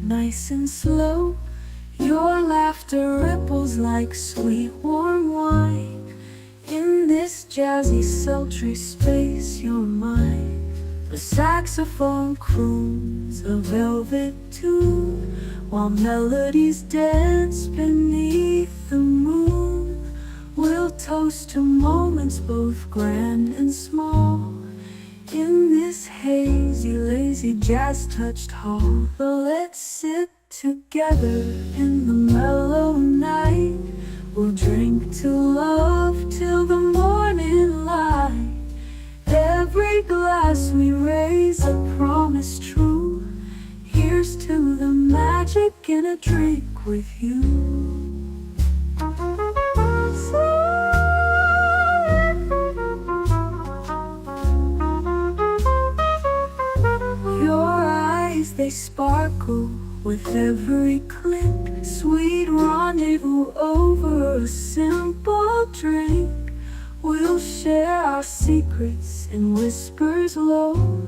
nice and slow. Your laughter ripples like sweet warm wine. In this jazzy sultry space you're mine. The saxophone croons a velvet tune, while melodies dance beneath the moon. We'll toast to moments both grand and small, in this hazy, lazy, jazz-touched hall. But let's sit together in the mellow night. We'll drink to love till the morning light. Every glass we raise a promise true. Here's to the magic in a drink with you. Your eyes, they sparkle with every click. Sweet rendezvous over a simple drink. We'll share our secrets in whispers low,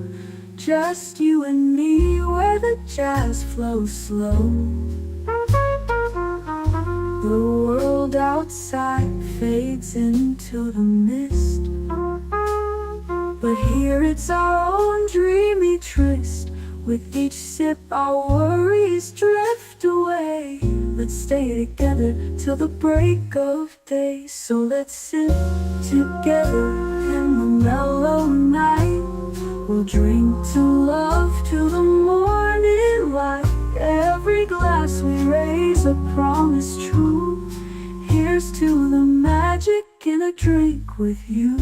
just you and me where the jazz flows slow. The world outside fades into the mist, but here it's our own dreamy tryst. With each sip our worries drift away. Let's stay together till the break of day. So let's sit together in the mellow night. We'll drink to love till the morning light. Every glass we raise a promise true. Here's to the magic in a drink with you.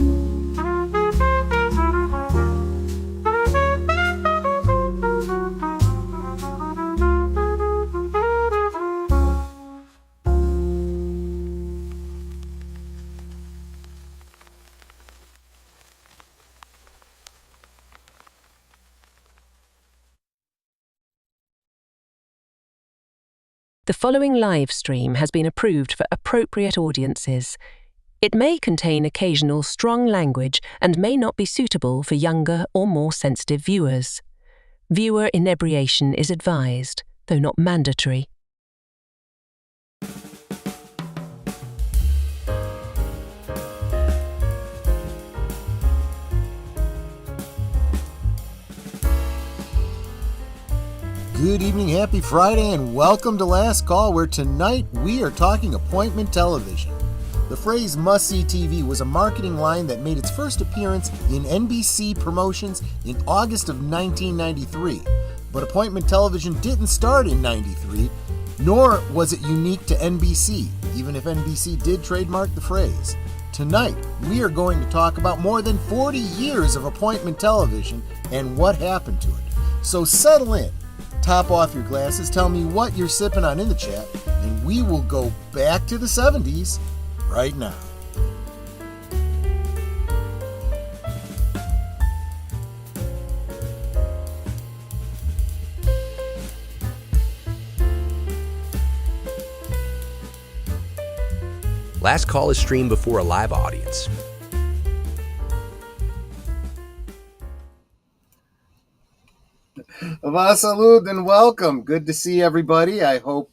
The following live stream has been approved for appropriate audiences. It may contain occasional strong language and may not be suitable for younger or more sensitive viewers. Viewer inebriation is advised, though not mandatory. Good evening, happy Friday, and welcome to Last Call, where tonight we are talking appointment television. The phrase must-see TV was a marketing line that made its first appearance in NBC promotions in August of 1993. But appointment television didn't start in 93, nor was it unique to NBC, even if NBC did trademark the phrase. Tonight, we are going to talk about more than 40 years of appointment television and what happened to it. So settle in. Top off your glasses, tell me what you're sipping on in the chat, and we will go back to the 70s right now. Last Call is streamed before a live audience. Va salud and welcome. Good to see everybody. I hope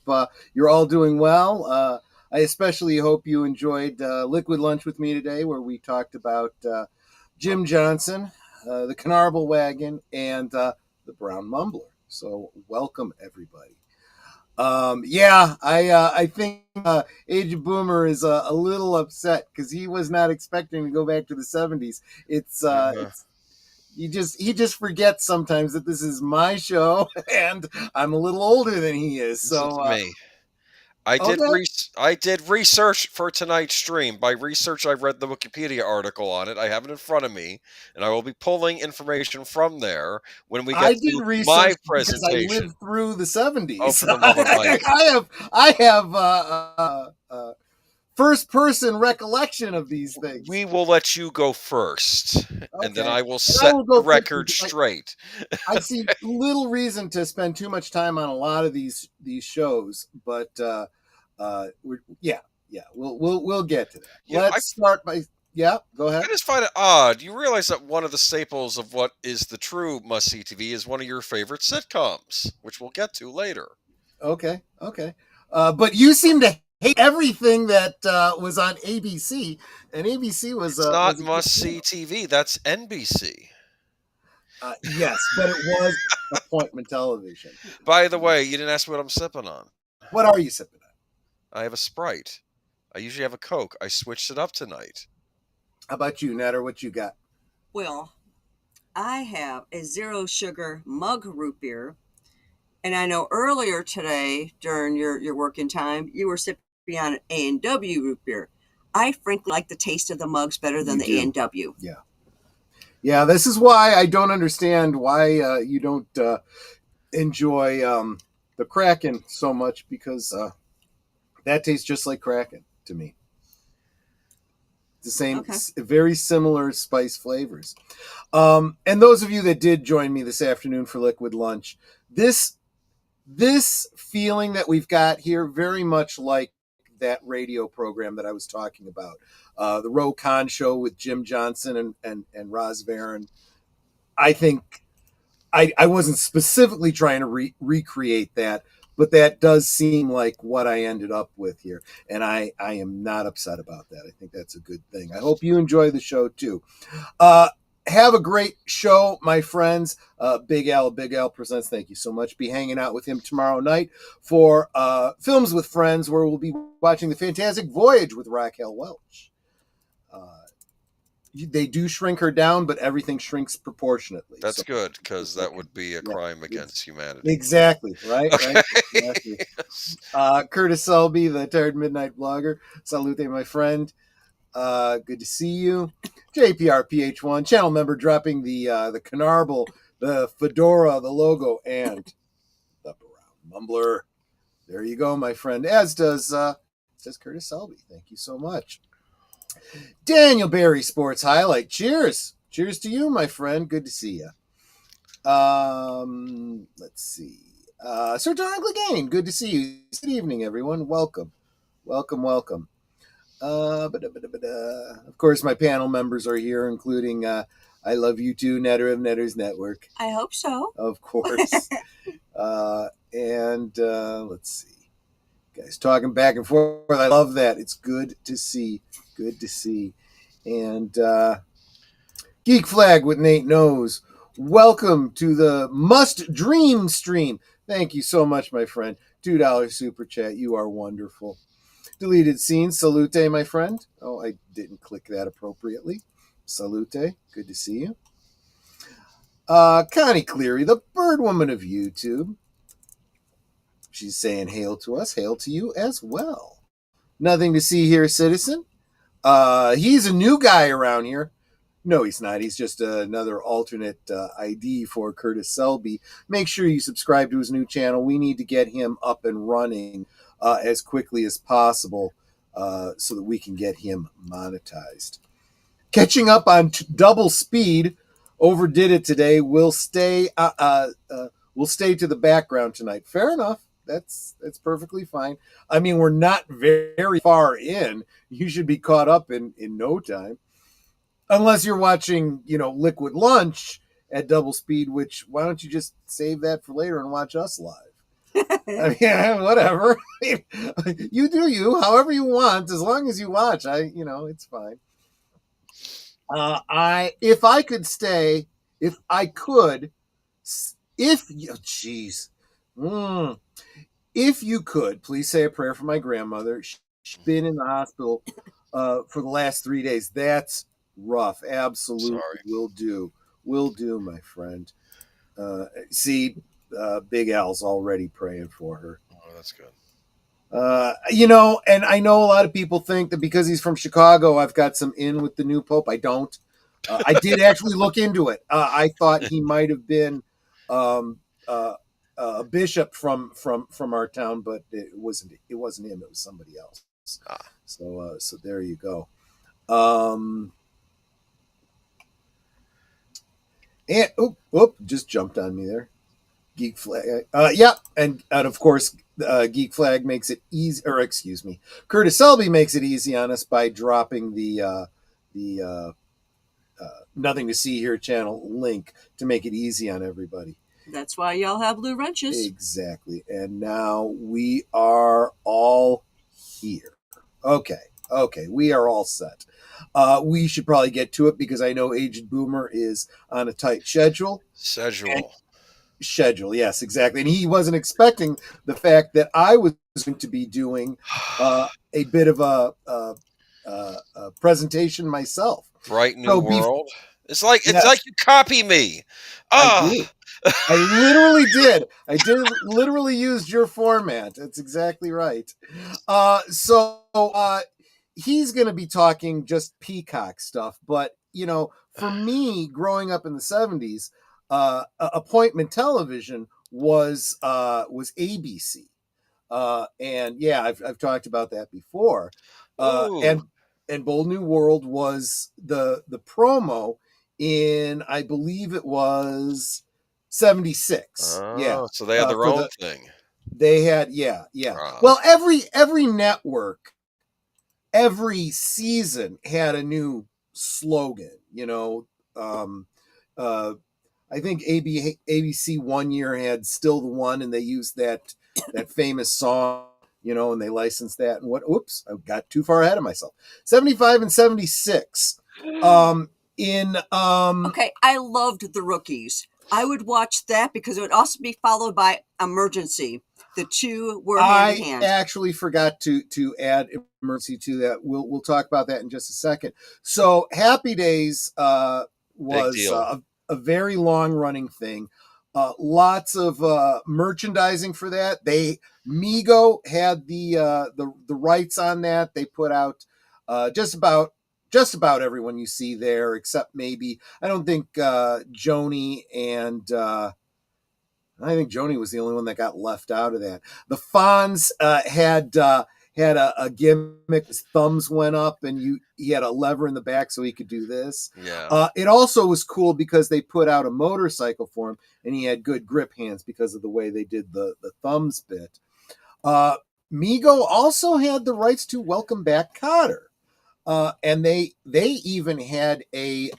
you're all doing well. I especially hope you enjoyed Liquid Lunch with me today, where we talked about Jim Johnson, the Canarble Wagon, and the Brown Mumbler. So welcome, everybody. I think Age of Boomer is a little upset because he was not expecting to go back to the 70s. It's he just forgets sometimes that this is my show and I'm a little older than he is. So me. I did research for tonight's stream. By research, I read the Wikipedia article on it. I have it in front of me, and I will be pulling information from there when we get to my presentation. I lived through the 70s. Oh, for the love of Mike. I have first-person recollection of these things. We will let you go first, and then I will set the record straight. I see little reason to spend too much time on a lot of these shows, but we'll get to that. Yeah, Let's start by Yeah, go ahead. I just find it odd. You realize that one of the staples of what is the true must-see TV is one of your favorite sitcoms, which we'll get to later. Okay. But you seem to hate everything that was on ABC, and ABC was It's not was a good must-see channel. TV. That's NBC. Yes, but it was appointment television. By the way, you didn't ask me what I'm sipping on. What are you sipping on? I have a Sprite. I usually have a Coke. I switched it up tonight. How about you, Netter? What you got? Well, I have a zero sugar mug root beer. And I know earlier today during your working time, you were sipping on an A&W root beer. I frankly like the taste of the mugs better than the A&W. Yeah. Yeah, this is why I don't understand why you don't enjoy the Kraken so much, because that tastes just like Kraken to me. The same, Okay. very similar spice flavors. And those of you that did join me this afternoon for Liquid Lunch, this feeling that we've got here, very much like that radio program that I was talking about, the Ro Khan show with Jim Johnson and Roz Varon. I think I wasn't specifically trying to recreate that, but that does seem like what I ended up with here. And I am not upset about that. I think that's a good thing. I hope you enjoy the show too. Have a great show, my friends. Big Al Presents. Thank you so much. Be hanging out with him tomorrow night for Films with Friends, where we'll be watching The Fantastic Voyage with Raquel Welch. They do shrink her down, but everything shrinks proportionately. That's good, because that would be a crime against humanity. Exactly, right? Okay. Right? Exactly. Curtis Selby, the Tired Midnight Blogger. Salute, my friend. Good to see you. JPR PH1, channel member, dropping the Canarble, the fedora, the logo, and the brown mumbler. There you go, my friend. As does Curtis Selby. Thank you so much. Daniel Barry Sports Highlight. Cheers. Cheers to you, my friend. Good to see you. Let's see. Sir Don Clegane, good to see you. Good evening, everyone. Welcome. Of course, my panel members are here, including I Love You Too, Netter of Netter's Network. I hope so. Of course. And let's see. Guys talking back and forth. I love that. It's good to see. Good to see. And Geek Flag with Nate Knows. Welcome to the Must Dream stream. Thank you so much, my friend. $2 super chat. You are wonderful. Deleted scenes. Salute, my friend. Oh, I didn't click that appropriately. Salute. Good to see you. Connie Cleary, the bird woman of YouTube. She's saying hail to us. Hail to you as well. Nothing to see here, citizen. He's a new guy around here. No, he's not. He's just another alternate ID for Curtis Selby. Make sure you subscribe to his new channel. We need to get him up and running as quickly as possible so that we can get him monetized. Catching up on double speed. Overdid it today. We'll stay to the background tonight. Fair enough. That's perfectly fine. I mean, we're not very far in. You should be caught up in no time. Unless you're watching, Liquid Lunch at double speed, which why don't you just save that for later and watch us live? I mean, whatever. You do you, however you want, as long as you watch. It's fine. If you could, please say a prayer for my grandmother. She's been in the hospital for the last 3 days. That's rough. Absolutely. Sorry. Will do, my friend. Big Al's already praying for her. Oh, that's good. And I know a lot of people think that because he's from Chicago, I've got some in with the new Pope. I don't. I did actually look into it. I thought he might have been a bishop from our town, but it wasn't him. It was somebody else. So there you go. And just jumped on me there. Geek Flag. And of course, Geek Flag makes it easy, or excuse me, Curtis Selby makes it easy on us by dropping the Nothing to See Here channel link to make it easy on everybody. That's why y'all have blue wrenches. Exactly. And now we are all here. Okay, we are all set. We should probably get to it because I know Aged Boomer is on a tight schedule. Schedule, yes, exactly. And he wasn't expecting the fact that I was going to be doing a bit of a presentation myself. Bright New World. It's like you copy me. I did. I literally did. I did literally used your format. That's exactly right. So he's going to be talking just Peacock stuff. But, you know, for me, growing up in the 70s, appointment television was ABC. And yeah, I've talked about that before. And Bold New World was the promo in, I believe it was 76. Yeah. So they had their own thing. They had, yeah. Well, every network, every season had a new slogan, you know. I think ABC one year had Still the One, and they used that famous song, you know, and they licensed that. And oops, I got too far ahead of myself. 75 and 76. Okay, I loved The Rookies. I would watch that because it would also be followed by Emergency. The two were hand in hand. I actually forgot to add Emergency to that. We'll talk about that in just a second. So Happy Days was a very long running thing. Lots of merchandising for that. Mego had the rights on that. They put out just about everyone you see there, except maybe I don't think Joni and I think Joni was the only one that got left out of that. The Fonz had a gimmick. His thumbs went up, and he had a lever in the back so he could do this. Yeah. It also was cool because they put out a motorcycle for him, and he had good grip hands because of the way they did the thumbs bit. Mego also had the rights to Welcome Back, Kotter. And they even had a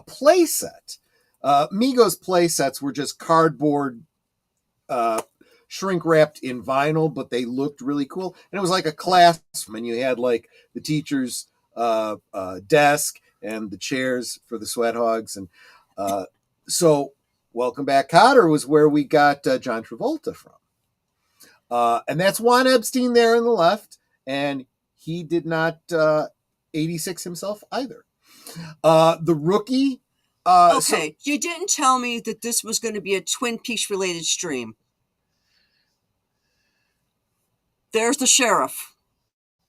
play set. Mego's play sets were just cardboard, shrink wrapped in vinyl, but they looked really cool. And it was like a classroom, and you had like the teacher's desk and the chairs for the sweat hogs. And so Welcome Back, Kotter was where we got John Travolta from. And that's Juan Epstein there on the left. And he did not 86 himself either. The Rookie. You didn't tell me that this was going to be a Twin Peaks related stream. There's the sheriff.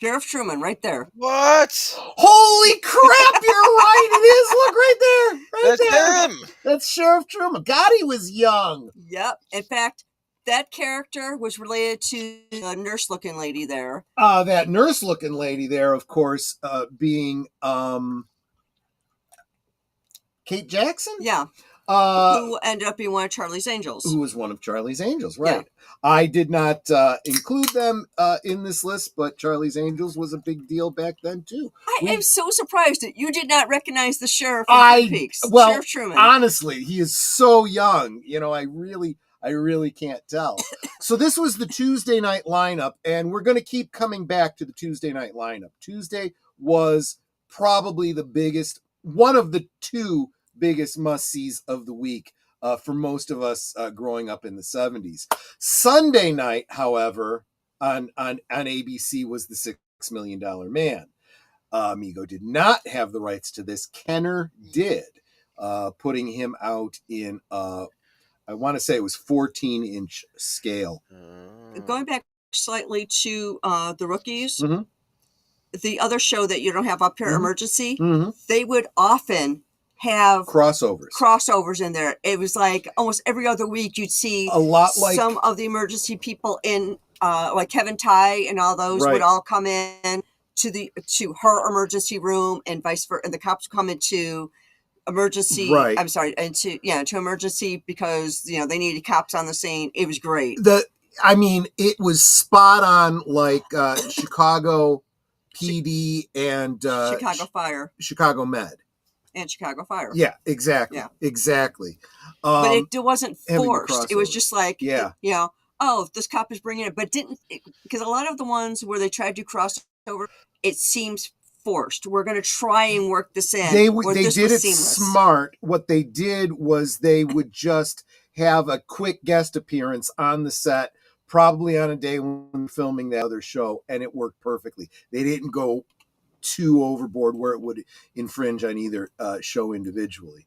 Sheriff Truman right there. What? Holy crap, you're right. It is. Look right there. That's there. him. That's Sheriff Truman. God, he was young. Yep. In fact, that character was related to the nurse-looking lady there. That nurse-looking lady there, of course, being Kate Jackson? Yeah. Who ended up being one of Charlie's Angels. Who was one of Charlie's Angels, right. Yeah. I did not include them in this list, but Charlie's Angels was a big deal back then, too. I am so surprised that you did not recognize the sheriff in Twin Peaks. Well, Sheriff Truman. Honestly, he is so young. You know, I really can't tell. So this was the Tuesday night lineup, and we're going to keep coming back to the Tuesday night lineup. Tuesday was probably the biggest, one of the two biggest must-sees of the week for most of us growing up in the 70s. Sunday night, however, on ABC was the $6 Million Man. Mego did not have the rights to this. Kenner did, putting him out in... I want to say it was 14-inch scale. Going back slightly to the Rookies, mm-hmm. the other show that you don't have up here, mm-hmm. Emergency, mm-hmm. they would often have crossovers in there. It was like almost every other week you'd see a lot like some of the emergency people in like Kevin Ty and all those would all come in to her emergency room and vice versa, and the cops would come into emergency. Right. I'm sorry, to emergency because they needed cops on the scene. It was great. It was spot on, like Chicago PD and Chicago Fire Chicago Med. and Chicago Fire. Yeah, exactly. Yeah. Exactly. But it wasn't having the forced. It was crossover. just like, Yeah. you know, oh, this cop is bringing it, but because a lot of the ones where they tried to cross over, it seems forced. We're going to try and work this in. They this did was it seamless. smart. What they did was they would just have a quick guest appearance on the set, probably on a day when filming the other show, and it worked perfectly. They didn't go too overboard where it would infringe on either show individually.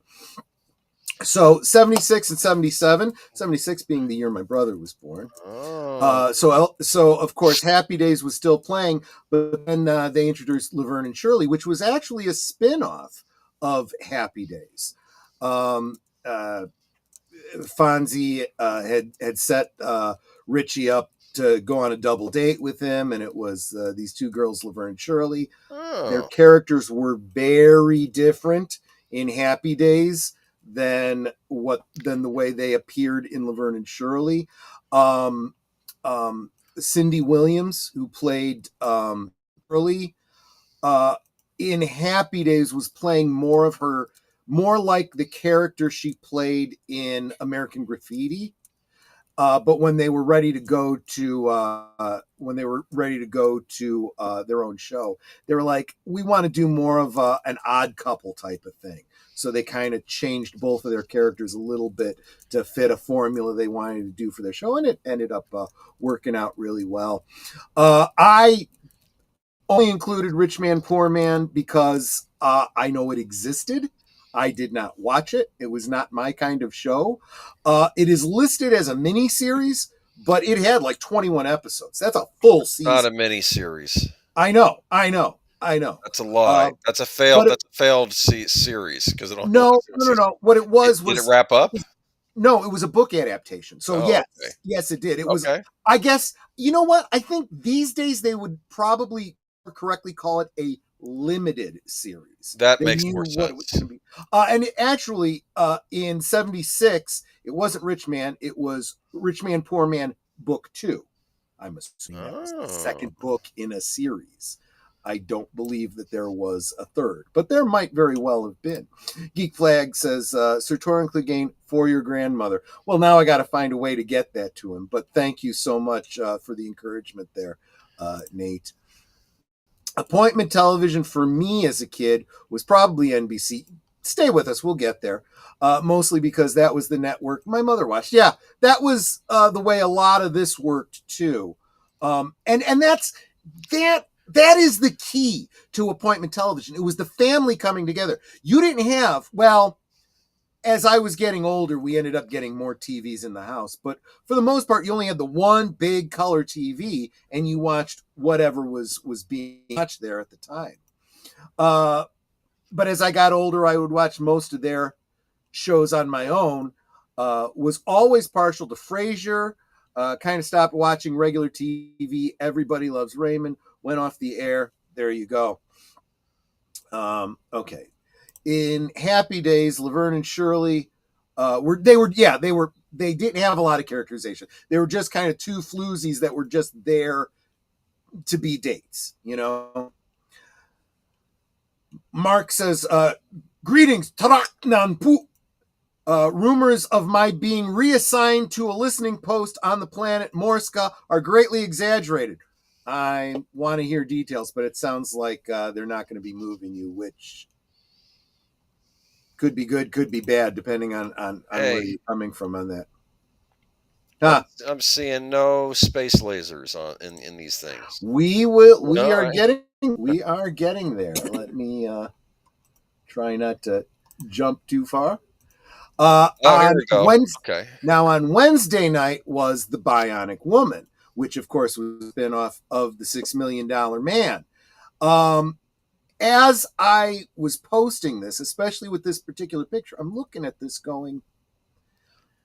So 76 and 77, 76 being the year my brother was born. Oh. So of course, Happy Days was still playing, but then they introduced Laverne and Shirley, which was actually a spin-off of Happy Days. Fonzie had set Richie up to go on a double date with him, and it was these two girls, Laverne and Shirley. Oh. Their characters were very different in Happy Days than the way they appeared in Laverne and Shirley. Cindy Williams, who played Shirley, in Happy Days was playing more like the character she played in American Graffiti. But when they were ready to go to their own show, they were like, we want to do more of an Odd Couple type of thing. So they kind of changed both of their characters a little bit to fit a formula they wanted to do for their show, and it ended up working out really well. I only included Rich Man, Poor Man because I know it existed. I did not watch it. It was not my kind of show. It is listed as a mini series, but it had like 21 episodes. That's a full season. Not a mini series. I know. That's a lie. That's a failed series because no. What it was did it wrap up? No, it was a book adaptation. So yes, it did. It was. I guess you know what? I think these days they would probably correctly call it a limited series. That makes more sense. And actually, in 76, it wasn't Rich Man. It was Rich Man, Poor Man, Book 2. I'm assuming that was the second book in a series. I don't believe that there was a third, but there might very well have been. Geek Flag says, Sir Torrin Clegane, for your grandmother. Well, now I got to find a way to get that to him, but thank you so much for the encouragement there, Nate. Appointment television for me as a kid was probably NBC. Stay with us, we'll get there. Mostly because that was the network my mother watched. Yeah, that was the way a lot of this worked too. And that is the key to appointment television. It was the family coming together. You didn't have, well, as I was getting older, we ended up getting more TVs in the house. But for the most part, you only had the one big color TV, and you watched whatever was being watched there at the time. But as I got older, I would watch most of their shows on my own. Was always partial to Frasier. Kind of stopped watching regular TV. Everybody Loves Raymond went off the air. There you go. Okay. In Happy Days, Laverne and Shirley they didn't have a lot of characterization. They were just kind of two floozies that were just there to be dates, you know. Mark says, greetings, Tarak Nanpu. Rumors of my being reassigned to a listening post on the planet Morska are greatly exaggerated. I want to hear details, but it sounds like they're not going to be moving you, which could be good, could be bad, depending on where you're coming from on that. I'm seeing no space lasers in these things. We are getting there. Let me try not to jump too far. Here we go. Okay. Now on Wednesday night was The Bionic Woman, which of course was a spin-off of The $6 Million Man. As I was posting this, especially with this particular picture, I'm looking at this going,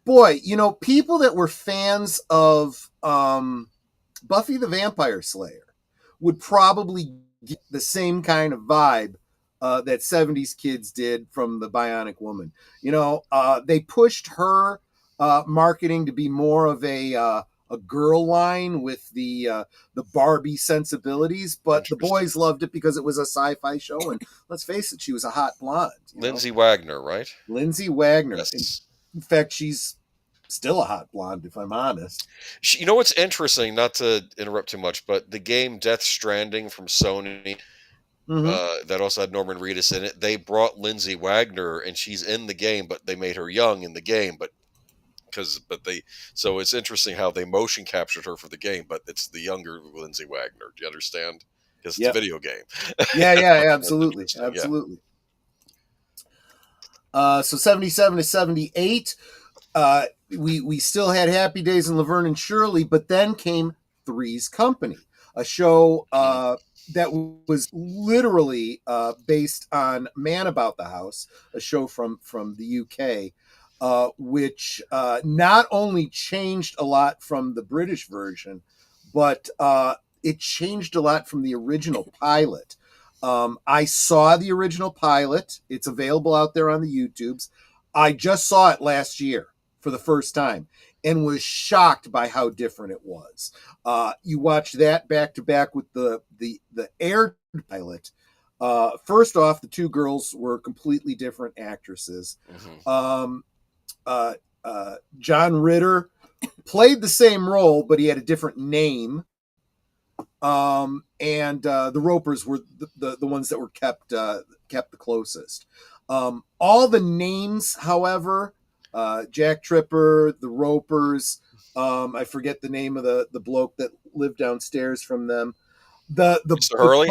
boy, you know, people that were fans of Buffy the Vampire Slayer would probably get the same kind of vibe that 70s kids did from The Bionic Woman. You know, they pushed her marketing to be more of a a girl line with the Barbie sensibilities, but the boys loved it because it was a sci-fi show, and let's face it, she was a hot blonde. Lindsay Wagner, right? Lindsay Wagner. Yes. In fact, she's still a hot blonde, if I'm honest. You know what's interesting? Not to interrupt too much, but the game Death Stranding from Sony, that also had Norman Reedus in it. They brought Lindsay Wagner, and she's in the game, but they made her young in the game. So it's interesting how they motion captured her for the game, but it's the younger Lindsay Wagner. Do you understand? Because it's a video game. Yeah, absolutely. So 77 to 78, we still had Happy Days and Laverne and Shirley, but then came Three's Company, a show that was literally based on Man About the House, a show from the UK, which not only changed a lot from the British version, but it changed a lot from the original pilot. I saw the original pilot. It's available out there on the YouTubes. I just saw it last year for the first time and was shocked by how different it was. You watch that back to back with the air pilot. First off, the two girls were completely different actresses. John Ritter played the same role, but he had a different name. And the Ropers were the ones that were kept the closest. All the names, however, Jack Tripper, the Ropers, I forget the name of the bloke that lived downstairs from them. Mr. Hurley?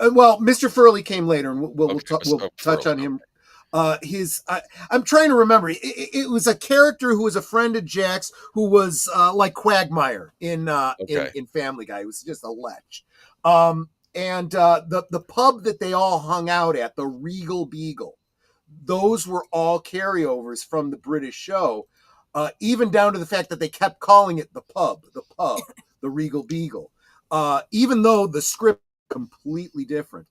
Well, Mr. Furley came later, and we'll touch on him. I'm trying to remember. It was a character who was a friend of Jack's, who was like Quagmire in Family Guy. It was just a lech. And the pub that they all hung out at, the Regal Beagle, those were all carryovers from the British show, even down to the fact that they kept calling it the pub, the Regal Beagle, even though the script was completely different.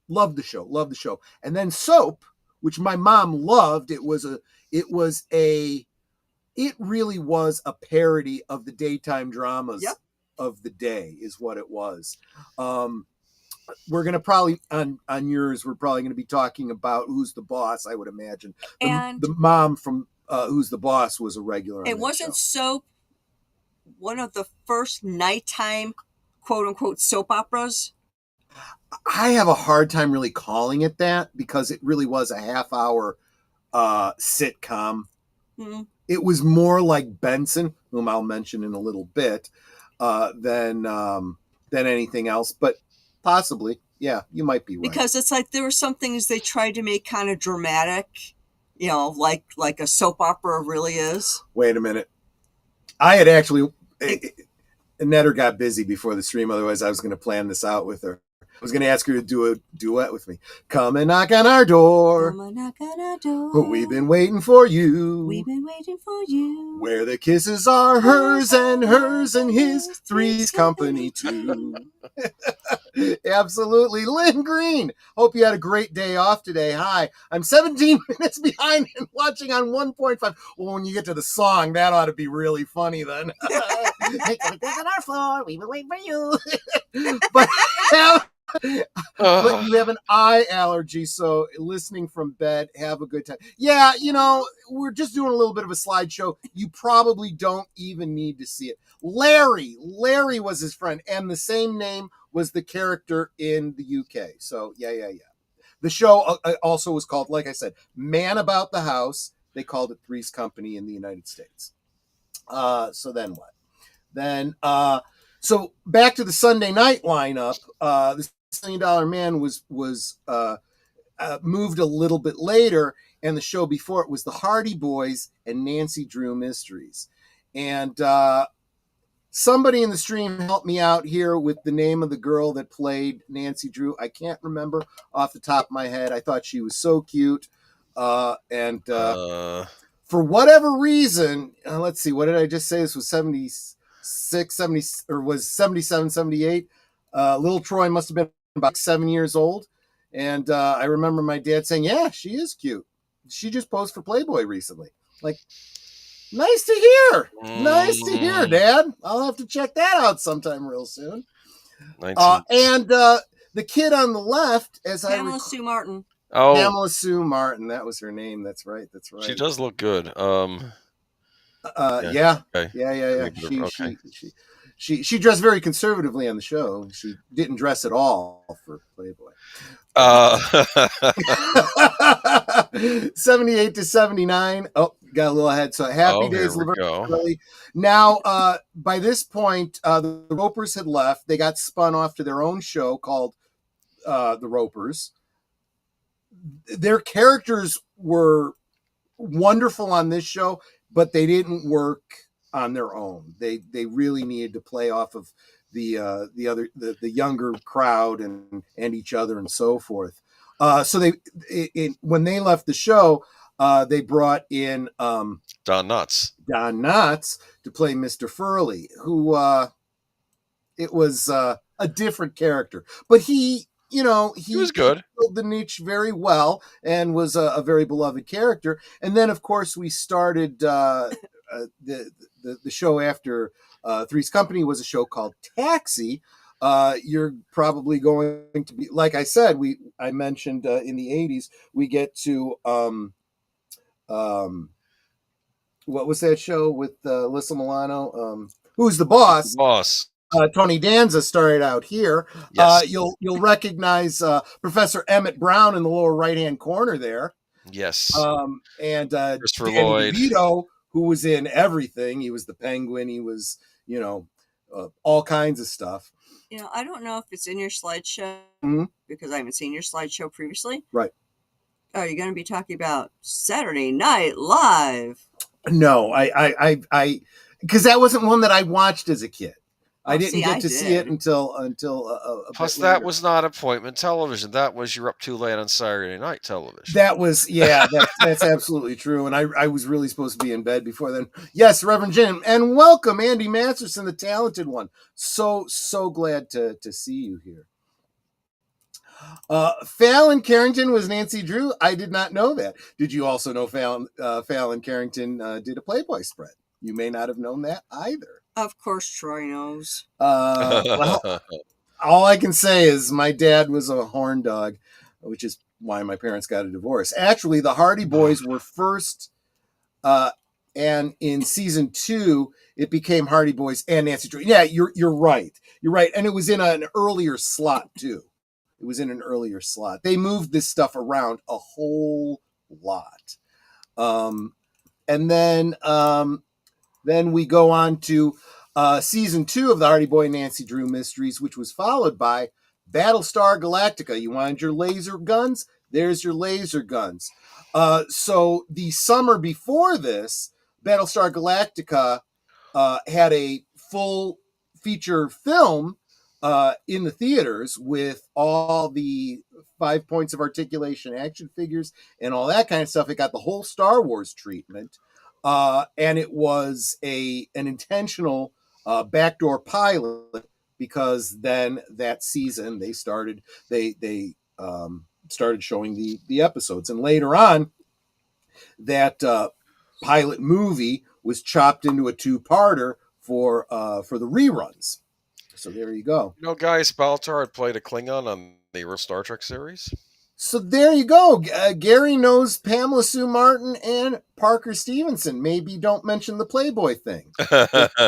Loved the show. And then Soap, which my mom loved. It really was a parody of the daytime dramas of the day, is what it was. We're going to probably, on yours, we're probably going to be talking about Who's the Boss, I would imagine. The mom from Who's the Boss was a regular. It wasn't Soap one of the first nighttime, quote unquote, soap operas? I have a hard time really calling it that, because it really was a half-hour sitcom. Mm-hmm. It was more like Benson, whom I'll mention in a little bit, than anything else. But possibly, yeah, you might be right. Because it's like there were some things they tried to make kind of dramatic, like a soap opera really is. Wait a minute. I had actually... Netter got busy before the stream, otherwise I was going to plan this out with her. I was going to ask her to do a duet with me. Come and knock on our door. Come and knock on our door. We've been waiting for you. We've been waiting for you. Where the kisses are hers and his, Three's Company too. Absolutely. Lynn Green, hope you had a great day off today. Hi, I'm 17 minutes behind and watching on 1.5. Well, when you get to the song, that ought to be really funny then. Hey, come on our floor. We've been waiting for you. But but you have an eye allergy, so listening from bed, have a good time. Yeah, we're just doing a little bit of a slideshow. You probably don't even need to see it. Larry was his friend, and the same name was the character in the UK. So yeah. The show also was called, like I said, Man About the House. They called it Three's Company in the United States. So then what? Then so back to the Sunday night lineup. The $1 Million Man was moved a little bit later, and the show before it was the Hardy Boys and Nancy Drew Mysteries. And somebody in the stream helped me out here with the name of the girl that played Nancy Drew. I can't remember off the top of my head. I thought she was so cute. For whatever reason, let's see, what did I just say? This was 76, 70, or was 77, 78. Little Troy must have been about 7 years old. And I remember my dad saying, yeah, she is cute. She just posed for Playboy recently. Like, Nice to hear. Nice to hear, Mm. Dad. I'll have to check that out sometime real soon. 19. And the kid on the left, as Pamela Sue Martin. Oh, Pamela Sue Martin. That was her name. That's right. That's right. she does look good. Yeah. Okay. Yeah. Okay. She dressed very conservatively on the show. She didn't dress at all for Playboy. 78 to 79. Oh, got a little ahead. So Happy Days, here we Laverne go. Shirley. Now, by this point, the Ropers had left. They got spun off to their own show called The Ropers. Their characters were wonderful on this show, but they didn't work on their own. They really needed to play off of the younger crowd and each other and so forth. So when they left the show, they brought in Don Knotts to play Mr. Furley, who it was a different character, but he was good. He filled the niche very well and was a very beloved character. And then, of course, we started the show after Three's Company was a show called Taxi. You're probably going to be, like I said, I mentioned in the 80s, we get to what was that show with Alyssa Milano? Who's the Boss? The Boss. Tony Danza started out here. Yes. You'll recognize Professor Emmett Brown in the lower right-hand corner there. Yes. And Christopher Danny Lloyd, DeVito, who was in everything. He was the Penguin. He was, all kinds of stuff. I don't know if it's in your slideshow because I haven't seen your slideshow previously. Right. Are you going to be talking about Saturday Night Live? No, I because that wasn't one that I watched as a kid. I didn't get to see it until plus that was not appointment television. That was you're up too late on Saturday night television. That was that's absolutely true. And I was really supposed to be in bed before then. Yes, Reverend Jim, and welcome Andy Masterson, the talented one. So glad to see you here. Fallon Carrington was Nancy Drew. I did not know that. Did you also know Fallon Carrington did a Playboy spread? You may not have known that either. Of course, Troy knows. Well, all I can say is my dad was a horn dog, which is why my parents got a divorce. Actually, the Hardy Boys were first, and in season 2, it became Hardy Boys and Nancy Drew. Yeah, you're right. You're right, and it was in an earlier slot too. It was in an earlier slot. They moved this stuff around a whole lot, and then we go on to season 2 of the Hardy Boy Nancy Drew Mysteries, which was followed by Battlestar Galactica. You wanted your laser guns? There's your laser guns. So the summer before this, Battlestar Galactica had a full feature film in the theaters with all the 5 points of articulation action figures and all that kind of stuff. It got the whole Star Wars treatment. And it was an intentional backdoor pilot because then that season they started showing the episodes, and later on that pilot movie was chopped into a 2-parter for the reruns. So there you go. Guy Spaltar had played a Klingon on the original Star Trek series. So there you go. Gary knows Pamela Sue Martin and Parker Stevenson. Maybe don't mention the Playboy thing.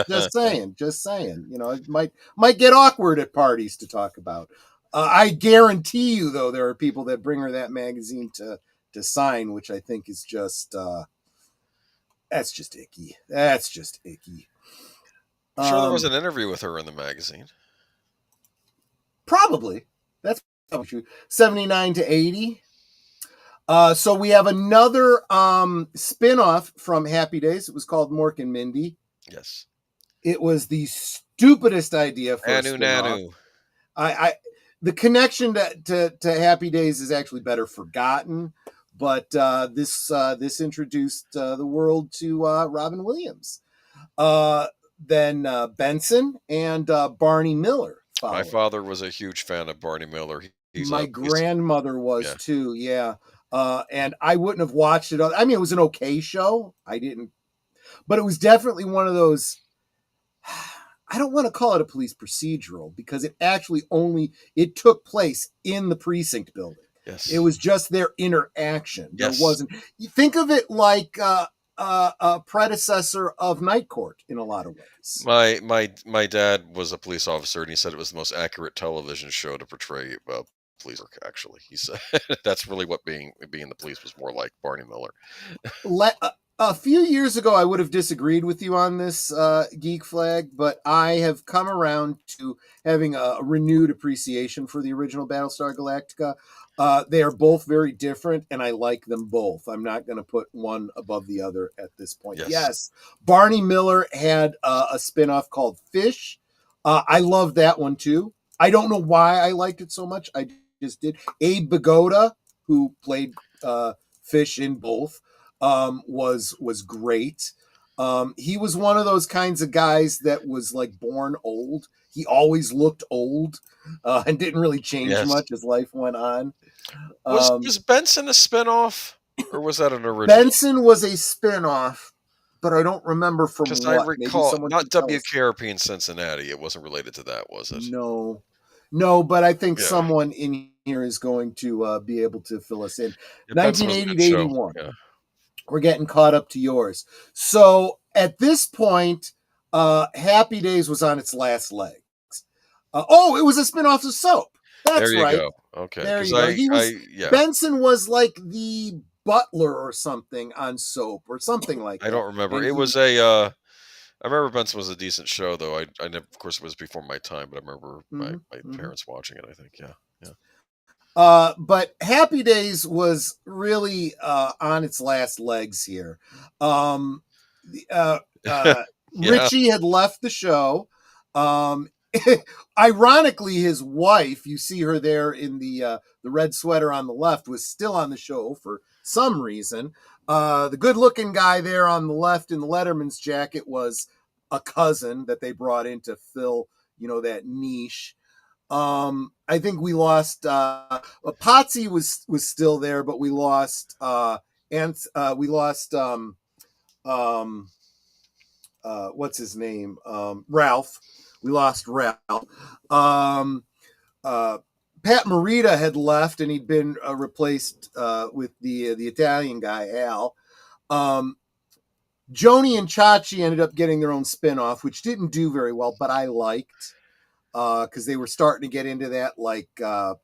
Just saying. It might get awkward at parties to talk about. I guarantee you, though, there are people that bring her that magazine to sign, which I think is just that's just icky. That's just icky. I'm sure there was an interview with her in the magazine. Probably. That's 79 to 80. So we have another spin-off from Happy Days. It was called Mork and Mindy. Yes. It was the stupidest idea for Nanu. The connection to Happy Days is actually better forgotten, but this introduced the world to Robin Williams. Then Benson and Barney Miller followed. My father was a huge fan of Barney Miller. My grandmother was too, yeah. And I wouldn't have watched it. I mean, it was an okay show. I didn't But it was definitely one of those, I don't want to call it a police procedural because it took place in the precinct building. Yes. It was just their interaction. Yes. There wasn't, you think of it like a predecessor of Night Court in a lot of ways. My dad was a police officer, and he said it was the most accurate television show to portray police work. Actually, he said that's really what being the police was more like. Barney Miller. A few years ago, I would have disagreed with you on this, Geek Flag, but I have come around to having a renewed appreciation for the original Battlestar Galactica. They are both very different, and I like them both. I'm not going to put one above the other at this point. Yes, Barney Miller had a spinoff called Fish. I love that one, too. I don't know why I liked it so much. I just did. Abe Vigoda, who played Fish in both, was great. He was one of those kinds of guys that was like born old. He always looked old and didn't really change much as life went on. Was Benson a spinoff, or was that an original? Benson was a spinoff, but I don't remember from what. Because I recall, not WKRP in Cincinnati. It wasn't related to that, was it? No, but I think someone in here is going to be able to fill us in. 1980 to 81. Yeah. We're getting caught up to yours. So at this point, Happy Days was on its last legs. It was a spinoff of Soap. That's there you right. Go. Okay. There you go. Benson was like the butler or something on Soap or something like that. I don't remember. It was I remember Benson was a decent show, though. I never, of course, it was before my time, but I remember my parents watching it, I think. Yeah. But Happy Days was really on its last legs here. Richie had left the show. Ironically, his wife, you see her there in the red sweater on the left, was still on the show for some reason. The good-looking guy there on the left in the Letterman's jacket was a cousin that they brought in to fill, that niche. I think we lost Potsy was still there, but we lost what's his name? Ralph. We lost Ralph. Pat Morita had left, and he'd been replaced with the Italian guy, Al. Joni and Chachi ended up getting their own spinoff, which didn't do very well, but I liked because they were starting to get into that, like the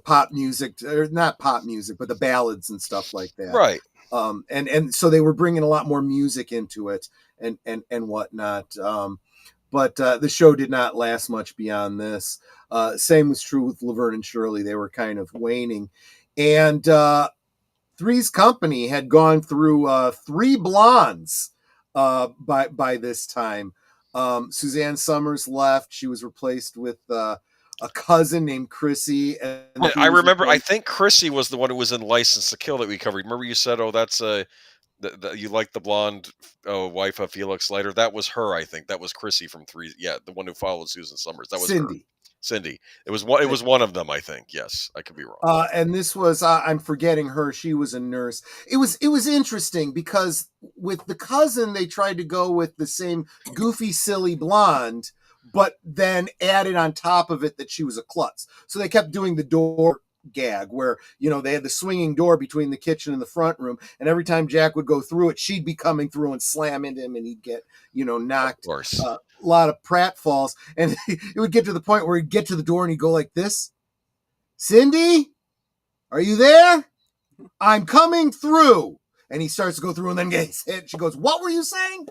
pop music, or not pop music, but the ballads and stuff like that. Right. And so they were bringing a lot more music into it and whatnot. But the show did not last much beyond this. Same was true with Laverne and Shirley. They were kind of waning. And Three's Company had gone through 3 blondes by this time. Suzanne Summers left. She was replaced with a cousin named Chrissy. And I remember, I think Chrissy was the one who was in License to Kill that we covered. Remember you said, that's you like the blonde wife of Felix Leiter? That was her, I think. That was Chrissy from 3. Yeah, the one who followed Susan Summers. That was Cindy. Cindy. It was one of them, I think. Yes, I could be wrong. And this was I'm forgetting her. She was a nurse. It was interesting because with the cousin they tried to go with the same goofy, silly blonde, but then added on top of it that she was a klutz. So they kept doing the door gag where they had the swinging door between the kitchen and the front room, and every time Jack would go through it, she'd be coming through and slam into him, and he'd get knocked. Of course. A lot of pratfalls, and it would get to the point where he'd get to the door and he'd go like this: Cindy, are you there? I'm coming through. And he starts to go through and then gets hit. She goes, "What were you saying?"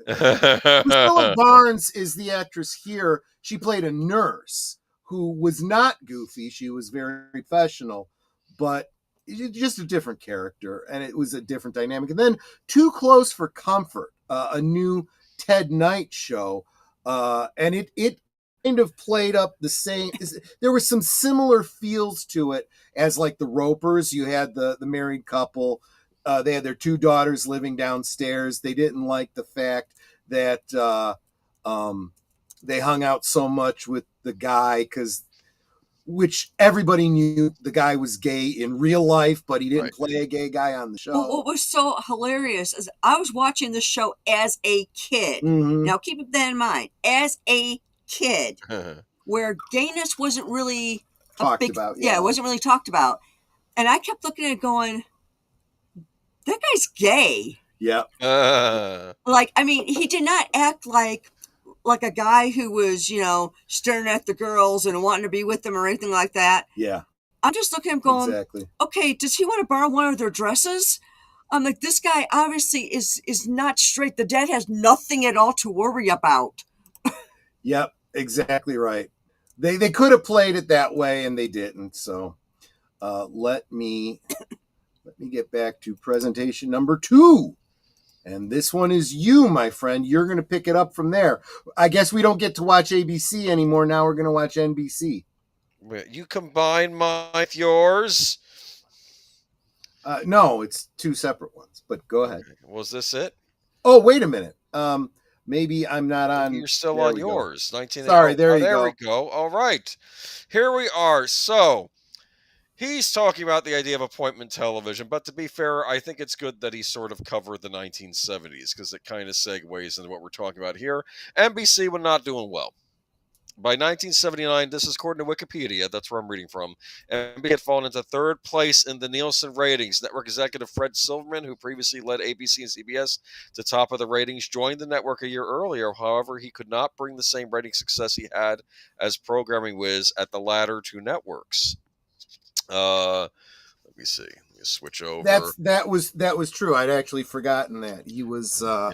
Priscilla Barnes is the actress here. She played a nurse who was not goofy. She was very professional, but just a different character, and it was a different dynamic. And then Too Close for Comfort, a new Ted Knight show, and it kind of played up the same. There were some similar feels to it as like the Ropers. You had the married couple. They had their 2 daughters living downstairs. They didn't like the fact that they hung out so much with the guy because which everybody knew the guy was gay in real life, but he didn't Right. play a gay guy on the show. Well, what was so hilarious is I was watching the show as a kid. Mhm. Now, keep that in mind. As a kid, where gayness wasn't really Talked about, yeah, it wasn't really talked about. And I kept looking at it going, that guy's gay. Yeah. Like, I mean, he did not act like a guy who was, you know, staring at the girls and wanting to be with them or anything like that. Yeah. I'm just looking at him going, Exactly. okay, does he want to borrow one of their dresses? I'm like, this guy obviously is not straight. The dad has nothing at all to worry about. Yep, exactly right. They could have played it that way and they didn't. So let me get back to presentation number 2. And this one is you, my friend. You're going to pick it up from there. I guess we don't get to watch ABC anymore. Now we're going to watch NBC. You combine mine with yours? No, it's 2 separate ones, but go ahead. Was this it? Oh, wait a minute. Maybe I'm not on. You're still there on we go. yours. 1980. Sorry, there you there go. we go. All right. Here we are. So he's talking about the idea of appointment television, but to be fair, I think it's good that he sort of covered the 1970s because it kind of segues into what we're talking about here. NBC was not doing well. By 1979, this is according to Wikipedia, that's where I'm reading from, NBC had fallen into 3rd place in the Nielsen ratings. Network executive Fred Silverman, who previously led ABC and CBS to top of the ratings, joined the network a year earlier. However, he could not bring the same rating success he had as Programming Wiz at the latter 2 networks. Let me see. Let me switch over. That was true. I'd actually forgotten that. He was Yeah.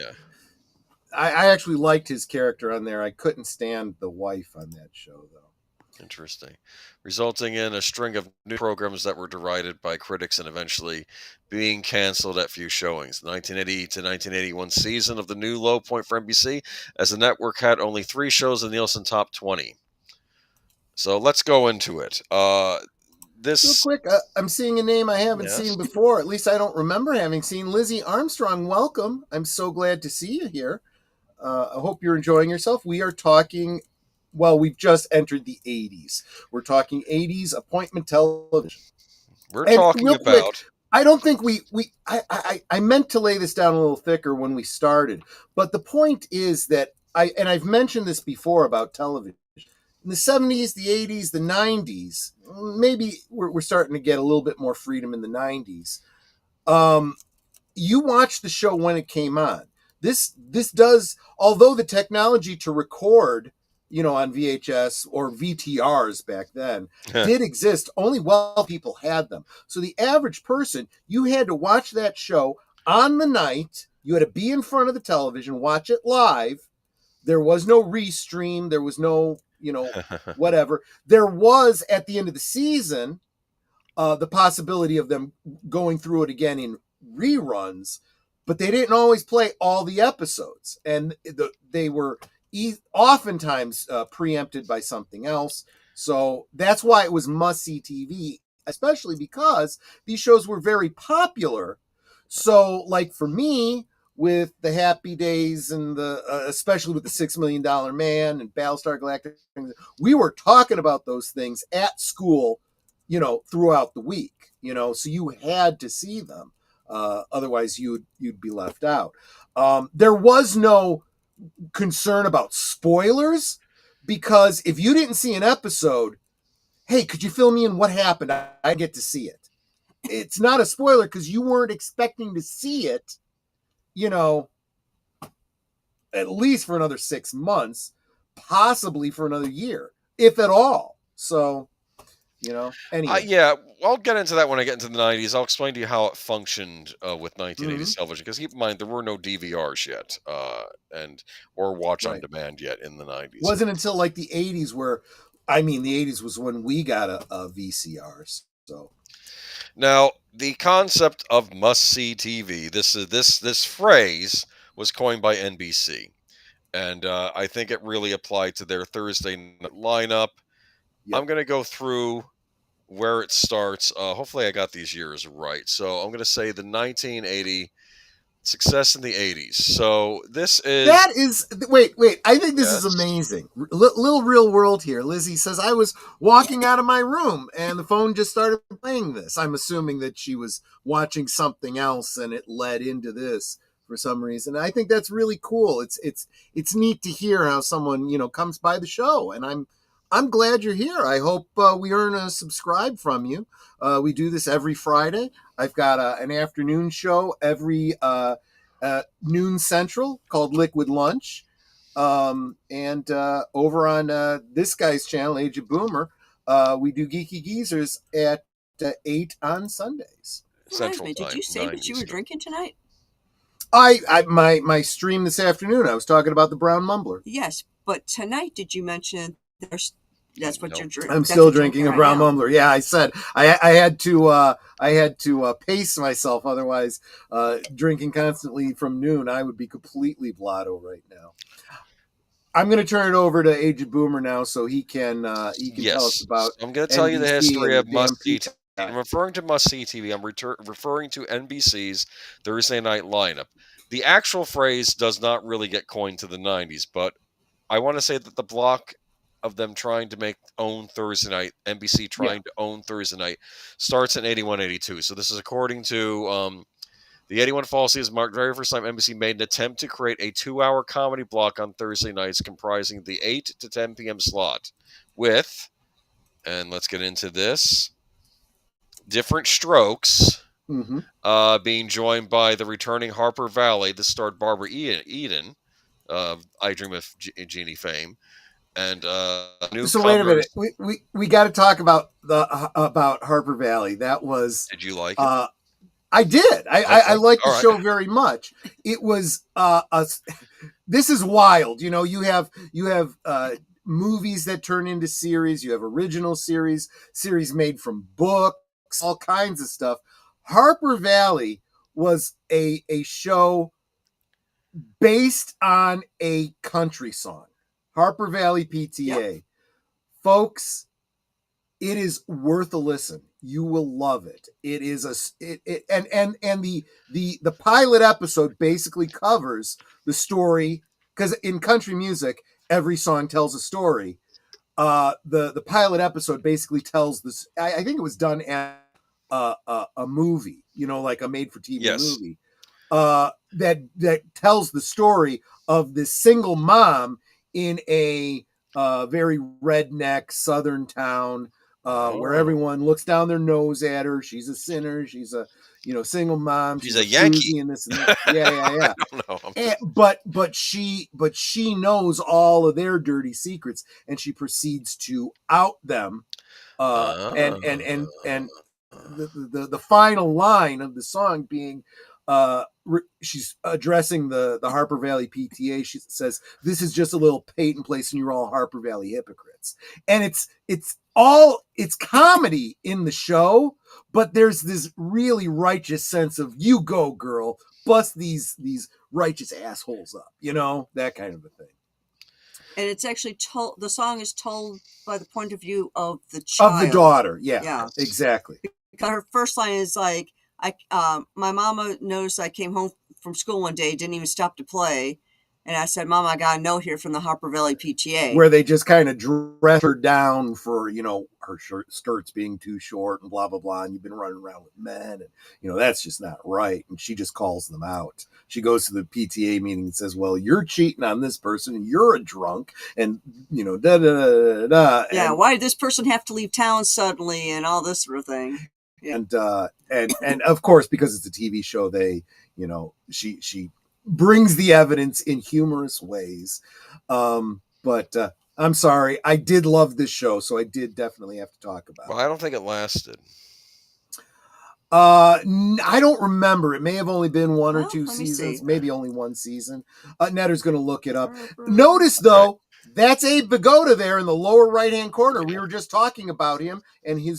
I actually liked his character on there. I couldn't stand the wife on that show, though. Interesting. Resulting in a string of new programs that were derided by critics and eventually being canceled at few showings. The 1980 to 1981 season of the new low point for NBC, as the network had only 3 shows in the Nielsen Top 20. So let's go into it. This Real quick, I'm seeing a name I haven't seen before. At least I don't remember having seen. Lizzie Armstrong, welcome. I'm so glad to see you here. I hope you're enjoying yourself. We are talking, well, we've just entered the 80s. We're talking 80s appointment television. We're talking about... Quick, I don't think I meant to lay this down a little thicker when we started, but the point is that I've mentioned this before about television. In the 70s, the 80s, the 90s, maybe we're starting to get a little bit more freedom in the 90s. You watched the show when it came on. This does, although the technology to record, you know, on VHS or VTRs back then did exist, only well people had them. So the average person, you had to watch that show on the night. You had to be in front of the television, watch it live. There was no restream. There was no, you know, whatever. There was, at the end of the season, the possibility of them going through it again in reruns, but they didn't always play all the episodes, and they were oftentimes preempted by something else. So that's why it was must-see TV, especially because these shows were very popular. So, like for me, with the Happy Days and the especially with the $6 Million Man and Battlestar Galactica, we were talking about those things at school, you know, throughout the week. You know, so you had to see them. Otherwise, you'd be left out. There was no concern about spoilers, because if you didn't see an episode, hey, could you fill me in what happened? I get to see it. It's not a spoiler because you weren't expecting to see it, you know, at least for another 6 months, possibly for another year, if at all. So, you know, anyway. Yeah, I'll get into that when I get into the 90s. I'll explain to you how it functioned with 1980s television, because keep in mind, there were no DVRs yet or watch on demand yet in the 90s. Wasn't until like the 80s where, I mean, the 80s was when we got a VCR. So now, the concept of must-see TV, this phrase was coined by NBC, and I think it really applied to their Thursday night lineup. Yep. I'm going to go through where it starts. Hopefully I got these years right. So I'm going to say the 1980 success in the 80s. So this is... That is... Wait. I think this is Yes. amazing. Little real world here. Lizzie says, I was walking out of my room and the phone just started playing this. I'm assuming that she was watching something else and it led into this for some reason. I think that's really cool. It's neat to hear how someone, comes by the show, and I'm glad you're here. I hope we earn a subscribe from you. We do this every Friday. I've got an afternoon show every noon Central called Liquid Lunch. And over on this guy's channel, Age of Boomer, we do Geeky Geezers at 8 on Sundays. Central Did you say that you were drinking tonight? My stream this afternoon, I was talking about the Brown Mumbler. Yes, but tonight did you mention that's what you're drinking? I'm still drinking a Brown Mumbler. Yeah, I said I had to pace myself, otherwise drinking constantly from noon, I would be completely blotto right now. I'm going to turn it over to Age of Boomer now, so he can tell us about. I'm going to tell you the history of Must See TV. I'm referring to Must See TV. I'm referring to NBC's Thursday night lineup. The actual phrase does not really get coined to the 90s, but I want to say that the block of them trying to own Thursday night, NBC trying to own Thursday night, starts in 81-82. So this is according to the 81 fall season marked the very first time NBC made an attempt to create a 2-hour comedy block on Thursday nights comprising the 8 to 10 p.m. slot with, and let's get into this, different strokes, being joined by the returning Harper Valley. This starred Barbara Eden, I Dream of Jeannie fame, and so wait a minute, we got to talk about about Harper Valley. That was... Did you like it? I did. I liked the show very much. It was this is wild. You have movies that turn into series. You have original series made from books, all kinds of stuff. Harper Valley was a show based on a country song. Harper Valley PTA. Yep. Folks, it is worth a listen. You will love it. It is the pilot episode basically covers the story, because in country music every song tells a story. The pilot episode basically tells this. I think it was done as a movie, like a made for TV movie. That tells the story of this single mom in a very redneck southern town, where everyone looks down their nose at her. She's a sinner. She's a single mom. She's a Yankee. And this and that. Yeah. I don't know. But she knows all of their dirty secrets, and she proceeds to out them. And the final line of the song being, she's addressing the Harper Valley PTA. She says, "This is just a little Peyton place, and you're all Harper Valley hypocrites." And it's comedy in the show, but there's this really righteous sense of, you go, girl, bust these righteous assholes up, that kind of a thing. And it's actually told. The song is told by the point of view of the child, of the daughter. Yeah, exactly. Because her first line is like, my mama noticed I came home from school one day, didn't even stop to play. And I said, "Mama, I got a note here from the Harper Valley PTA." Where they just kind of dress her down for, her skirts being too short and blah, blah, blah. And you've been running around with men. And, that's just not right. And she just calls them out. She goes to the PTA meeting and says, "Well, you're cheating on this person and you're a drunk." And, da-da-da-da-da. Yeah, why did this person have to leave town suddenly and all this sort of thing? Yeah. And of course, because it's a TV show, they, she brings the evidence in humorous ways. But I'm sorry, I did love this show, so I did definitely have to talk about it. Well, I don't think it lasted. I don't remember. It may have only been one or two seasons, maybe only one season. Netter's going to look it up. Notice, though, that's Abe Vigoda there in the lower right-hand corner. We were just talking about him, and he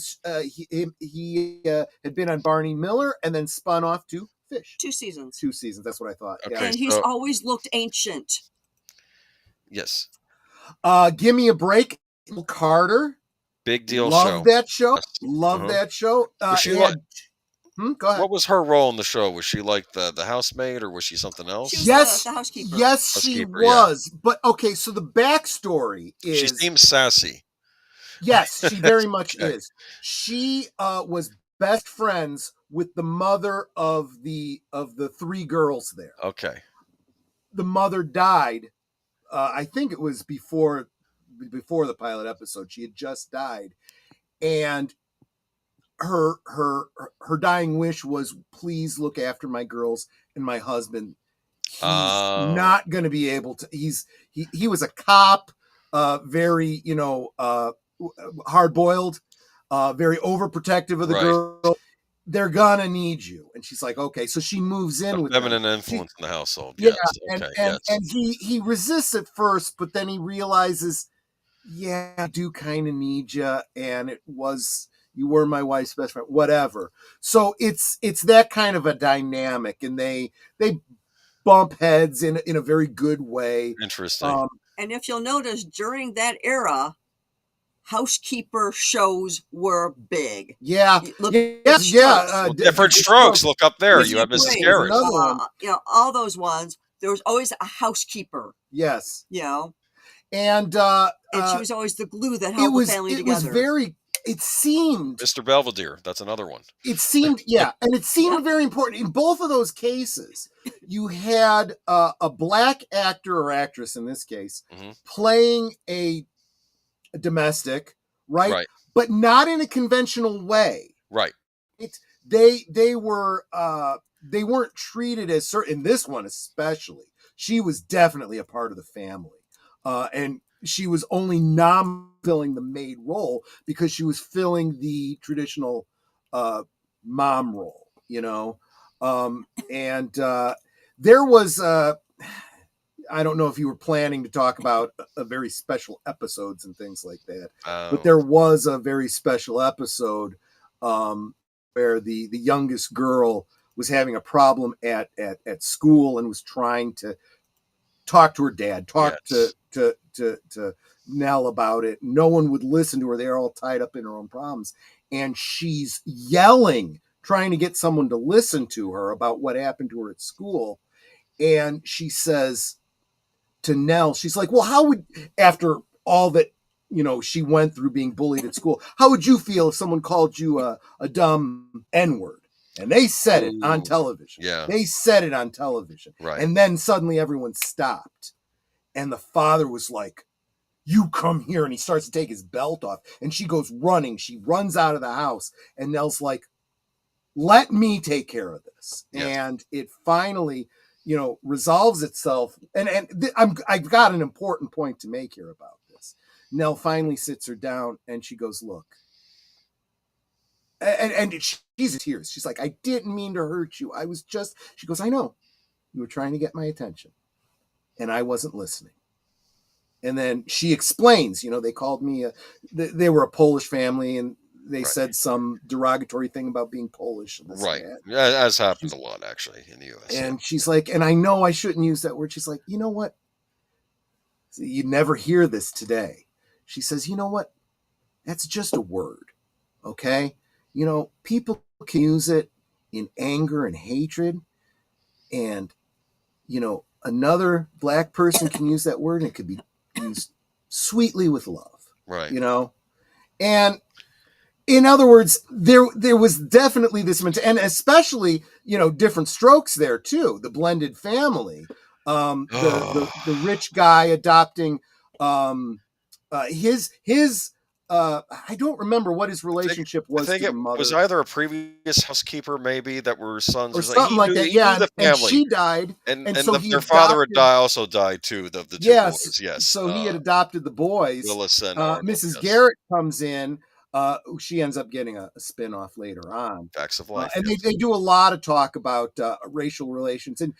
had been on Barney Miller and then spun off to Fish. 2 seasons. 2 seasons. That's what I thought. Okay, yeah. And he's always looked ancient. Yes. Give Me a Break. Carter. Big deal. Love that show. Love that show. Go ahead. What was her role in the show? Was she like the housemaid, or was she something else? She was the housekeeper. Yes, she was. Yeah. But okay, so the backstory is she seems sassy. Yes, she very much is. She was best friends with the mother of the 3 girls there. Okay. The mother died. I think it was before the pilot episode. She had just died, and her dying wish was, please look after my girls and my husband. He's not going to be able to. He was a cop, very hard boiled, very overprotective of the girl. They're gonna need you. And she's like, okay. So she moves in with feminine influence in the household. Yeah. Yes. And he resists at first, but then he realizes, yeah, I do kind of need you. And you were my wife's best friend, whatever. So it's that kind of a dynamic, and they bump heads in a very good way. Interesting. And if you'll notice, during that era, housekeeper shows were big. Yeah. Different Strokes. Look up there. You have Mrs. Garrett. All those ones. There was always a housekeeper. Yes. And she was always the glue that held the family together. It seemed Mr. Belvedere. That's another one. It seemed, and it seemed very important. In both of those cases, you had a black actor or actress, in this case, playing a domestic, right? But not in a conventional way. Right. They weren't treated as certain. In this one especially, she was definitely a part of the family, and she was only filling the maid role because she was filling the traditional mom role, and there was I don't know if you were planning to talk about a very special episodes and things like that, but there was a very special episode where the youngest girl was having a problem at school and was trying to talk to her dad, to Nell about it. No one would listen to her. They're all tied up in her own problems. And she's yelling, trying to get someone to listen to her about what happened to her at school. And she says to Nell, she's like, well, how would, after all that, she went through being bullied at school, how would you feel if someone called you a dumb N-word? And they said it on television. Yeah. They said it on television. Right. And then suddenly everyone stopped. And the father was like, you come here. And he starts to take his belt off. And she goes running. She runs out of the house. And Nell's like, let me take care of this. Yes. And it finally, resolves itself. And I've got an important point to make here about this. Nell finally sits her down and she goes, look. And she's in tears. She's like, I didn't mean to hurt you. She goes, I know. You were trying to get my attention. And I wasn't listening. And then she explains, they called me, they were a Polish family, and they said some derogatory thing about being Polish. And right. Yeah, as happens a lot, actually, in the U.S. And she's like, and I know I shouldn't use that word. She's like, you know what? You never hear this today. She says, you know what? That's just a word. Okay? People can use it in anger and hatred. And, another black person can use that word and it could be used sweetly with love. Right. And in other words, there was definitely this, and especially, different strokes there too. The blended family, the rich guy adopting his I don't remember what his relationship was. I think to it the mother. was either a previous housekeeper, maybe, that were sons, or something like that. Yeah, and she died, and so their father also died too. The two boys, yes. So he had adopted the boys. Willis and Mrs. Garrett comes in. She ends up getting a spin-off later on. Facts of Life. And they do a lot of talk about racial relations. And,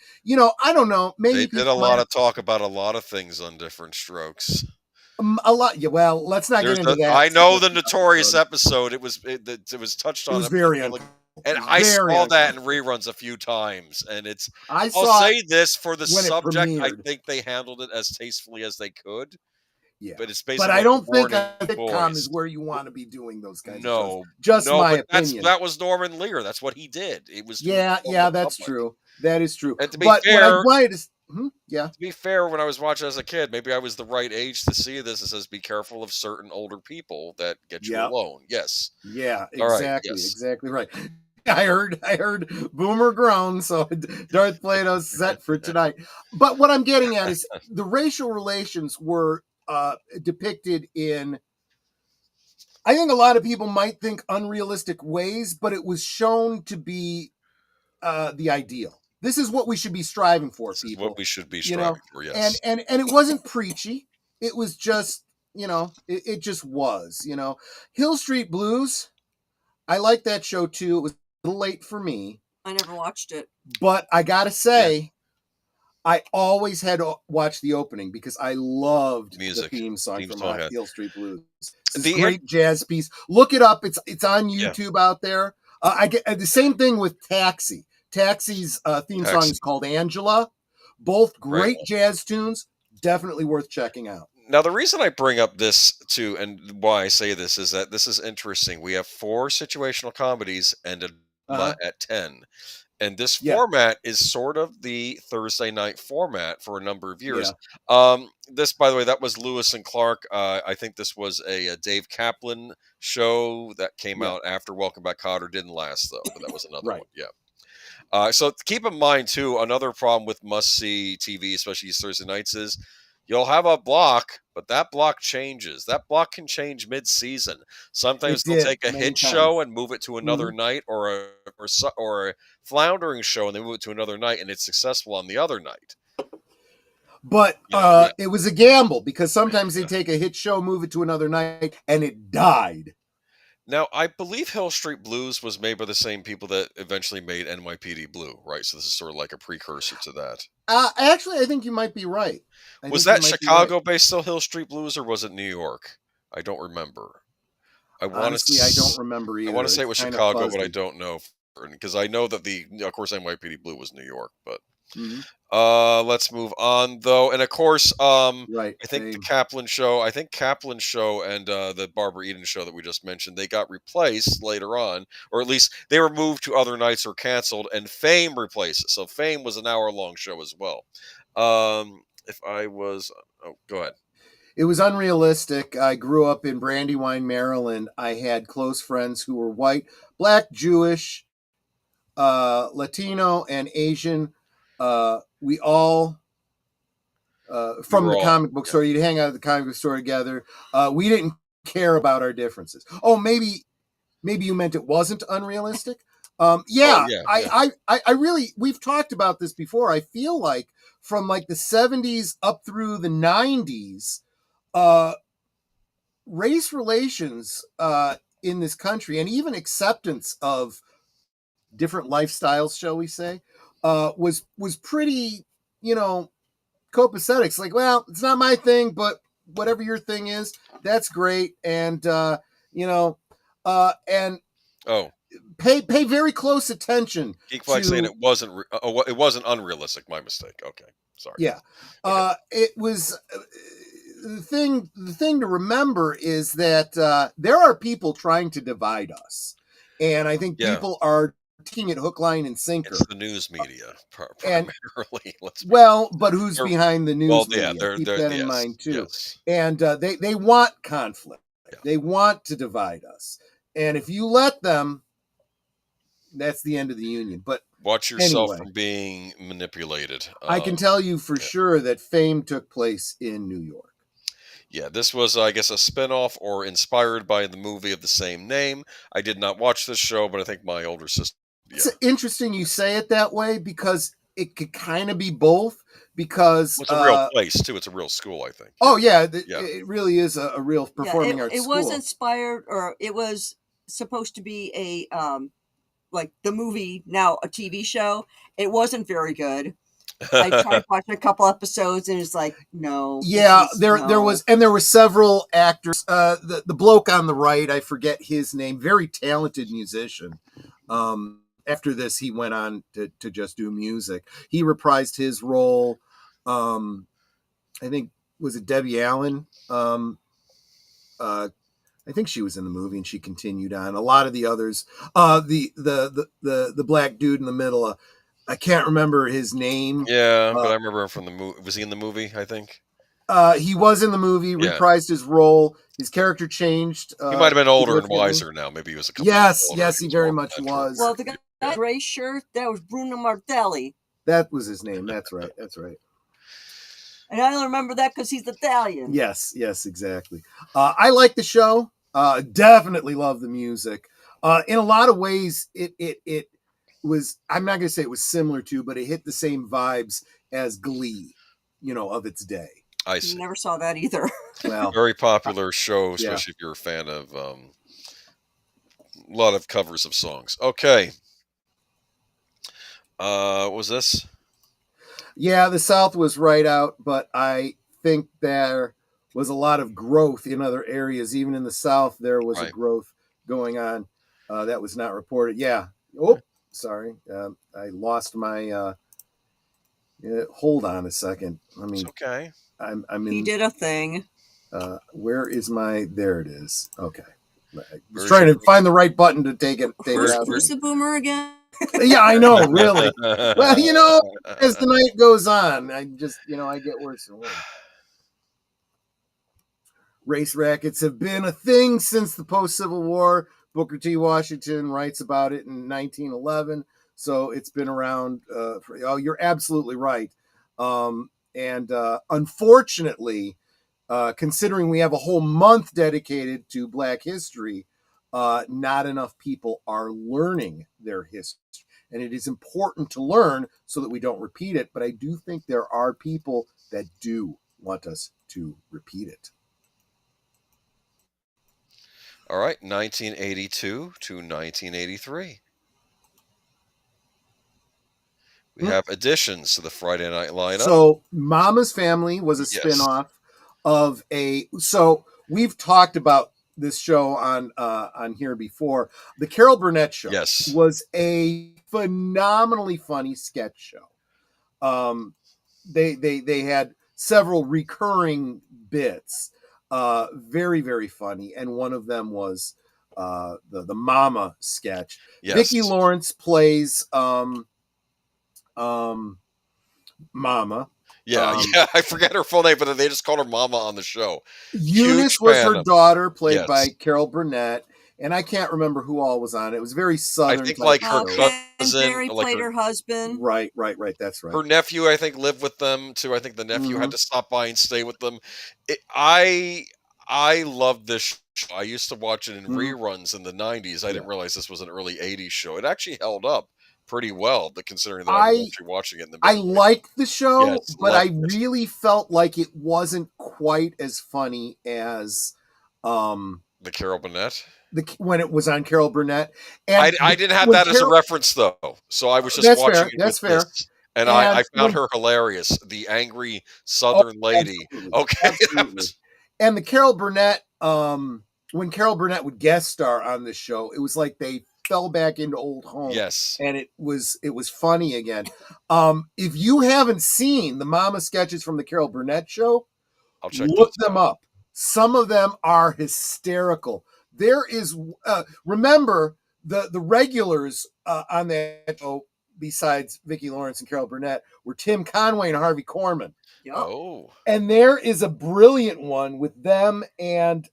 I don't know. Maybe they did a lot of talk about a lot of things on Different Strokes. A lot. Yeah, well, let's not get into that. I know the notorious episode. It was touched on. It was very and I saw that in reruns a few times. And I'll say this for the subject. I think they handled it as tastefully as they could. Yeah. But it's basically But I like don't the think Warning a sitcom Boys. is where you want to be doing those kinds of No, shows. Just no, my but opinion. that was Norman Lear. That's what he did. It was to Yeah, inform the that's public. true. That is true. And to be But what I fair, find is, yeah. to be fair, when I was watching as a kid, maybe I was the right age to see this. It says, "Be careful of certain older people that get you Yep. alone." Yes. Yeah, All right. exactly. Yes. Exactly right. I heard Boomer groan, so Darth Plato's set for tonight. But what I'm getting at is the racial relations were depicted in, I think a lot of people might think unrealistic ways, but it was shown to be the ideal. This is what we should be striving for, This is people. what we should be striving for. And Yes. and it wasn't preachy. It was just, it just was, Hill Street Blues. I like that show too. It was a little late for me. I never watched it. But I gotta say, I always had to watch the opening because I loved Music. the theme song from Hill Street Blues. It's a great jazz piece. Look it up. It's on YouTube out there. I get the same thing with Taxi. Taxi's theme song is called Angela. Both great jazz tunes. Definitely worth checking out. Now, the reason I bring up this too, and why I say this, is that this is interesting. We have 4 situational comedies and a at 10. And this format is sort of the Thursday night format for a number of years. This, by the way, that was Lewis and Clark. I think this was a Dave Kaplan show that came out after Welcome Back, Kotter. Didn't last, though, but that was another one. Yeah. So keep in mind, too, another problem with must-see TV, especially these Thursday nights, is you'll have a block, but that block changes. That block can change mid-season. Sometimes they'll take a hit show and move it to another night, or a floundering show and they move it to another night, and it's successful on the other night. But it was a gamble because sometimes they take a hit show, move it to another night, and it died. Now, I believe Hill Street Blues was made by the same people that eventually made NYPD Blue, right? So this is sort of like a precursor to that. Actually, I think you might be right. Was that Chicago-based still, Hill Street Blues, or was it New York? I don't remember. Honestly, I don't remember either. I want to say it was Chicago, but I don't know. Because I know that of course, NYPD Blue was New York, but let's move on though. And of course, I think the Kaplan show, and the Barbara Eden show that we just mentioned, they got replaced later on, or at least they were moved to other nights or canceled, and Fame replaced it. So Fame was an hour-long show as well. Go ahead. It was unrealistic. I grew up in Brandywine, Maryland. I had close friends who were white, black, Jewish, Latino, and Asian. We all, from the comic book store, you'd hang out at the comic book store together. We didn't care about our differences. Oh, maybe you meant it wasn't unrealistic. I really, we've talked about this before. I feel like from like the 70s up through the 90s, race relations in this country, and even acceptance of different lifestyles, shall we say, was pretty, copacetic. It's like, well, it's not my thing, but whatever your thing is, that's great. And pay very close attention. Geek Flag saying it wasn't unrealistic. My mistake. Okay, sorry. Yeah, it was. The thing to remember is that there are people trying to divide us, and I think people are taking it hook, line, and sinker. It's the news media primarily. But who's behind the news media? Keep that in mind too. Yes. And they want conflict. Yeah. They want to divide us, and if you let them, that's the end of the union. But watch yourself from being manipulated. I can tell you for sure that Fame took place in New York. Yeah, this was, I guess, a spinoff or inspired by the movie of the same name. I did not watch this show, but I think my older sister. Yeah. It's interesting you say it that way because it could kind of be both. Because it's a real place too. It's a real school, I think. Oh yeah, it really is a real performing arts school. It was inspired, or it was supposed to be a like the movie, now a TV show. It wasn't very good. I tried watching a couple episodes and it's like, no. Yeah, there were several actors. The bloke on the right, I forget his name, very talented musician. After this, he went on to just do music. He reprised his role. I think was it Debbie Allen? I think she was in the movie, and she continued on. A lot of the others, the black dude in the middle, I can't remember his name. Yeah, but I remember him from the movie. Was he in the movie? I think. He was in the movie, Yeah. reprised his role. His character changed. He might have been older and wiser now. Maybe he was a couple. Yes, older. yes, he very much was. Well, the guy in the gray shirt, that was Bruno Martelli. That was his name. That's right. That's right. And I only remember that because he's Italian. Yes, exactly. I like the show. Definitely love the music. In a lot of ways, it was. I'm not going to say it was similar to, but it hit the same vibes as Glee, of its day. I see. Never saw that either. Well, very popular show, especially if you're a fan of a lot of covers of songs. Okay. What was this? Yeah, the South was right out, but I think there was a lot of growth in other areas. Even in the South, there was a growth going on that was not reported. Yeah. Oh, sorry. I lost my. Hold on a second. It's okay. I'm in. He did a thing. Where is my? There it is. Okay. I was trying to find the right button to take it. Who's the boomer again? Yeah, I know, really. Well, as the night goes on, I just, I get worse and worse. Race rackets have been a thing since the post-Civil War. Booker T. Washington writes about it in 1911, so it's been around. You're absolutely right. And unfortunately, considering we have a whole month dedicated to Black history, not enough people are learning their history. And it is important to learn so that we don't repeat it. But I do think there are people that do want us to repeat it. All right, 1982 to 1983. We have additions to the Friday night lineup. So Mama's Family was a spinoff of so we've talked about this show on here before. The Carol Burnett Show was a phenomenally funny sketch show. They had several recurring bits, very, very funny, and one of them was the Mama sketch. Yes. Vicki Lawrence plays Mama. Yeah, I forget her full name, but they just called her Mama on the show. Eunice was her daughter, played by Carol Burnett, and I can't remember who all was on it. It was very Southern. I think like her cousin. Barry played her husband. Right. That's right. Her nephew, I think, lived with them too. I think the nephew had to stop by and stay with them. I loved this show. I used to watch it in reruns in the 90s. I didn't realize this was an early 80s show. It actually held up pretty well, considering that I was actually watching it in the I liked the show, but I really felt like it wasn't quite as funny as the Carol Burnett. When it was on Carol Burnett. And I didn't have that as a reference, though. So I was just watching it with this. And I found her hilarious. The angry Southern lady. Absolutely. Okay. Absolutely. And the Carol Burnett, when Carol Burnett would guest star on this show, it was like they fell back into old home. Yes. And it was funny again. If you haven't seen the Mama sketches from the Carol Burnett show, look them up. Some of them are hysterical. There is, remember, the regulars on that show, besides Vicki Lawrence and Carol Burnett, were Tim Conway and Harvey Korman. Yep. Oh. And there is a brilliant one with them, and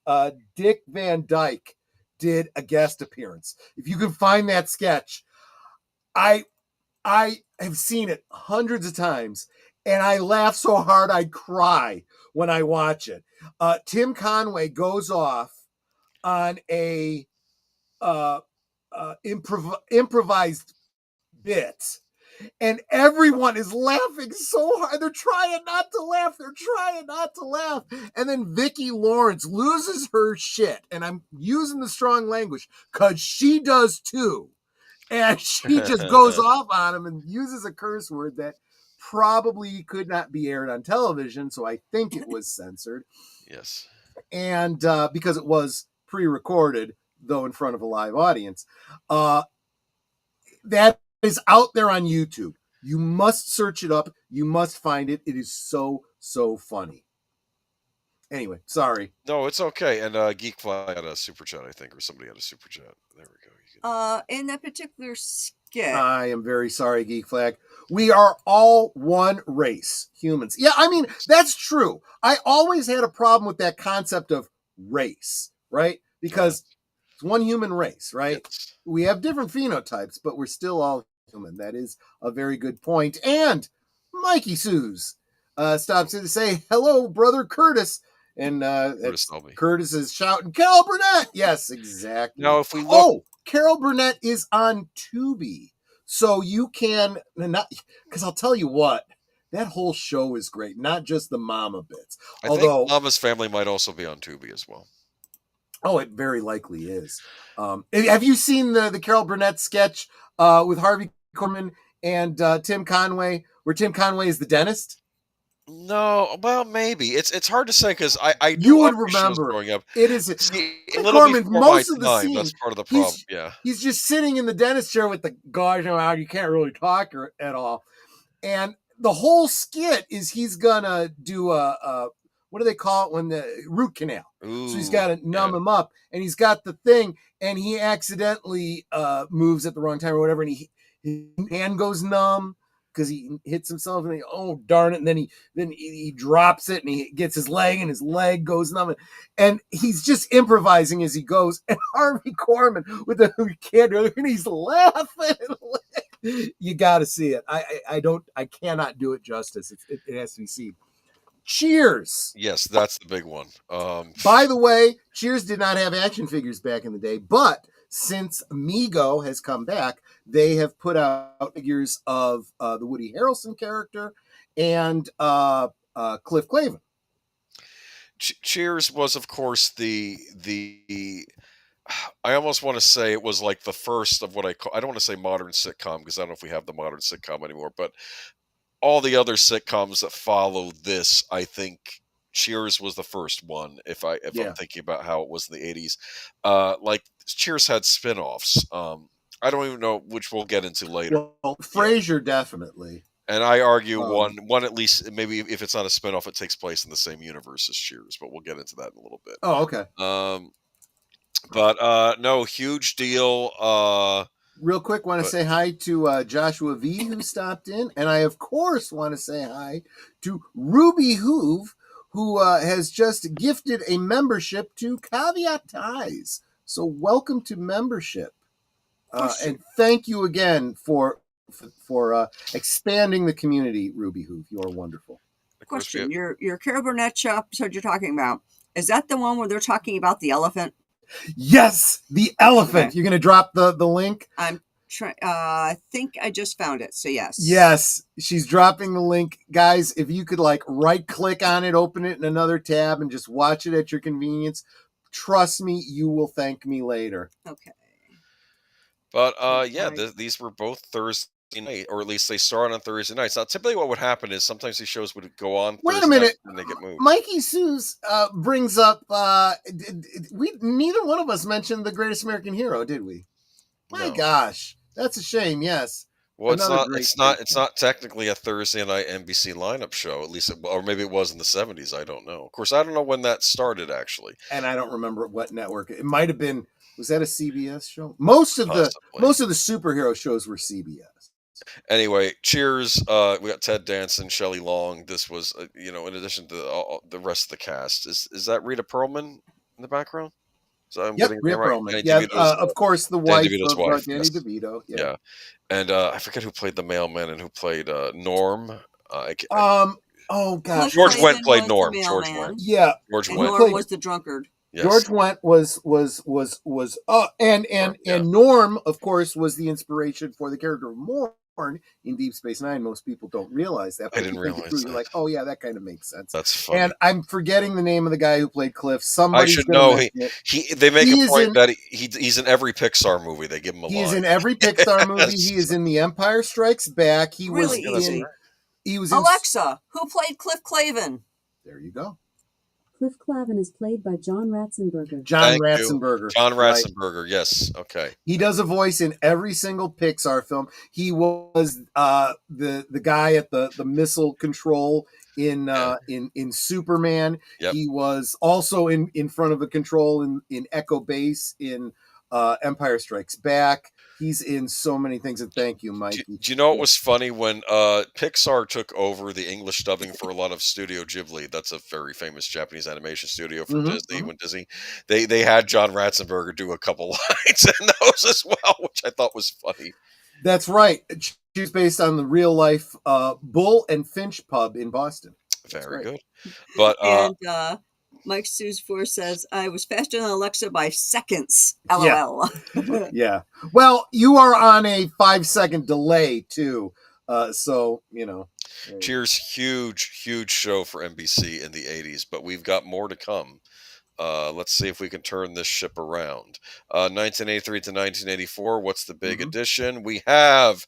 Dick Van Dyke did a guest appearance. If you can find that sketch, I have seen it hundreds of times, and I laugh so hard I cry when I watch it. Tim Conway goes off on a improvised bit, and everyone is laughing so hard. They're trying not to laugh. And then Vicki Lawrence loses her shit. And I'm using the strong language because she does too. And she just goes off on him and uses a curse word that probably could not be aired on television. So I think it was censored. Yes. And because it was pre-recorded, though in front of a live audience, that is out there on YouTube. You must search it up. You must find it. It is so, so funny. Anyway, sorry. No, it's okay. And Geekfly had a super chat, I think, or somebody had a super chat. There we go. In that particular skit, I am very sorry, Geek Flag. We are all one race, humans. Yeah, I mean, that's true. I always had a problem with that concept of race, right? Because it's one human race, right? Yes. We have different phenotypes, but we're still all human. That is a very good point. And Mikey Suze stops in to say, hello, brother Curtis. And Curtis is shouting, Carol Burnett. Yes, exactly. Now, if we look... Carol Burnett is on Tubi. So you can, because I'll tell you what, that whole show is great, not just the mama bits. I think Mama's Family might also be on Tubi as well. Oh, it very likely is. Have you seen the Carol Burnett sketch with Harvey Korman and Tim Conway, where Tim Conway is the dentist? No, well, maybe it's hard to say because I you would remember growing up. It is a little Korman, before most my of the time. scene. That's part of the problem. He's just sitting in the dentist chair with the gauze out. You can't really talk at all, and the whole skit is he's gonna do a what do they call it when the root canal? Ooh, so he's got to numb him up, and he's got the thing, and he accidentally moves at the wrong time or whatever, and his hand goes numb because he hits himself, and oh darn it, and then he drops it, and he gets his leg, and his leg goes numb, and he's just improvising as he goes. And Harvey Korman with the kid, and he's laughing. You got to see it. I cannot do it justice. It has to be seen. Cheers. Yes, that's the big one. By the way, Cheers did not have action figures back in the day, but since Mego has come back, they have put out figures of the Woody Harrelson character and Cliff Clavin. Cheers was, of course, the I almost want to say it was like the first of what I don't want to say modern sitcom because I don't know if we have the modern sitcom anymore, but all the other sitcoms that follow this, I think Cheers was the first one. If I'm thinking about how it was in the 80s, like Cheers had spin-offs. I don't even know, which we'll get into later. Well, Frasier definitely. And I argue one at least, maybe if it's not a spin-off, it takes place in the same universe as Cheers, but we'll get into that in a little bit. Oh, okay. But no, huge deal. Real quick, want to say hi to Joshua V, who stopped in. And I, of course, want to say hi to Ruby Hoove, who has just gifted a membership to Caveat Ties. So welcome to membership. And thank you again for expanding the community, Ruby Hoove. You're wonderful. Question, your Carol Burnett show episode you're talking about, is that the one where they're talking about the elephant? Yes, the elephant. Okay. You're going to drop the link? I'm trying. I think I just found it. So yes. Yes, she's dropping the link. Guys, if you could right click on it, open it in another tab and just watch it at your convenience, trust me, you will thank me later. Okay. But these were both Thursday night, or at least they start on Thursday nights. Now, typically what would happen is sometimes these shows would go on Wait Thursday a minute. and they get moved. Mikey Suze brings up we neither one of us mentioned The Greatest American Hero, did we? My gosh, that's a shame. Yes. Well, it's not technically a Thursday night NBC lineup show, at least, or maybe it was in the 70s. I don't know. Of course, I don't know when that started actually, and I don't remember what network. It might have been. Was that a CBS show? Most of the superhero shows were CBS. Anyway, Cheers. We got Ted Danson, Shelley Long. This was, in addition to the rest of the cast. Is that Rita Perlman in the background? So I'm getting Rita right. Perlman. Yeah, of course, the wife of Danny yes. DeVito. Yeah, and I forget who played the mailman and who played Norm. Oh gosh, George Wendt played Norm. George Wendt. Yeah, George and Wendt Norm was the drunkard. Yes. George Wendt was and Norm, of course, was the inspiration for the character of Morn in Deep Space Nine. Most people don't realize that. I didn't realize that. You're like, oh yeah, that kind of makes sense. That's funny. And I'm forgetting the name of the guy who played Cliff. I should know. They make a point that he's in every Pixar movie. They give him a line. He's in every Pixar movie. He is in The Empire Strikes Back. He was in Alexa, who played Cliff Clavin? There you go. Cliff Clavin is played by John Ratzenberger. John Ratzenberger. Right. Yes. Okay. He does a voice in every single Pixar film. He was the guy at the missile control in Superman. Yep. He was also in front of a control in Echo Base in Empire Strikes Back. He's in so many things, and thank you, Mikey. Do you know what was funny when Pixar took over the English dubbing for a lot of Studio Ghibli? That's a very famous Japanese animation studio for Disney. When Disney, they had John Ratzenberger do a couple lines in those as well, which I thought was funny. That's right. She's based on the real life Bull and Finch pub in Boston. Very good. But and Mike Sues4 says, I was faster than Alexa by seconds. LOL. Yeah. Well, you are on a 5-second delay too. So, Cheers, huge show for NBC in the 80s, but we've got more to come. Let's see if we can turn this ship around. 1983 to 1984, what's the big addition? We have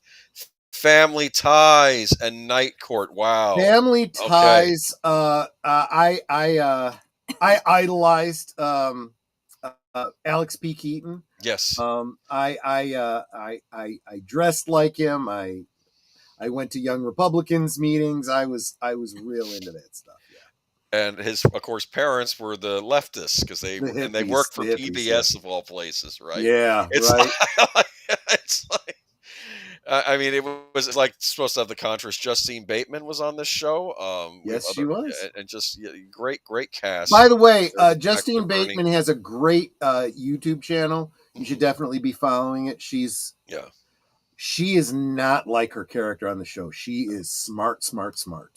Family Ties and Night Court. Wow. Family Ties. I idolized Alex P. Keaton. Yes. I dressed like him. I went to Young Republicans meetings. I was real into that stuff. Yeah. And his, of course, parents were the leftists because they worked for PBS of all places, right? Yeah, it's right. It's like. I mean, it was like supposed to have the contrast. Justine Bateman was on this show. Yes, she was, and just great cast. By the way, Justine Bateman has a great YouTube channel. You should definitely be following it. She is not like her character on the show. She is smart.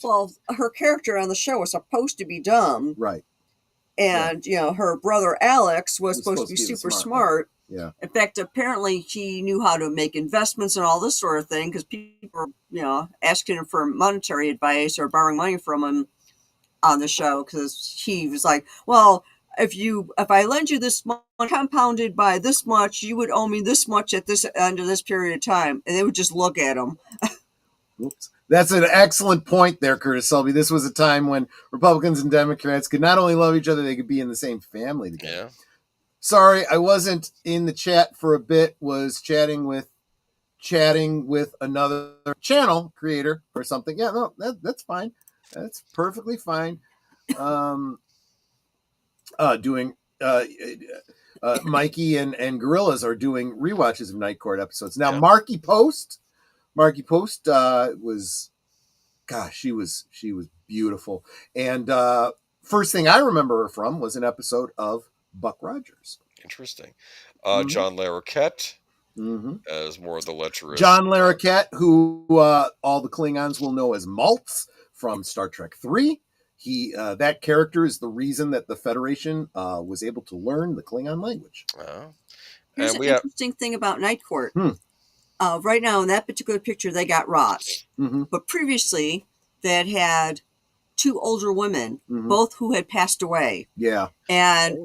Well, her character on the show was supposed to be dumb, right? And her brother Alex was supposed to be super smart. Yeah. In fact, apparently he knew how to make investments and all this sort of thing because people were, asking him for monetary advice or borrowing money from him on the show because he was like, well, if I lend you this money compounded by this much, you would owe me this much at this end of this period of time. And they would just look at him. Oops. That's an excellent point there, Curtis Selby. This was a time when Republicans and Democrats could not only love each other, they could be in the same family together. Yeah. Sorry, I wasn't in the chat for a bit. Was chatting with another channel creator or something. Yeah, no, that's fine. That's perfectly fine. Doing Mikey and Gorillas are doing rewatches of Night Court episodes now. Yeah. Marky Post was, gosh, she was beautiful. And first thing I remember her from was an episode of Buck Rogers. Interesting. John Larroquette as more of the lecherous. John Larroquette, who all the Klingons will know as Maltz from Star Trek 3. He that character is the reason that the Federation was able to learn the Klingon language. Here's an interesting thing about Night Court. Right now, in that particular picture, they got Roz. But previously, they had two older women, both who had passed away. Yeah. And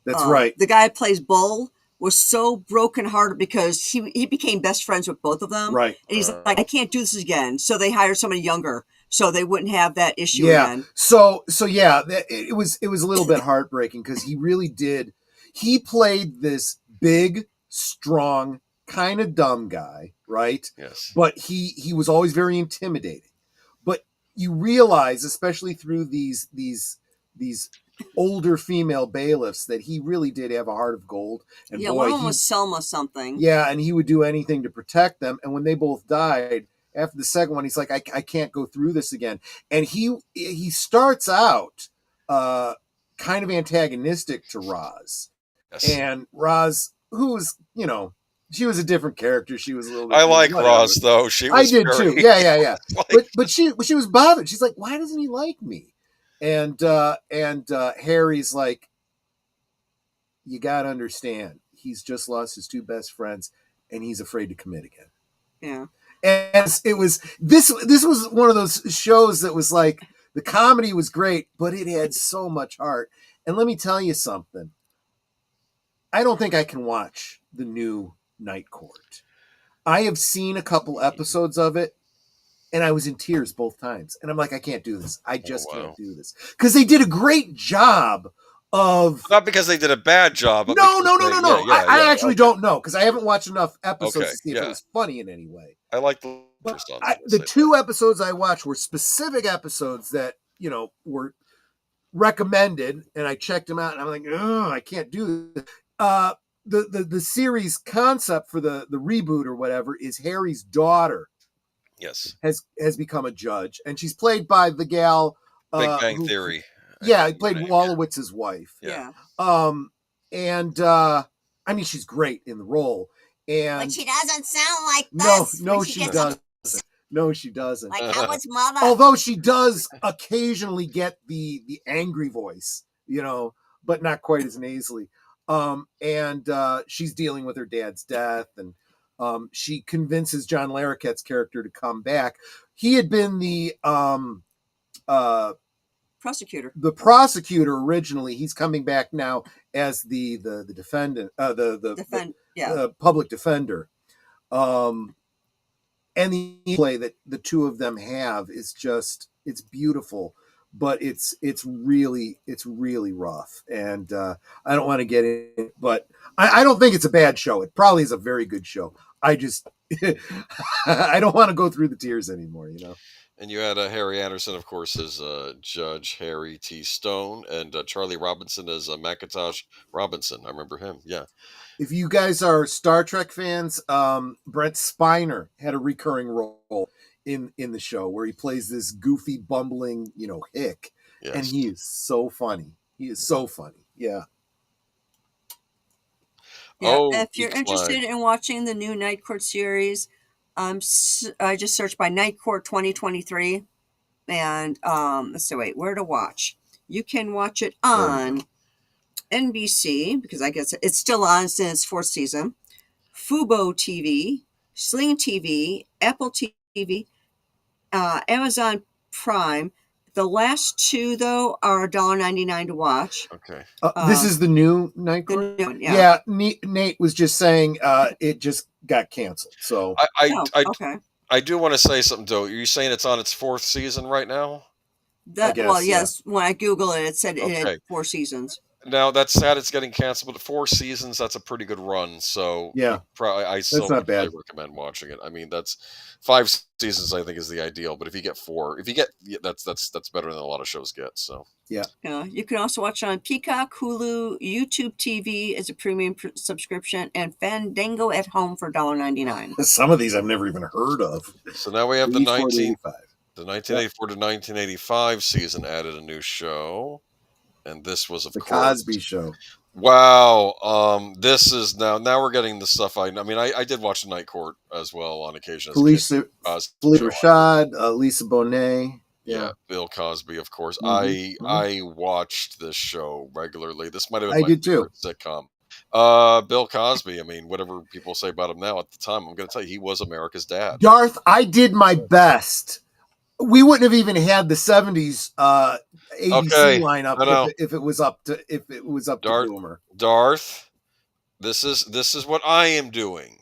that's right. The guy who plays Bull was so brokenhearted because he became best friends with both of them. Right. And he's like, I can't do this again. So they hired somebody younger so they wouldn't have that issue again. So yeah, it was a little bit heartbreaking because he really did. He played this big, strong, kind of dumb guy, right? Yes. But he was always very intimidating. But you realize, especially through these older female bailiffs, that he really did have a heart of gold. And yeah, one of them was Selma something. Yeah, and he would do anything to protect them. And when they both died, after the second one, he's like, I can't go through this again. And he starts out kind of antagonistic to Roz. Yes. And Roz, who was, she was a different character. She was a little bit. I like Roz though. I did too. Yeah. but she was bothered. She's like, why doesn't he like me? And Harry's like, you got to understand, he's just lost his two best friends and he's afraid to commit again. Yeah. And it was, this was one of those shows that was like, the comedy was great, but it had so much heart. And let me tell you something. I don't think I can watch the new Night Court. I have seen a couple episodes of it, and I was in tears both times. And I'm like, I can't do this. I just can't do this. Because they did a great job of... Not because they did a bad job. No. I actually don't know, because I haven't watched enough episodes to see if it was funny in any way. I like the for some. The 2 episodes I watched were specific episodes that, were recommended, and I checked them out, and I'm like, oh, I can't do this. The series concept for the reboot or whatever is Harry's daughter. Yes. Has become a judge, and she's played by the gal. Big Bang Theory. Yeah, he played Wolowitz's wife. Yeah. And I mean, she's great in the role. And but she doesn't sound like this. No, she doesn't. No, she doesn't. Like Howard's mother. Although she does occasionally get the angry voice, but not quite as nasally. And she's dealing with her dad's death, and she convinces John Larroquette's character to come back. He had been the prosecutor. The prosecutor originally. He's coming back now as the defendant, the public defender. And the play that the two of them have is just, it's beautiful, but it's really rough. And I don't want to get in, but I don't think it's a bad show. It probably is a very good show. I just, I don't want to go through the tears anymore, And you had Harry Anderson, of course, as Judge Harry T. Stone, and Charlie Robinson as Macintosh Robinson. I remember him, yeah. If you guys are Star Trek fans, Brent Spiner had a recurring role in the show where he plays this goofy, bumbling, hick. Yes. And he is so funny. Yeah. Yeah, if you're interested in watching the new Night Court series, I just searched by Night Court 2023, and let's see, where to watch. You can watch it on NBC, because I guess it's still on since its 4th season, Fubo TV, Sling TV, Apple TV, Amazon Prime. The last 2, though, are $1.99 to watch. Okay. This is the new Night Court? Yeah, Nate was just saying it just got canceled. So I do want to say something, though. Are you saying it's on its 4th season right now? Yes. When I Google it, it said it had 4 seasons. Now, that's sad it's getting canceled, but 4 seasons, that's a pretty good run. So yeah, I still would recommend watching it. I mean, that's 5 seasons, I think, is the ideal. But if you get 4, that's better than a lot of shows get. So yeah. You can also watch it on Peacock, Hulu, YouTube TV as a premium subscription, and Fandango at home for $1.99. Some of these I've never even heard of. So now we have the 1984 to 1985 season added a new show. And this was, of course, the Cosby Show. Wow. This is now we're getting the stuff I mean, I did watch the Night Court as well on occasion. Felicia Rashad, Lisa Bonet. Yeah, Bill Cosby, of course. Mm-hmm. I watched this show regularly. This might have been my favorite sitcom. Bill Cosby, I mean, whatever people say about him now, at the time, I'm going to tell you, he was America's dad. Darth, I did my best. We wouldn't have even had the 70s ABC lineup if it was up to Boomer. Darth, this is what I am doing,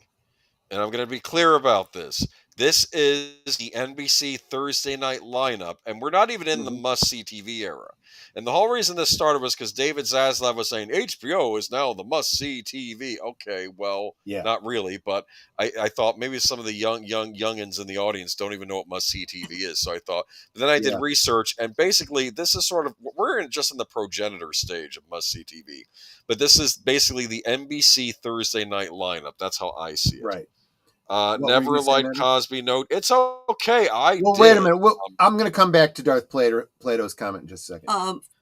and I'm going to be clear about this. This is the NBC Thursday night lineup, and we're not even in the must-see TV era. And the whole reason this started was because David Zaslav was saying HBO is now the must-see TV. Okay, well, not really, but I thought maybe some of the youngins in the audience don't even know what must-see TV is. So I thought, but then I did research, and basically this is sort of, we're just in the progenitor stage of must-see TV. But this is basically the NBC Thursday night lineup. That's how I see it. Right. Never liked Cosby. Note, it's okay. Wait a minute. I'm going to come back to Darth Plato's comment in just a second.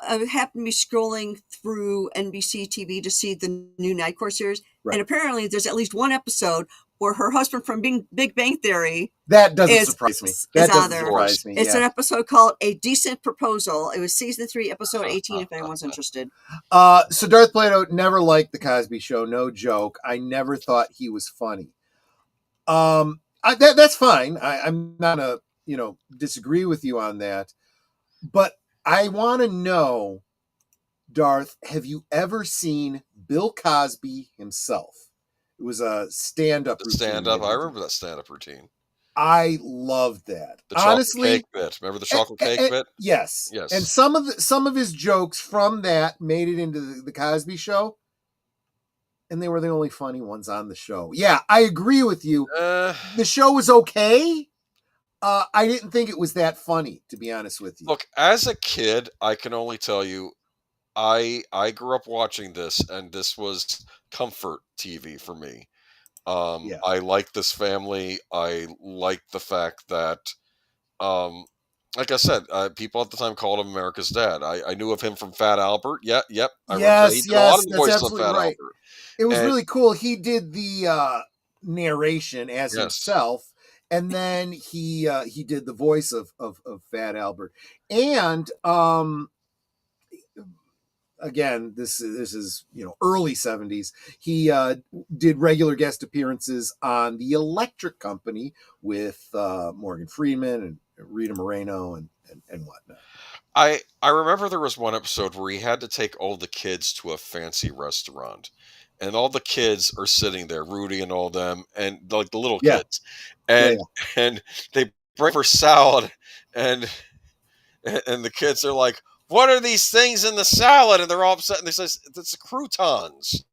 I happened to be scrolling through NBC TV to see the new Night Court series, and apparently there's at least one episode where her husband from Big Bang Theory. That doesn't surprise me. That doesn't surprise me. It's an episode called A Decent Proposal. It was season 3, episode 18. If anyone's interested. So Darth Plato never liked the Cosby Show. No joke. I never thought he was funny. That's fine. I'm not disagree with you on that, but I want to know, Darth, have you ever seen Bill Cosby himself? It was a stand-up routine. I remember that stand-up routine. I loved that. The chocolate cake bit. Remember the chocolate cake bit? Yes. And some of his jokes from that made it into the Cosby Show. And they were the only funny ones on the show. Yeah, I agree with you. The show was okay. I didn't think it was that funny, to be honest with you. Look, as a kid, I can only tell you, I grew up watching this, and this was comfort TV for me. Yeah. I like this family. I like the fact that, like I said, people at the time called him America's Dad. I knew of him from Fat Albert. Yep. I remember he Yes, did a lot of the that's voices on absolutely Fat right. Albert. It was And really cool. He did the narration as yes, himself, and then he did the voice of Fat Albert. And again, this is early 70s. He did regular guest appearances on the Electric Company with Morgan Freeman and Rita Moreno and whatnot. I remember there was one episode where he had to take all the kids to a fancy restaurant, and all the kids are sitting there, Rudy and all them, and like the little Yeah. kids, and and they bring for salad, and the kids are like, "What are these things in the salad?" And they're all upset, and they says, "It's croutons."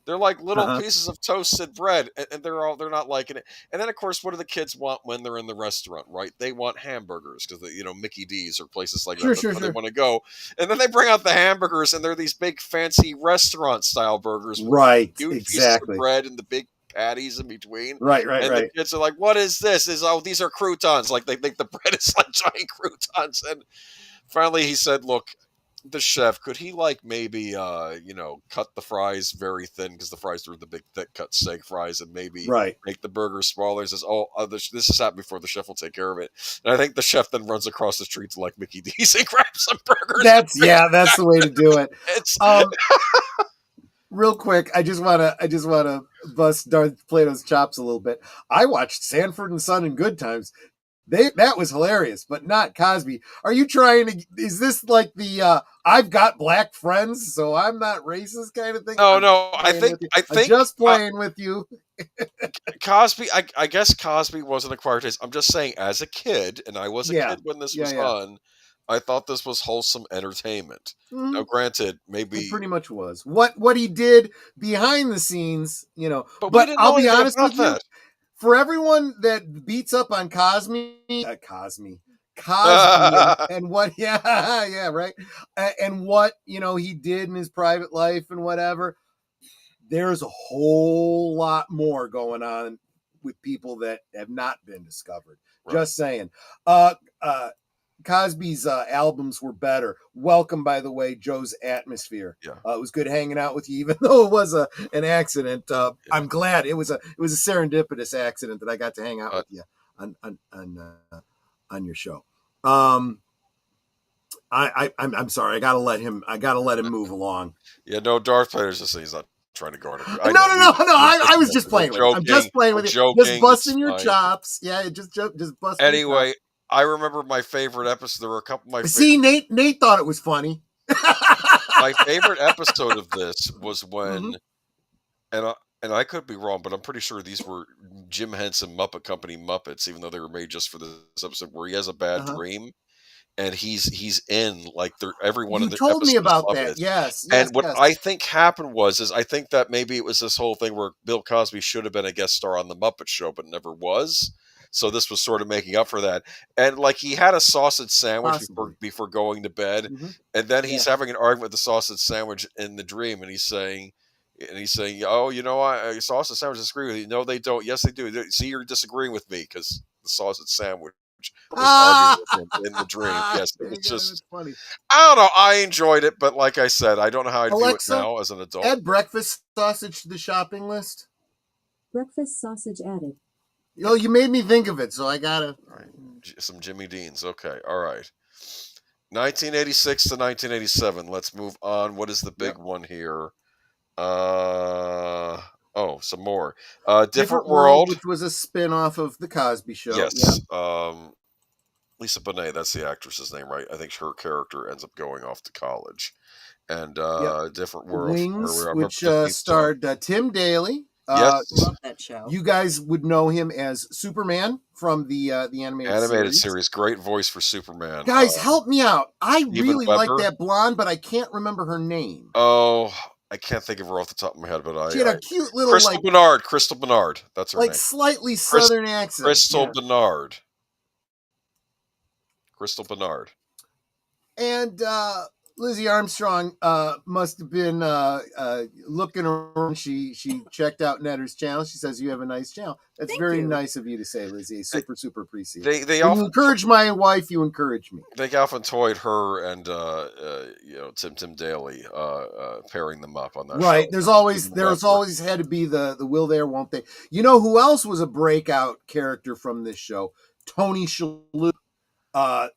They're like little pieces of toasted bread, and they're not liking it. And then, of course, what do the kids want when they're in the restaurant? Right? They want hamburgers because Mickey D's or places like that. That's where they want to go. And then they bring out the hamburgers, and they're these big fancy restaurant style burgers, with Right, huge pieces exactly. of bread and the big patties in between. Right. And the kids are like, "What is this?" These are croutons. Like they think the bread is like giant croutons. And finally, he said, "Look, the chef, could he maybe cut the fries very thin, because the fries are the big thick cut steak fries, and maybe make the burger smaller?" He says, this has happened before, the chef will take care of it. And I think the chef then runs across the street to Mickey D's and grabs some burgers. That's the way to do it. Real quick, I just wanna bust Darth Plato's chops a little bit. I watched Sanford and Son and Good Times. That was hilarious, but not Cosby. Are you trying to? Is this like the I've got black friends, so I'm not racist kind of thing? No. I think I'm just playing with you. Cosby. I guess Cosby wasn't acquired taste. I'm just saying, as a kid, and I was a kid when this was on, I thought this was wholesome entertainment. Now, granted, maybe it pretty much was what he did behind the scenes, But I'll be honest with you. For everyone that beats up on Cosby, and what, right, and what he did in his private life and whatever, there's a whole lot more going on with people that have not been discovered. Right. Just saying. Cosby's albums were better. Welcome, by the way, Joe's Atmosphere. Yeah. It was good hanging out with you, even though it was an accident. I'm glad it was a serendipitous accident that I got to hang out with you on your show. I'm sorry. I gotta let him move along. Yeah, no, Darth Vader's just saying he's not trying to garner. No. I was just playing with you. I'm just playing with you. Just busting your chops. Yeah, just busting. Anyway. I remember my favorite episode. There were a couple of my See, Nate thought it was funny. My favorite episode of this was when, and I could be wrong, but I'm pretty sure these were Jim Henson Muppet Company Muppets, even though they were made just for this episode, where he has a bad dream, and he's in every one of the. You told me about Muppets. That. Yes. And what I think happened is I think that maybe it was this whole thing where Bill Cosby should have been a guest star on the Muppet Show, but never was. So this was sort of making up for that. And he had a sausage sandwich before going to bed. And then he's having an argument with the sausage sandwich in the dream. And he's saying, "Oh, sausage sandwiches disagree with you." "No, they don't." "Yes, they do." "See, you're disagreeing with me because the sausage sandwich was arguing with him in the dream." Yes, it's just funny. I don't know. I enjoyed it, but like I said, I don't know how I'd view it now as an adult. Add breakfast sausage to the shopping list. Breakfast sausage added. You made me think of it, so I gotta. All right. Some Jimmy Deans. Okay, all right. 1986 to 1987. Let's move on. What is the big one here? Some more. Different World, which was a spin-off of The Cosby Show. Yes. Yeah. Lisa Bonet, that's the actress's name, right? I think her character ends up going off to college. And Different World. Wings, which starred Tim Daly. Yes. Love that show. You guys would know him as Superman from the animated series. Great voice for Superman. Guys, help me out. I really like that blonde, but I can't remember her name. Oh, I can't think of her off the top of my head, but she had a cute little Crystal Bernard. That's her name. Slightly southern accent. Crystal Bernard. Crystal Bernard. And Lizzie Armstrong must have been looking around. She checked out Netter's channel. She says, you have a nice channel. That's Thank very you. nice of you to say, Lizzie. Super appreciate it. They When often you encourage my wife, you encourage me. They often toyed her and Tim Daly pairing them up on that Right. show. There's always had to be the will there, won't they? You know who else was a breakout character from this show? Tony Shalhoub.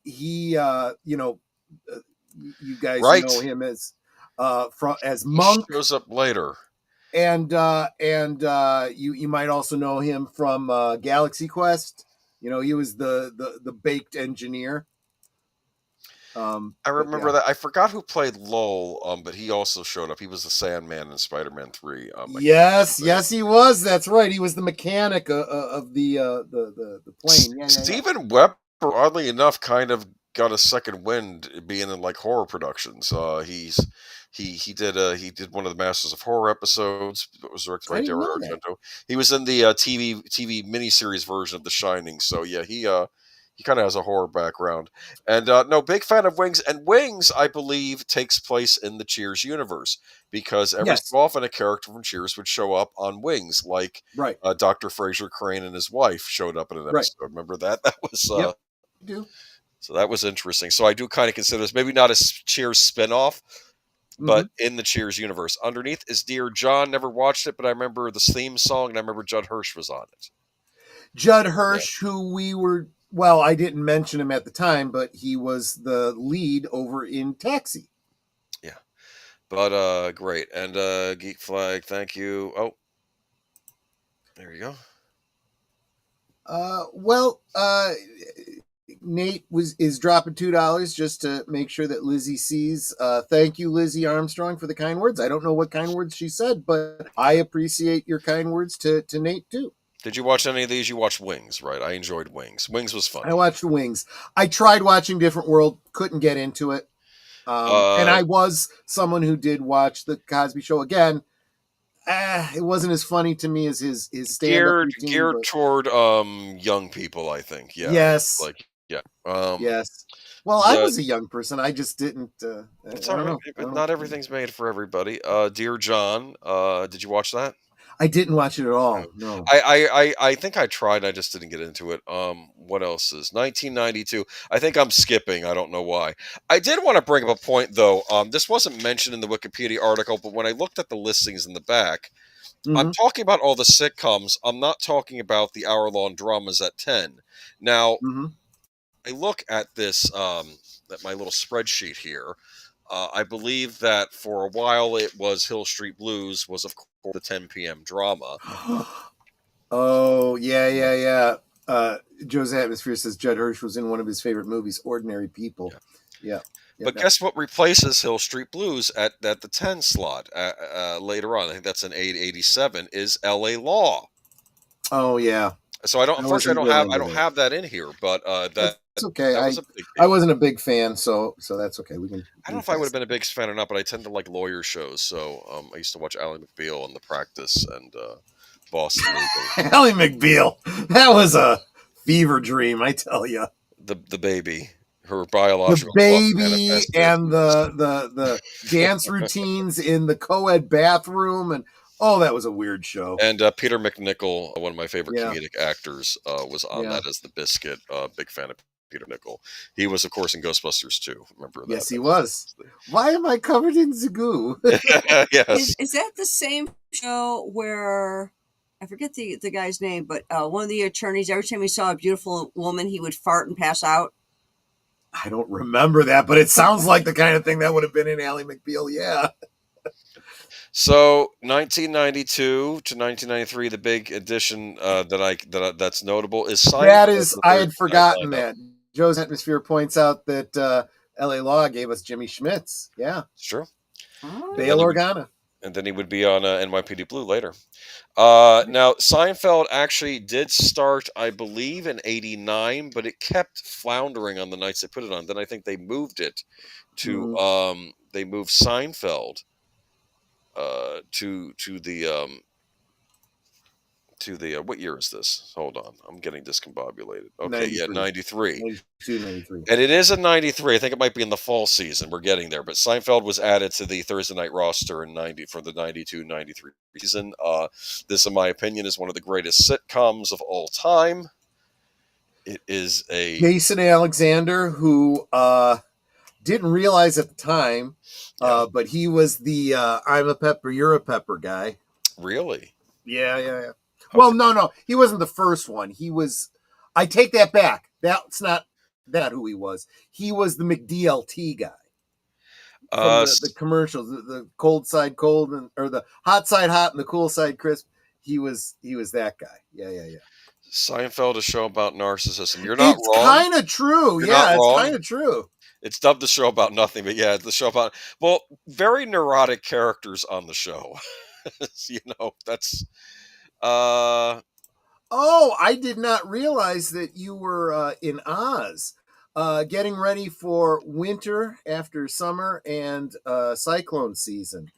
He you guys Right. know him as Monk. He shows up later. And you might also know him from Galaxy Quest. You know, he was the baked engineer. I remember that. I forgot who played Lowell, but he also showed up. He was the Sandman in Spider-Man 3. Yes, he was. That's right. He was the mechanic of the plane. Yeah, Stephen Webber, oddly enough, kind of got a second wind being in like horror productions. He did one of the Masters of Horror episodes that was directed by Dario Argento. He was in the TV miniseries version of The Shining. So yeah, he kind of has a horror background. And no, big fan of Wings. And Wings, I believe, takes place in the Cheers universe because every so often a character from Cheers would show up on Wings, like Dr. Fraser Crane and his wife showed up in an episode. Remember that? That was so that was interesting. So I do kind of consider this maybe not a Cheers spinoff, but in the Cheers universe. Underneath is Dear John. Never watched it, but I remember the theme song, and I remember Judd Hirsch was on it. Judd Hirsch, who we were, well, I didn't mention him at the time, but he was the lead over in Taxi. Yeah. But great. And Geek Flag, thank you. Oh, there you go. Nate is dropping $2 just to make sure that Lizzie sees. Thank you, Lizzie Armstrong, for the kind words. I don't know what kind words she said, but I appreciate your kind words to Nate too. Did you watch any of these? You watched Wings, right? I enjoyed Wings. Wings was fun. I watched Wings. I tried watching Different World, couldn't get into it. And I was someone who did watch the Cosby Show again. It wasn't as funny to me as his stand-up routine, geared toward young people, I think. Yeah. Yes. Yes. Well, I was a young person. I just didn't. It's all right. Not everything's made for everybody. Dear John, did you watch that? I didn't watch it at all. No. I think I tried. I just didn't get into it. What else is 1992? I think I'm skipping. I don't know why. I did want to bring up a point though. This wasn't mentioned in the Wikipedia article, but when I looked at the listings in the back, I'm talking about all the sitcoms. I'm not talking about the hour-long dramas at 10. Now, I look at this, at my little spreadsheet here. I believe that for a while it was Hill Street Blues was, of course, the 10 p.m. drama. Oh, yeah. JoesAtmosfere says Judd Hirsch was in one of his favorite movies, Ordinary People. Yeah. But guess what replaces Hill Street Blues at the 10 slot later on? I think that's in 887 is L.A. Law. Oh, yeah. So I don't have that in here, but that's okay. I wasn't a big fan, so that's okay. We can. I don't know if I would have been a big fan or not, but I tend to like lawyer shows. So I used to watch Ally McBeal on The Practice and Boston Legal. Ally McBeal, that was a fever dream, I tell you. The baby, her biological baby, and the dance routines in the co-ed bathroom and. Oh, that was a weird show. And Peter McNichol, one of my favorite comedic actors, was on that as the Biscuit. Big fan of Peter McNichol. He was, of course, in Ghostbusters too. Remember that? Yes, he was. Why am I covered in Zagoo? Yes. Is that the same show where, I forget the guy's name, but one of the attorneys, every time he saw a beautiful woman, he would fart and pass out? I don't remember that, but it sounds like the kind of thing that would have been in Ally McBeal, yeah. So 1992 to 1993, the big addition that's notable is Seinfeld. That is, I had forgotten that. JoesAtmosfere points out that L.A. Law gave us Jimmy Schmitz. Yeah, it's true. Bail Organa, and then he would be on NYPD Blue later. Now Seinfeld actually did start, I believe, in '89, but it kept floundering on the nights they put it on. Then I think they moved it to they moved Seinfeld. To to the what year is this? Hold on, I'm getting discombobulated. Okay, 93. yeah, 93. 92, 93. And it is a 93. I think it might be in the fall season. We're getting there. But Seinfeld was added to the Thursday night roster in 90 for the 92-93 season. This, in my opinion, is one of the greatest sitcoms of all time. It is a Jason Alexander, who didn't realize at the time, but he was the I'm a pepper, you're a pepper guy. Really? Yeah. Okay. Well, no. He wasn't the first one. He was... I take that back. That's not who he was. He was the McDLT guy. From the commercials, the cold side cold or the hot side hot and the cool side crisp. He was that guy. Yeah. Seinfeld, a show about narcissism. You're not wrong. It's kind of true. It's kind of true. It's dubbed the show about nothing, but yeah, the show about, well, very neurotic characters on the show. That's Oh, I did not realize that you were in Oz, getting ready for winter after summer and cyclone season.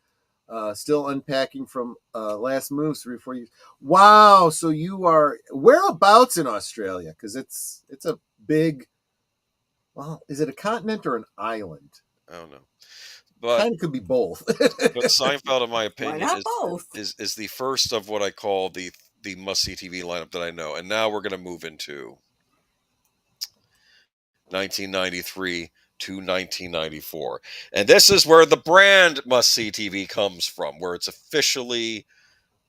Still unpacking from last moves before you. Wow, so you are whereabouts in Australia? Because it's a big. Well, is it a continent or an island? I don't know, but kind of could be both. But Seinfeld, in my opinion, is the first of what I call the must-see TV lineup that I know. And now we're going to move into 1993 to 1994. And this is where the brand must-see TV comes from, where it's officially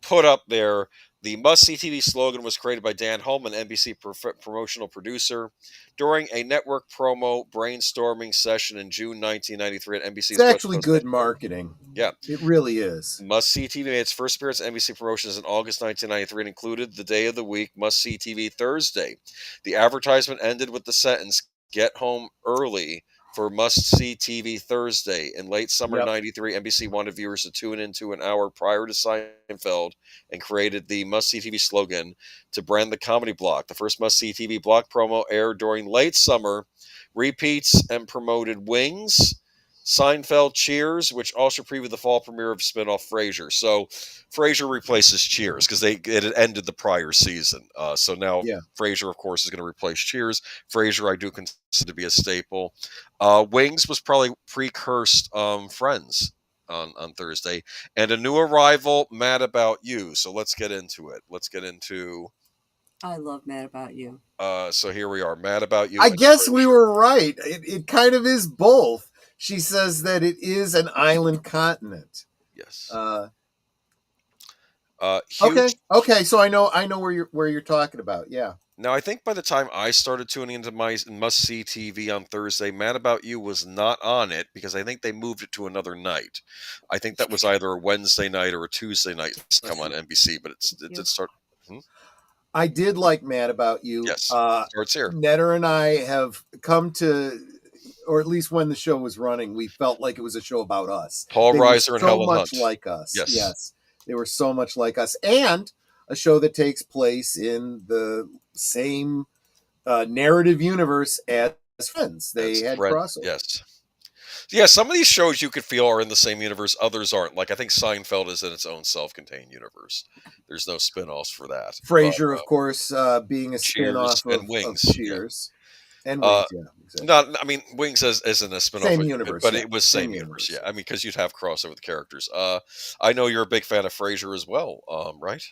put up there. The must-see TV slogan was created by Dan Holman, NBC promotional producer, during a network promo brainstorming session in June 1993 at NBC's. It's actually good marketing. Yeah. It really is. Must-see TV made its first appearance at NBC Promotions in August 1993 and included the day of the week, Must-see TV Thursday. The advertisement ended with the sentence, "Get home early for Must-see TV Thursday." In late summer 93, NBC wanted viewers to tune into an hour prior to Seinfeld and created the Must-see TV slogan to brand the comedy block. The first Must-see TV block promo aired during late summer, repeats and promoted Wings, Seinfeld, Cheers, which also previewed the fall premiere of spinoff Frasier. So Frasier replaces Cheers because it had ended the prior season. So now Frasier, of course, is going to replace Cheers. Frasier, I do consider to be a staple. Wings was probably precursed Friends on Thursday. And a new arrival, Mad About You. So let's get into it. I love Mad About You. So here we are, Mad About You. I guess we were right. It kind of is both. She says that it is an island continent. Yes. Okay. So I know where you're talking about. Yeah. Now I think by the time I started tuning into my must-see TV on Thursday, Mad About You was not on it because I think they moved it to another night. I think that was either a Wednesday night or a Tuesday night to come on NBC, but it did start. I did like Mad About You. Yes. Starts here. Netter and I have come to. Or at least when the show was running, we felt like it was a show about us. Paul Reiser and Helen Hunt. So much like us. Yes. They were so much like us. And a show that takes place in the same narrative universe as Friends. They had crossover. Yes. Yeah, some of these shows you could feel are in the same universe. Others aren't. Like, I think Seinfeld is in its own self-contained universe. There's no spin-offs for that. Frasier, of course, being a spin-off of Wings. Cheers. And Wings, exactly. No, I mean, Wings isn't a spin-off. Same universe. But it was same universe, yeah. I mean, because you'd have crossover with characters. I know you're a big fan of Frasier as well, right?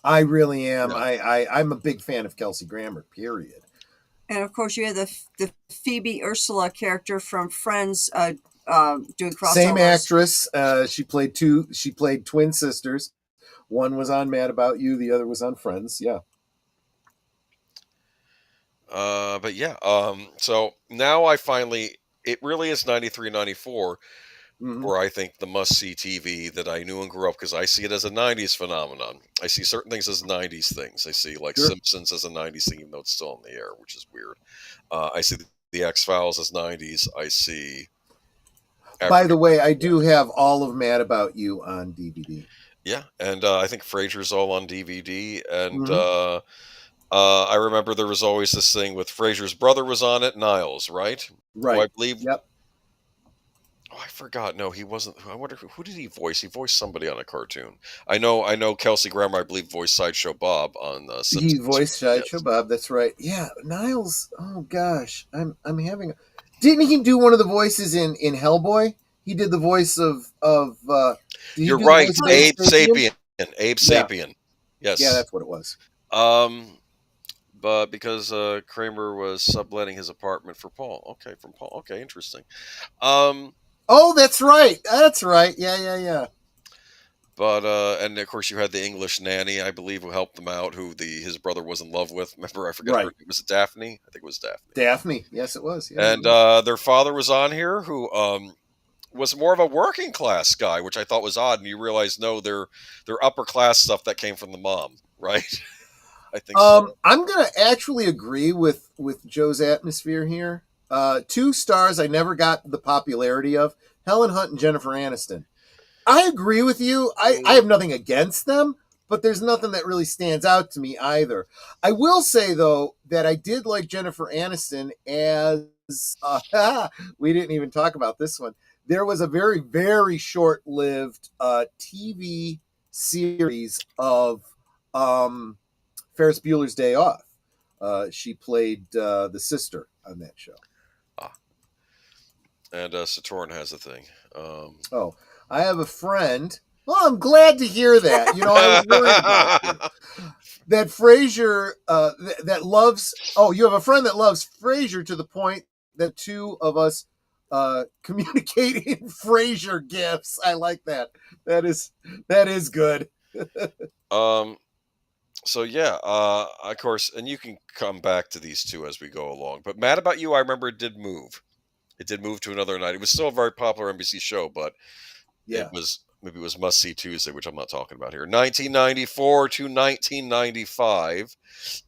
I really am. Yeah. I'm a big fan of Kelsey Grammer, period. And of course, you had the Phoebe Ursula character from Friends doing crossovers. Same actress. She played twin sisters. One was on Mad About You. The other was on Friends. Yeah. But yeah. So now it really is 93, 94. Where I think the must-see TV that I knew and grew up, because I see it as a 90s phenomenon. I see certain things as 90s things. I see Simpsons as a 90s thing, even though it's still on the air, which is weird. I see the X-Files as 90s. I see... By the way, I do have all of Mad About You on DVD. Yeah, and I think Frasier's all on DVD. And I remember there was always this thing with Frasier's brother was on it, Niles, right? Right. Who I believe... Yep. I forgot. No, he wasn't. I wonder who did he voice? He voiced somebody on a cartoon. I know. Kelsey Grammer, I believe, voiced Sideshow Bob on He Simpsons. voiced Sideshow Bob. That's right. Yeah, Niles. Oh gosh, I'm having. Didn't he do one of the voices in Hellboy? He did the voice of. You're right, Abe Sapien. Abe Sapien. Yes. Yeah, that's what it was. But because Kramer was subletting his apartment for Paul. Okay, from Paul. Okay, interesting. Oh, that's right. That's right. Yeah. But and of course you had the English nanny, I believe, who helped them out, who his brother was in love with. Remember, I forgot her name. Was it Daphne? I think it was Daphne. Daphne. Yes, it was. Yeah, and their father was on here, who was more of a working class guy, which I thought was odd. And you realize, no, they're upper class stuff that came from the mom, right? I think so. I'm gonna actually agree with Joe's atmosphere here. 2 stars I never got the popularity of: Helen Hunt and Jennifer Aniston. I agree with you. I have nothing against them, but there's nothing that really stands out to me either. I will say, though, that I did like Jennifer Aniston as we didn't even talk about this one. There was a very, very short-lived TV series of Ferris Bueller's Day Off. She played the sister on that show. And Saturn has a thing. I have a friend. Well, I'm glad to hear that. I was worried about you. That Frasier, that loves. Oh, you have a friend that loves Frasier to the point that 2 of us communicate in Frasier gifts. I like that. That is good. So yeah, of course, and you can come back to these 2 as we go along. But Mad About You, I remember it did move. It did move to another night. It was still a very popular NBC show, but it was Must See Tuesday, which I'm not talking about here. 1994 to 1995,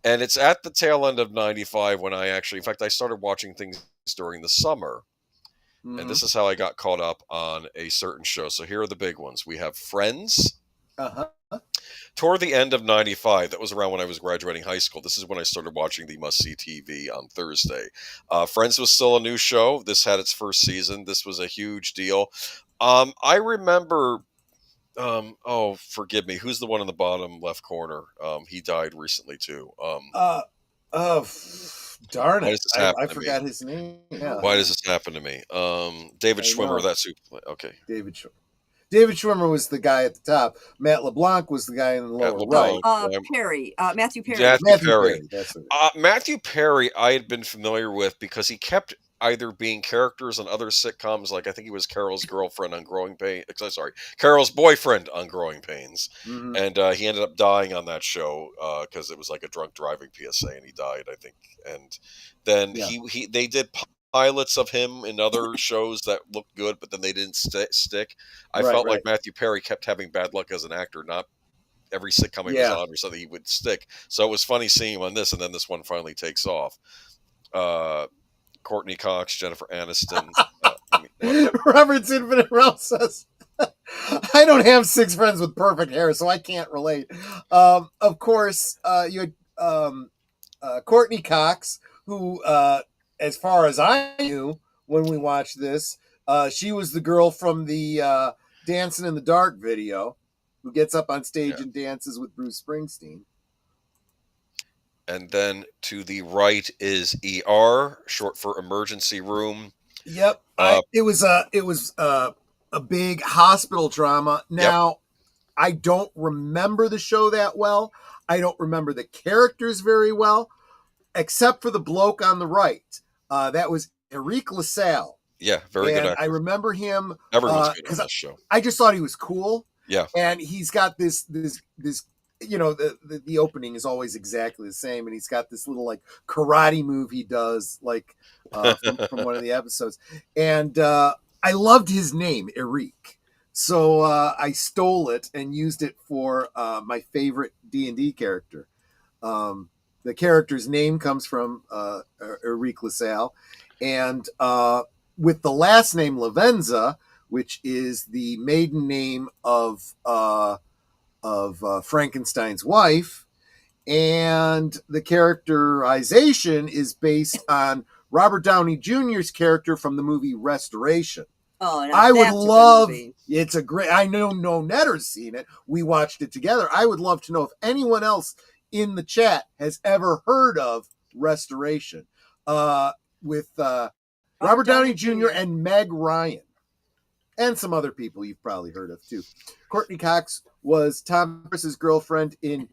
and it's at the tail end of 95 when in fact, I started watching things during the summer, and this is how I got caught up on a certain show. So here are the big ones. We have Friends. Toward the end of 95, that was around when I was graduating high school. This is when I started watching the Must See TV on Thursday. Friends was still a new show. This had its first season. This was a huge deal. I remember, forgive me, who's the one in the bottom left corner? He died recently too. Darn it. I forgot his name. Yeah. Why does this happen to me? David Schwimmer, that's who. Okay. David Schwimmer. David Schwimmer was the guy at the top. Matt LeBlanc was the guy in the lower right. Matthew Perry. Matthew Perry. That's it. Matthew Perry, I had been familiar with because he kept either being characters on other sitcoms, like I think he was Carol's girlfriend on Growing Pains. Carol's boyfriend on Growing Pains, and he ended up dying on that show because it was like a drunk driving PSA, and he died, I think. And then they did pilots of him in other shows that looked good, but then they didn't stick. I felt like Matthew Perry kept having bad luck as an actor. Not every sitcom he was on or something he would stick. So it was funny seeing him on this, and then this one finally takes off. Courtney Cox, Jennifer Aniston. Robert's Infinite Realm says, I don't have 6 friends with perfect hair, so I can't relate. Of course, you had Courtney Cox, who... as far as I knew when we watched this, she was the girl from the Dancing in the Dark video who gets up on stage and dances with Bruce Springsteen. And then to the right is ER, short for emergency room. Yep. It was a big hospital drama. Now, I don't remember the show that well. I don't remember the characters very well, except for the bloke on the right. That was Eric LaSalle. Yeah, very good actor. I remember him. Everyone's good on this show. I just thought he was cool. Yeah. And he's got this the opening is always exactly the same, and he's got this little like karate move he does from one of the episodes. And I loved his name, Eric. So I stole it and used it for my favorite D&D character. The character's name comes from Eric LaSalle, and with the last name Lavenza, which is the maiden name of Frankenstein's wife, and the characterization is based on Robert Downey Jr.'s character from the movie Restoration. Oh, now I would that's a good love. movie. It's a great. I know no Netter's seen it. We watched it together. I would love to know if anyone else in the chat has ever heard of Restoration, with Robert Downey Jr. and Meg Ryan, and some other people you've probably heard of too. Courtney Cox was Tom Cruise's girlfriend in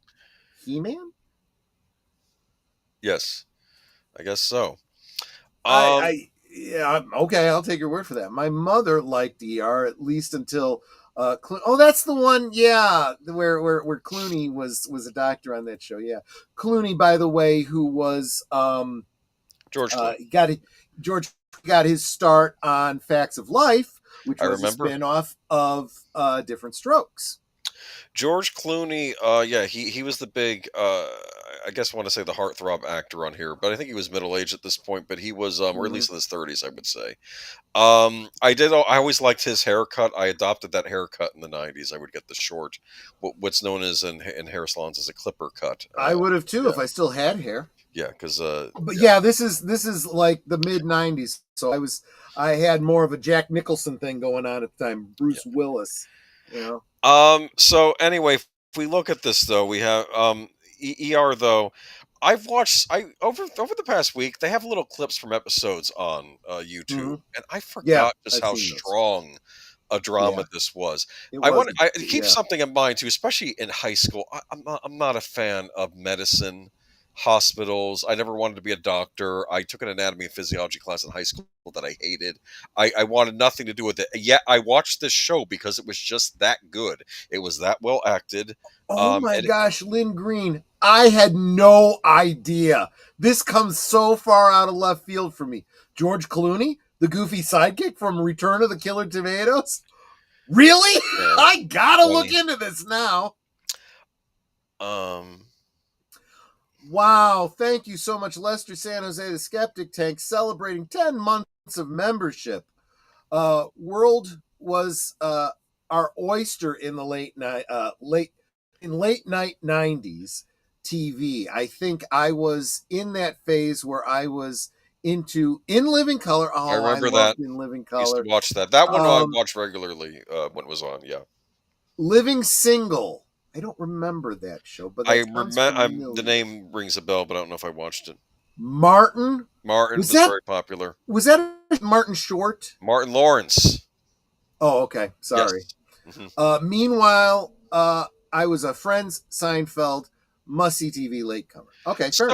He-Man. Yes, I guess so. Yeah, okay, I'll take your word for that. My mother liked ER at least until that's the one, yeah, where Clooney was a doctor on that show. Yeah, Clooney, by the way, who was George Clooney. George got his start on Facts of Life, which was a spinoff of Different Strokes. George Clooney, yeah, he was the big, I guess I want to say the heartthrob actor on here, but I think he was middle-aged at this point, but he was, or at least in his 30s, I would say. I always liked his haircut. I adopted that haircut in the 90s. I would get the short, what's known as in hair salons as a clipper cut. I would have too, if I still had hair. Yeah, because this is like the mid 90s, so I had more of a Jack Nicholson thing going on at the time, Bruce Willis, you know. So anyway, if we look at this though, we have ER though. I've watched over the past week. They have little clips from episodes on YouTube, and I forgot just how strong a drama this was. I keep something in mind too, especially in high school. I'm not a fan of medicine, hospitals. I never wanted to be a doctor. I took an anatomy and physiology class in high school that I hated. I wanted nothing to do with it. Yet I watched this show because it was just that good. It was that well acted. Oh my gosh, Lynn Green. I had no idea. This comes so far out of left field for me. George Clooney, the goofy sidekick from Return of the Killer Tomatoes? Really? Yeah. I gotta look into this now. Wow, thank you so much, Lester San Jose, the Skeptic Tank, celebrating 10 months of membership. World was our oyster in the late night 90s TV. I think I was in that phase where I was into In Living Color. Oh, I remember that. In Living Color. I used to watch that. That one I watched regularly when it was on. Yeah. Living Single. I don't remember that show, but I remember the name rings a bell, but I don't know if I watched it. Martin was very popular. Was that Martin Short? Martin Lawrence. Oh, okay. Sorry. Yes. Mm-hmm. Meanwhile, I was a Friends, Seinfeld, must-see TV latecomer. Okay, so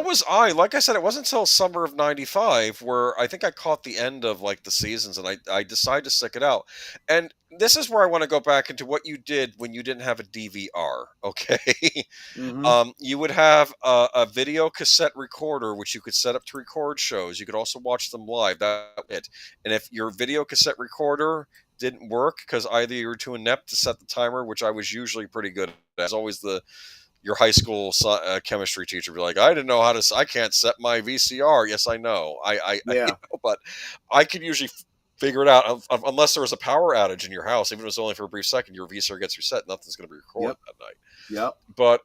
was I. Like I said, it wasn't until summer of '95 where I think I caught the end of like the seasons, and I decided to stick it out. And this is where I want to go back into what you did when you didn't have a DVR. Okay, you would have a video cassette recorder, which you could set up to record shows. You could also watch them live. That's it. And if your video cassette recorder didn't work because either you were too inept to set the timer, which I was usually pretty good at. As always, your high school chemistry teacher would be like, I didn't know how to. I can't set my VCR. Yes, I know. I know, but I could usually figure it out unless there was a power outage in your house. Even if it was only for a brief second, your VCR gets reset. Nothing's going to be recorded that night. Yep. But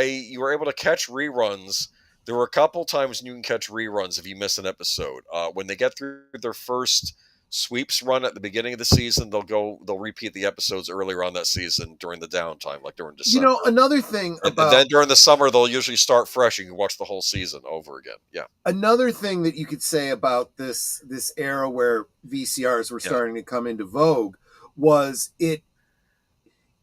you were able to catch reruns. There were a couple times when you can catch reruns if you miss an episode. When they get through their first sweeps run at the beginning of the season, they'll repeat the episodes earlier on that season during the downtime, like during December. You know, another thing and then during the summer they'll usually start fresh. You can watch the whole season over again. Yeah. Another thing that you could say about this era where VCRs were starting to come into vogue was if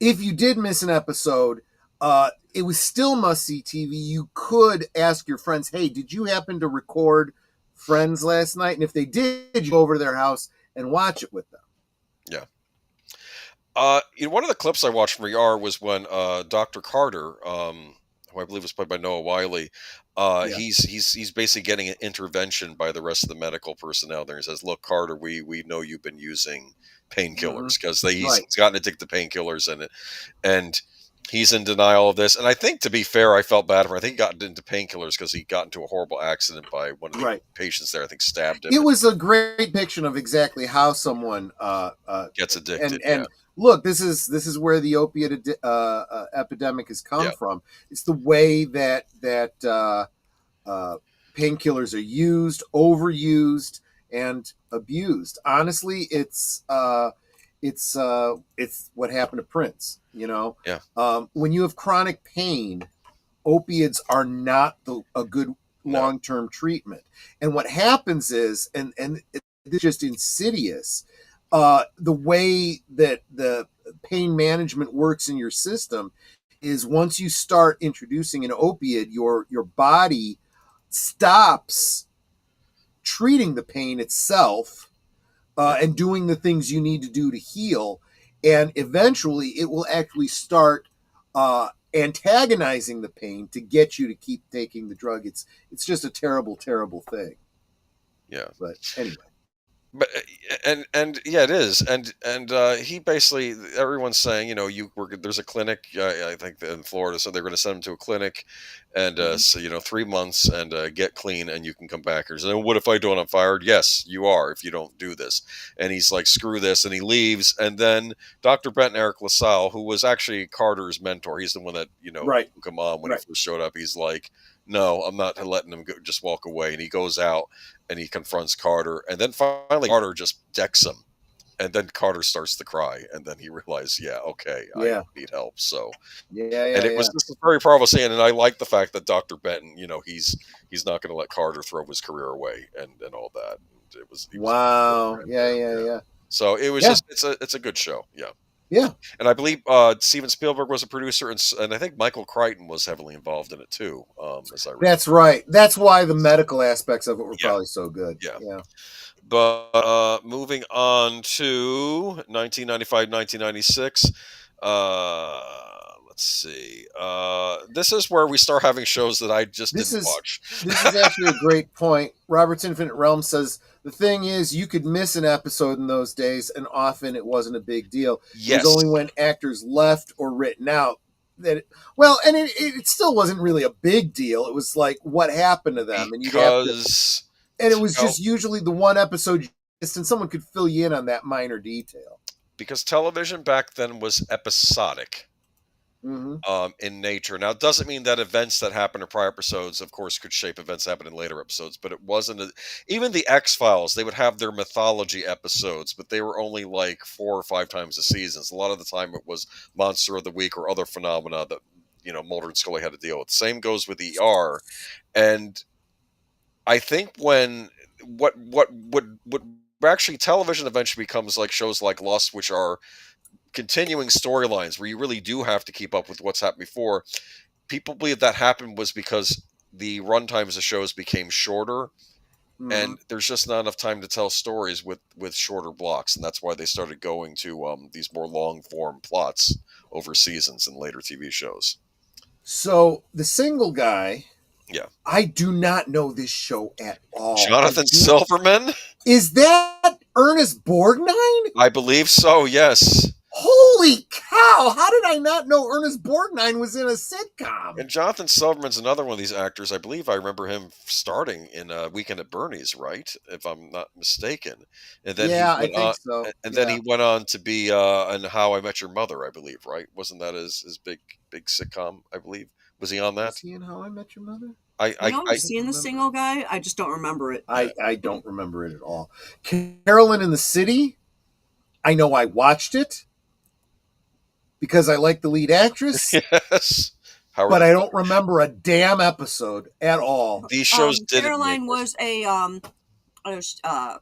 you did miss an episode, it was still must-see TV. You could ask your friends, hey, did you happen to record Friends last night? And if they did, you go over to their house and watch it with them. Yeah. One of the clips I watched from ER was when Dr. Carter, who I believe was played by Noah Wiley, he's basically getting an intervention by the rest of the medical personnel there. He says, look, Carter, we know you've been using painkillers because he's gotten addicted to painkillers and he's in denial of this. And I think, to be fair, I felt bad for him. I think he got into painkillers because he got into a horrible accident by one of the patients there. I think stabbed him. It was a great depiction of exactly how someone gets addicted. And look, this is where the opiate epidemic has come from. It's the way that painkillers are used, overused, and abused. Honestly, it's what happened to Prince. Yeah. When you have chronic pain, opiates are not a good long-term treatment. And what happens is, and it's just insidious, the way that the pain management works in your system is once you start introducing an opiate, your body stops treating the pain itself and doing the things you need to do to heal. And eventually it will actually start antagonizing the pain to get you to keep taking the drug. It's just a terrible, terrible thing. Yeah. But anyway. But and yeah, it is, and he basically, everyone's saying, there's a clinic, I think in Florida, so they're going to send him to a clinic, and so 3 months and get clean, and you can come back. Or so, what if I don't? I'm fired. Yes, you are if you don't do this. And he's like, screw this, and he leaves. And then Dr. Benton Eric LaSalle, who was actually Carter's mentor, he's the one that took him on when he first showed up. He's like, no, I'm not letting him just walk away. And he goes out and he confronts Carter, and then finally Carter just decks him, and then Carter starts to cry, and then he realizes, I need help. So it was just a very powerful scene, and I like the fact that Dr. Benton, he's not going to let Carter throw his career away and all that. It was wow. So it was just it's a good show. Yeah. And I believe Steven Spielberg was a producer, and I think Michael Crichton was heavily involved in it too. As I remember. That's right. That's why the medical aspects of it were probably so good. Yeah. But moving on to 1995, 1996. Let's see. This is where we start having shows that I just didn't watch. This is actually a great point. Robert's Infinite Realm says, the thing is, you could miss an episode in those days, and often it wasn't a big deal. Yes. It was only when actors left or written out that it still wasn't really a big deal. It was like what happened to them, and it was just usually the one episode you missed, and someone could fill you in on that minor detail. Because television back then was episodic. In nature. Now, it doesn't mean that events that happen in prior episodes, of course, could shape events that happen in later episodes, but it wasn't. Even the X-Files, they would have their mythology episodes, but they were only like 4 or 5 times a season. So a lot of the time it was Monster of the Week or other phenomena that, Mulder and Scully had to deal with. Same goes with ER. And I think when what actually television eventually becomes like shows like Lost, which are continuing storylines where you really do have to keep up with what's happened before. People believe that happened was because the run times of shows became shorter, and there's just not enough time to tell stories with shorter blocks, and that's why they started going to these more long form plots over seasons in later TV shows. So the Single Guy, I do not know this show at all. Jonathan Silverman? Is that Ernest Borgnine? I believe so, yes. Holy cow! How did I not know Ernest Borgnine was in a sitcom? And Jonathan Silverman's another one of these actors. I believe I remember him starting in Weekend at Bernie's, right? If I'm not mistaken. And then I think so. And then he went on to be in How I Met Your Mother, I believe, right? Wasn't that his big sitcom? I believe. Was he on that? Was he in How I Met Your Mother? I've seen The Single Guy. I just don't remember it. I don't remember it at all. Carolyn in the City. I know I watched it because I like the lead actress. Yes. But I don't remember a damn episode at all. These shows did. Caroline was a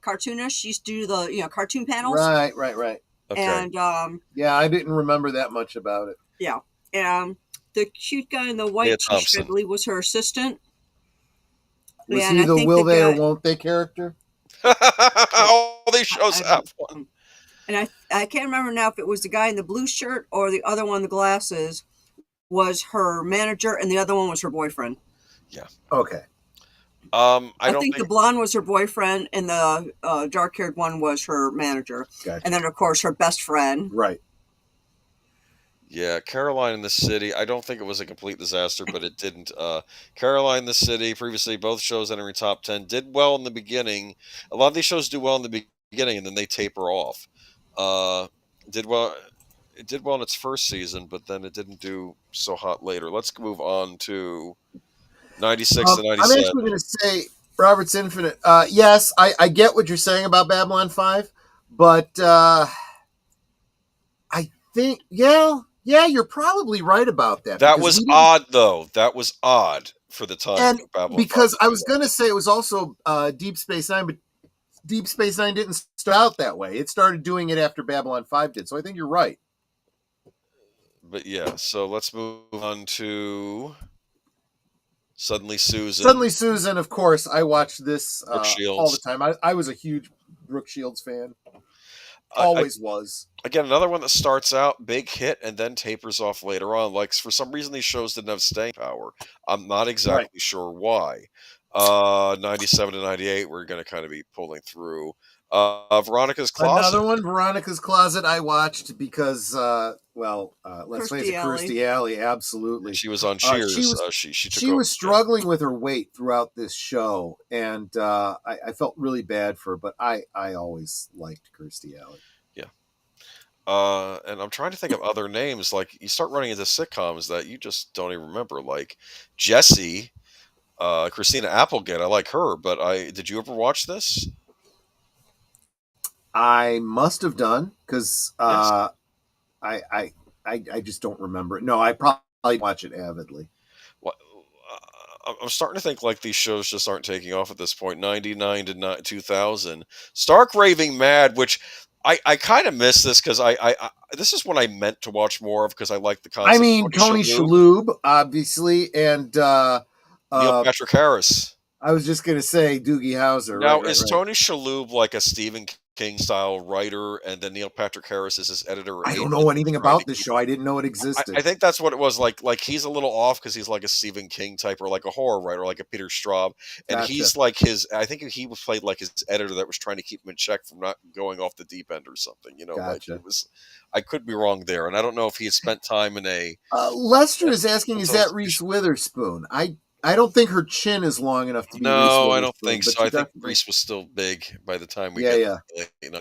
cartoonist. She used to do the cartoon panels. Right. Okay. And I didn't remember that much about it. Yeah. And the cute guy in the white t-shirt, I believe, was her assistant. Was he the will they or won't they character? All these shows have one. And I can't remember now if it was the guy in the blue shirt or the other one in the glasses was her manager, and the other one was her boyfriend. Yeah. Okay. I think the blonde was her boyfriend, and the dark-haired one was her manager. Gotcha. And then, of course, her best friend. Right. Yeah, Caroline in the City. I don't think it was a complete disaster, but it didn't. Caroline in the City, previously both shows entering top 10, did well in the beginning. A lot of these shows do well in the beginning, and then they taper off. It did well in its first season, but then it didn't do so hot later. Let's move on to 96 to 97. I'm actually going to say Robert's Infinite. Yes, I get what you're saying about Babylon 5, but I think, yeah, you're probably right about that. That was odd, though. That was odd for the time. And Babylon because 5 I was going to say it was also Deep Space Nine, but Deep Space Nine didn't start out that way. It started doing it after Babylon 5 did. So I think you're right. But yeah, so let's move on to Suddenly Susan. Suddenly Susan, of course, I watched this Shields. all the time. I was a huge Brooke Shields fan. Always was. Again, another one that starts out big hit and then tapers off later on. Like, for some reason, these shows didn't have staying power. I'm not exactly sure why. 97 to 98, we're going to kind of be pulling through. Veronica's Closet. Another one, Veronica's Closet, I watched because, let's face it, Kirstie Alley, absolutely. She was on Cheers. She was struggling with her weight throughout this show, and I felt really bad for her, but I always liked Kirstie Alley. Yeah. And I'm trying to think of other names. Like, you start running into sitcoms that you just don't even remember. Like Jessie, Christina Applegate. I like her, but did you ever watch this? I must have done because I just don't remember it. No, I probably watch it avidly. Well, I'm starting to think like these shows just aren't taking off at this point. 99 to 2000, Stark Raving Mad, which I kind of miss this because I this is what I meant to watch more of because I like the concept. I mean, Tony Shalhoub, obviously, and Neil Patrick Harris. I was just gonna say Doogie Howser. Now, is Tony Shalhoub like a Stephen King style writer, and then Neil Patrick Harris is his editor? I don't know anything about this show. I didn't know it existed. I think that's what it was like. Like, he's a little off because he's like a Stephen King type, or like a horror writer, like a Peter Straub, and he's like I think he was played like his editor that was trying to keep him in check from not going off the deep end or something. You know, like it was. I could be wrong there, and I don't know if he had spent time in a. Lester is asking, is that Reese Witherspoon? I don't think her chin is long enough to be. No, I don't think so. I think Reese was still big by the time we get.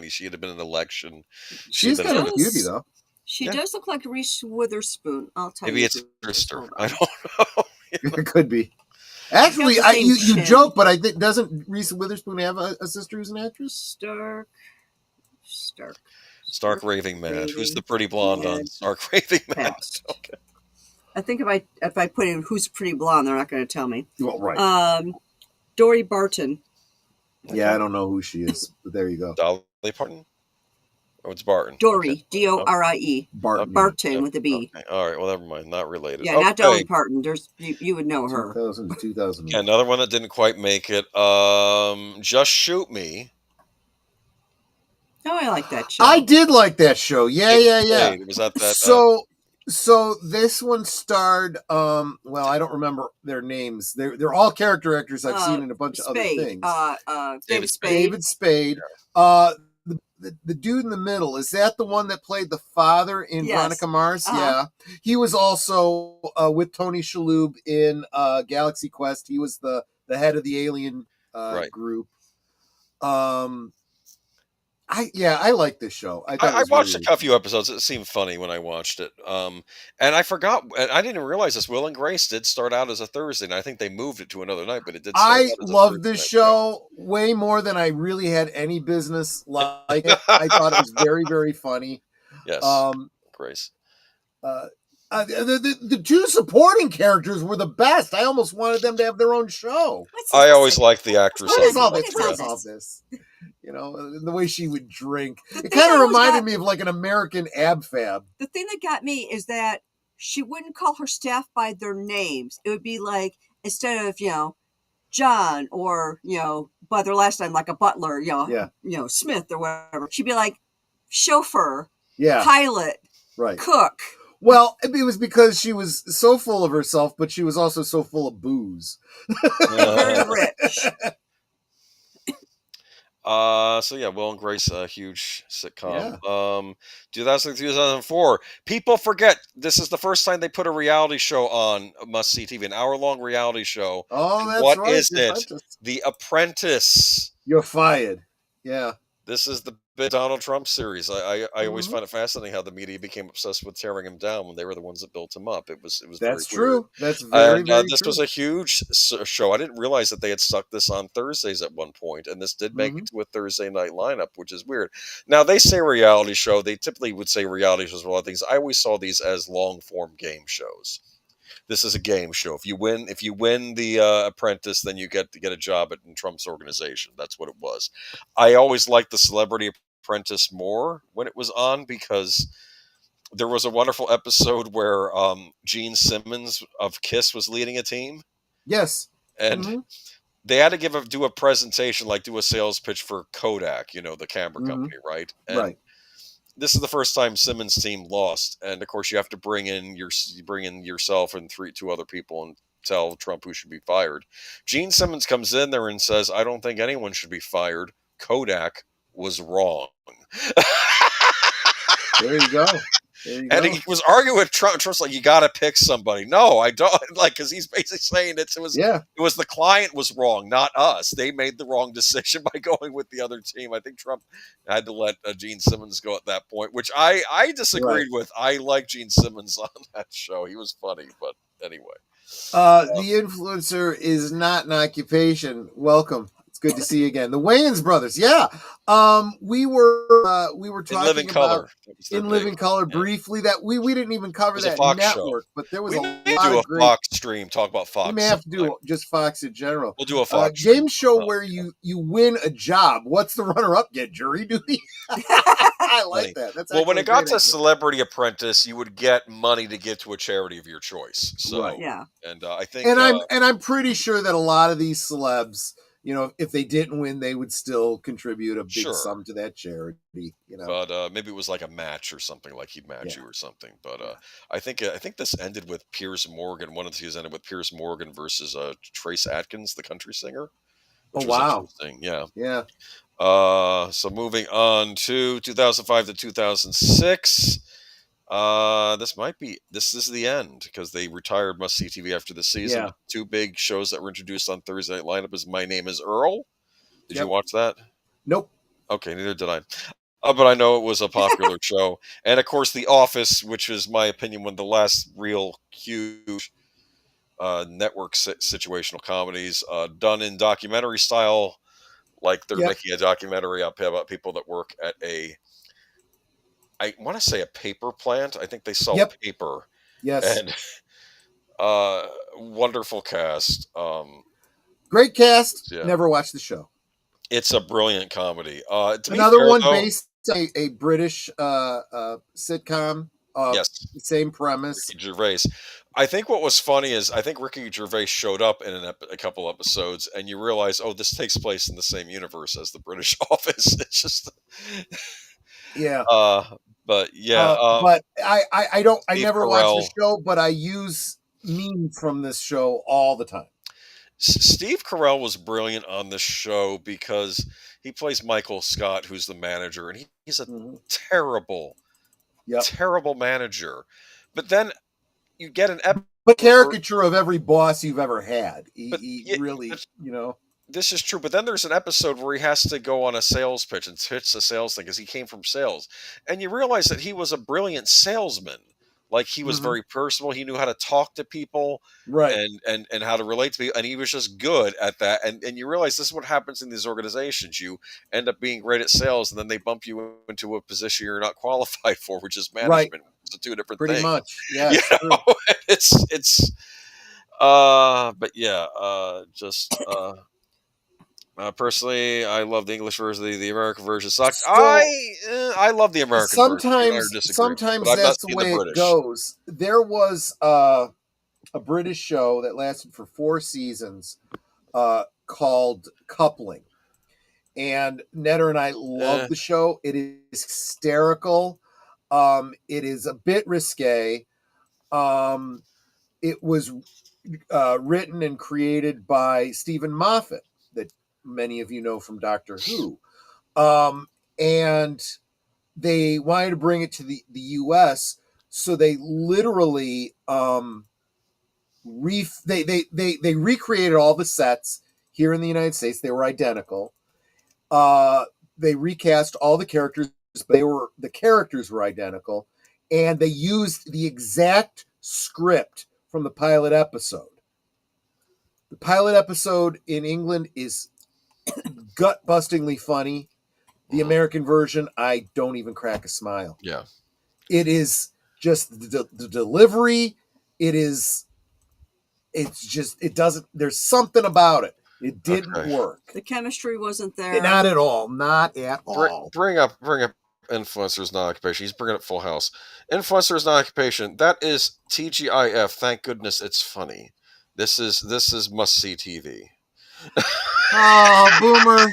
She had been an election. She's got a beauty though. She does look like Reese Witherspoon. I'll tell you. Maybe it's her sister. I don't know. It could be. Actually, you joke, but I think doesn't Reese Witherspoon have a sister who's an actress? Stark Raving Mad. Who's the pretty blonde on Stark Raving Mad? Okay. I think if I put in who's pretty blonde, they're not going to tell me. Well, right. Dory Barton. Yeah, I don't know who she is, but there you go. Dolly Parton? Oh, it's Barton. Dory, Dorie. Barton. Barton with a B. Okay. All right, well, never mind. Not related. Yeah, not Dolly Parton. You would know her. 2000 to 2000. Yeah, another one that didn't quite make it. Just Shoot Me. Oh, I like that show. I did like that show. Yeah. It was at that. So this one starred. I don't remember their names. They're all character actors I've seen in a bunch of other things. David Spade. David Spade. The dude in the middle, is that the one that played the father in Veronica Mars? Yeah. He was also with Tony Shalhoub in Galaxy Quest. He was the head of the alien group. I like this show. I watched a few episodes. It seemed funny when I watched it. And I forgot, and I didn't even realize this. Will and Grace did start out as a Thursday night. I think they moved it to another night, but it did. I loved this show way more than I really had any business like it. I thought it was very, very funny. Yes. Grace. The two supporting characters were the best. I almost wanted them to have their own show. I always liked the actress. What is all this? You know, the way she would drink. It kind of reminded me of like an American Ab Fab. The thing that got me is that she wouldn't call her staff by their names. It would be like, instead of, John or, by their last name, like a butler, Smith or whatever. She'd be like chauffeur, pilot, cook. Well, it was because she was so full of herself, but she was also so full of booze. Very rich. Will and Grace, a huge sitcom. 2004. People forget this is the first time they put a reality show on Must See TV, an hour-long reality show. Oh, that's what right. is it? The Apprentice. You're fired. Yeah. This is the big Donald Trump series. I always Mhm. find it fascinating how the media became obsessed with tearing him down when they were the ones that built him up. It was very That's weird. true. That's very, And very this was true. a huge show. I didn't realize that they had stuck this on Thursdays at one point, and this did make it Mhm. to a Thursday night lineup, which is weird. Now they say reality show. They typically would say reality shows for a lot of things. I always saw these as long form game shows. This is a game show. If you win the Apprentice, then you get to get a job in Trump's organization. That's what it was. I always liked the Celebrity Apprentice more when it was on because there was a wonderful episode where Gene Simmons of Kiss was leading a team, Yes. and Mhm. they had to do a presentation, like do a sales pitch for Kodak, the camera Mhm. company, right? And Right. this is the first time Simmons' team lost, and of course you have to you bring in yourself and two other people and tell Trump who should be fired. Gene Simmons comes in there and says, "I don't think anyone should be fired. Kodak was wrong." There you go. There you And go. he was arguing with Trump. Trump's like, "You got to pick somebody." No, I don't. Like, because he's basically saying Yeah. it was the client was wrong, not us. They made the wrong decision by going with the other team. I think Trump had to let Gene Simmons go at that point, which I disagreed Right. with. I like Gene Simmons on that show. He was funny, but anyway. The influencer is not an occupation. Welcome. It's good to see you again. The Wayans brothers. Yeah. We were In Living talking about Color, that was their In big. Living Color Yeah. It briefly. That we didn't even cover was a that Fox show. network, but there was We a may lot do of a great. Fox stream. Talk about We Fox. may have to sometime. do just Fox in general. We'll do a Fox stream. Game show where you win a job. What's the runner-up get? Jury duty. I like Funny. that. That's Well, when actually it a got great to idea. Celebrity Apprentice, you would get money to give to a charity of your choice. So, Right. Yeah. and I think, And I'm pretty sure that a lot of these celebs, if they didn't win, they would still contribute a big Sure. sum to that charity. but maybe it was like a match or something, like he'd match Yeah. you or something. But I think this ended with Piers Morgan. One of the seasons ended with Piers Morgan versus Trace Atkins, the country singer, which Oh, was wow. interesting. Yeah. Yeah. So moving on to 2005 to 2006. This is the end because they retired Must See TV after the season. Yeah. Two big shows that were introduced on Thursday Night Lineup is My Name Is Earl. Did you Yep. watch that? Nope. Okay, neither did I. But I know it was a popular show, and of course, The Office, which is my opinion one of the last real huge network situational comedies done in documentary style, like they're Yep. making a documentary up about people that work at I want to say a paper plant. I think they sell Yep. paper. Yes. And wonderful cast. Great cast. Yeah. Never watched the show. It's a brilliant comedy. To be Another fair, one though, based on a British sitcom. Yes. Same premise. Ricky Gervais. I think what was funny is I think Ricky Gervais showed up in a couple episodes, and you realize, oh, this takes place in the same universe as the British Office. It's just, Yeah. But yeah. But I never watch the Carell. show, but I use memes from this show all the time. Steve Carell was brilliant on this show because he plays Michael Scott, who's the manager, and he's a terrible, terrible manager. But then you get an but caricature of every boss you've ever had. He really, This is true, but then there's an episode where he has to go on a sales pitch and pitch the sales thing because he came from sales, and you realize that he was a brilliant salesman. Like he was very personable. He knew how to talk to people, right, and how to relate to people, and he was just good at that. And you realize this is what happens in these organizations. You end up being great at sales, and then they bump you into a position you're not qualified for, which is management. Right. It's two different Pretty things. much, yeah. It's but yeah, personally, I love the English version. The American version sucks. So, I love the American version. Sometimes that's the way it goes. There was a British show that lasted for 4 seasons called Coupling. And Netter and I love the show. It is hysterical. It is a bit risque. It was written and created by Stephen Moffat, that many of you know from Doctor Who. And they wanted to bring it to the US, so they literally they recreated all the sets here in the United States. They were identical. they recast all the characters, but the characters were identical, and they used the exact script from the pilot episode. The pilot episode in England is gut-bustingly funny. The American version, I don't even crack a smile. Yeah. It is just the delivery. It's just, it doesn't, there's something about it. It didn't work. The chemistry wasn't there. Not at all. Not at all. Bring up Influencers Not Occupation. He's bringing up Full House. Influencers Not Occupation. That is TGIF. Thank goodness it's funny. This is must-see TV. Oh, Boomer.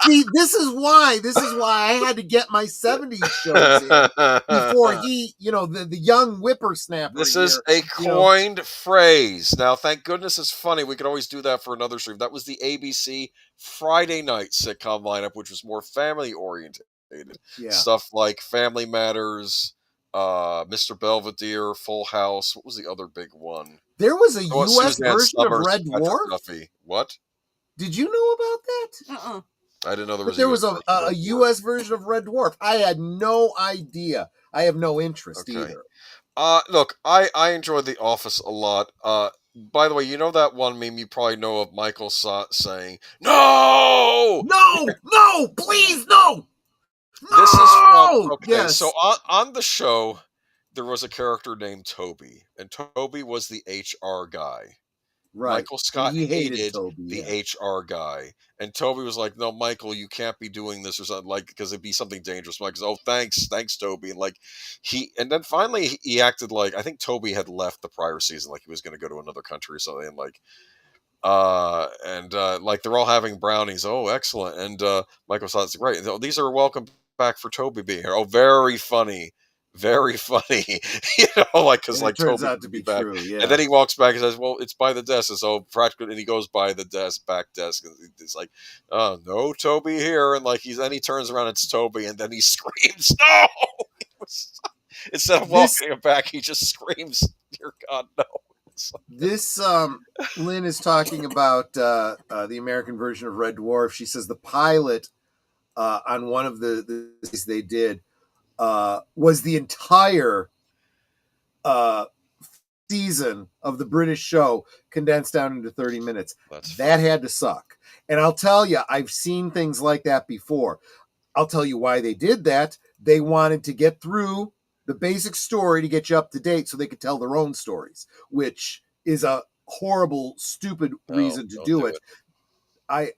See, this is why I had to get my 70s shows in before he, the young whippersnapper. This is a coined phrase. Now, thank goodness it's funny. We could always do that for another stream. That was the ABC Friday night sitcom lineup, which was more family-oriented. Yeah. Stuff like Family Matters, Mr. Belvedere, Full House. What was the other big one? There was a U.S. version of Red Dwarf? Duffy. What? Did you know about that? I didn't know there was. But there was a U.S. version of Red Dwarf. I had no idea. I have no interest either. Look, I enjoyed The Office a lot. By the way, you know that one meme you probably know of Michael saying, "No! No! Please, no! This is fun. Okay, yes. So on the show, there was a character named Toby, and Toby was the HR guy. Right. Michael Scott hated Toby, the HR guy, and Toby was like, "No, Michael, you can't be doing this or something, like, because it'd be something dangerous." Mike goes, "Oh, thanks, Toby," and and then finally he acted like, I think Toby had left the prior season, like he was going to go to another country or something, and they're all having brownies. Oh, excellent! And Michael Scott's great. These are welcome back for Toby being here. Oh, very funny. Very funny, because it turns Toby out to be true, yeah. And then he walks back and says, "Well, it's by the desk." And so practically, and he goes by the back desk, and he's like, "Oh, no, Toby here!" And then he turns around, it's Toby, and then he screams, "No!" Instead of walking him back, he just screams, "Dear God, no!" This Lynn is talking about the American version of Red Dwarf. She says the pilot on one of the they did. Was the entire season of the British show condensed down into 30 minutes. That had to suck. And I'll tell you, I've seen things like that before. I'll tell you why they did that. They wanted to get through the basic story to get you up to date so they could tell their own stories, which is a horrible, stupid reason to do it. I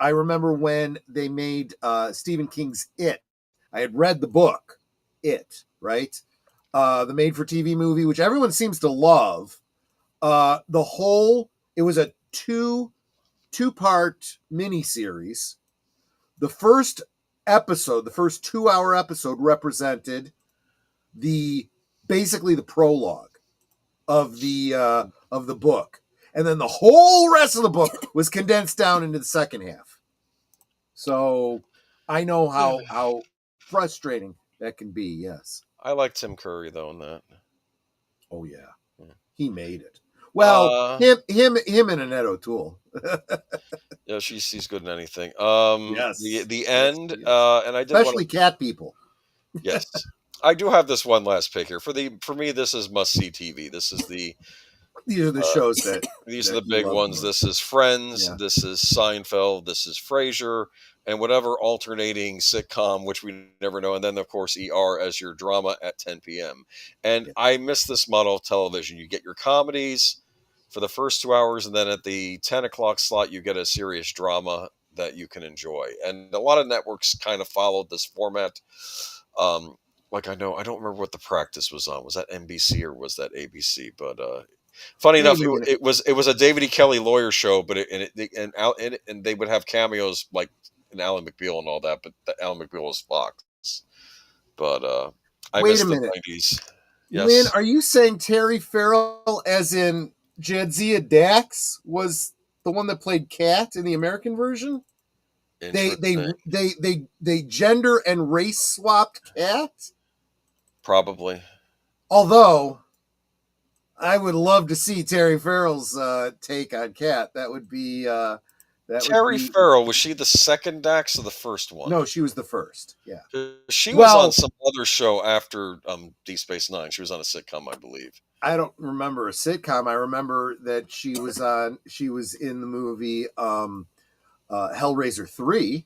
remember when they made Stephen King's It. I had read the book, It, right? The made-for-TV movie, which everyone seems to love. It was a two-part miniseries. The first episode, the first 2-hour episode, represented basically the prologue of the book, and then the whole rest of the book was condensed down into the second half. So I know how frustrating that can be. Yes, I like Tim Curry though in that. Oh yeah, he made it. Well, him and Annette O'Toole. Yeah, she's good in anything. Yes, the end, and I did especially cat people. Yes, I do have this one last pick here for me. This is must see TV. These are the shows that these are the big ones. Most. This is Friends. Yeah. This is Seinfeld. This is Frasier, and whatever alternating sitcom, which we never know. And then of course ER as your drama at 10 p.m. And I miss this model of television. You get your comedies for the first 2 hours, and then at the 10 o'clock slot, you get a serious drama that you can enjoy. And a lot of networks kind of followed this format. I don't remember what the practice was on. Was that NBC or was that ABC? But funny enough, it was a David E. Kelly lawyer show, but and they would have cameos like in Alan McBeal and all that. But Alan McBeal was Fox. But I missed the 90s. Yes. Lynn, are you saying Terry Farrell, as in Jadzia Dax, was the one that played Kat in the American version? They gender and race swapped Kat? Probably. Although I would love to see Terry Farrell's take on Kat. That would be That Terry would be Farrell, was she the second Dax or the first one? No, she was the first. Yeah. She was on some other show after Deep Space Nine. She was on a sitcom, I believe. I don't remember a sitcom. I remember that she was in the movie Hellraiser 3.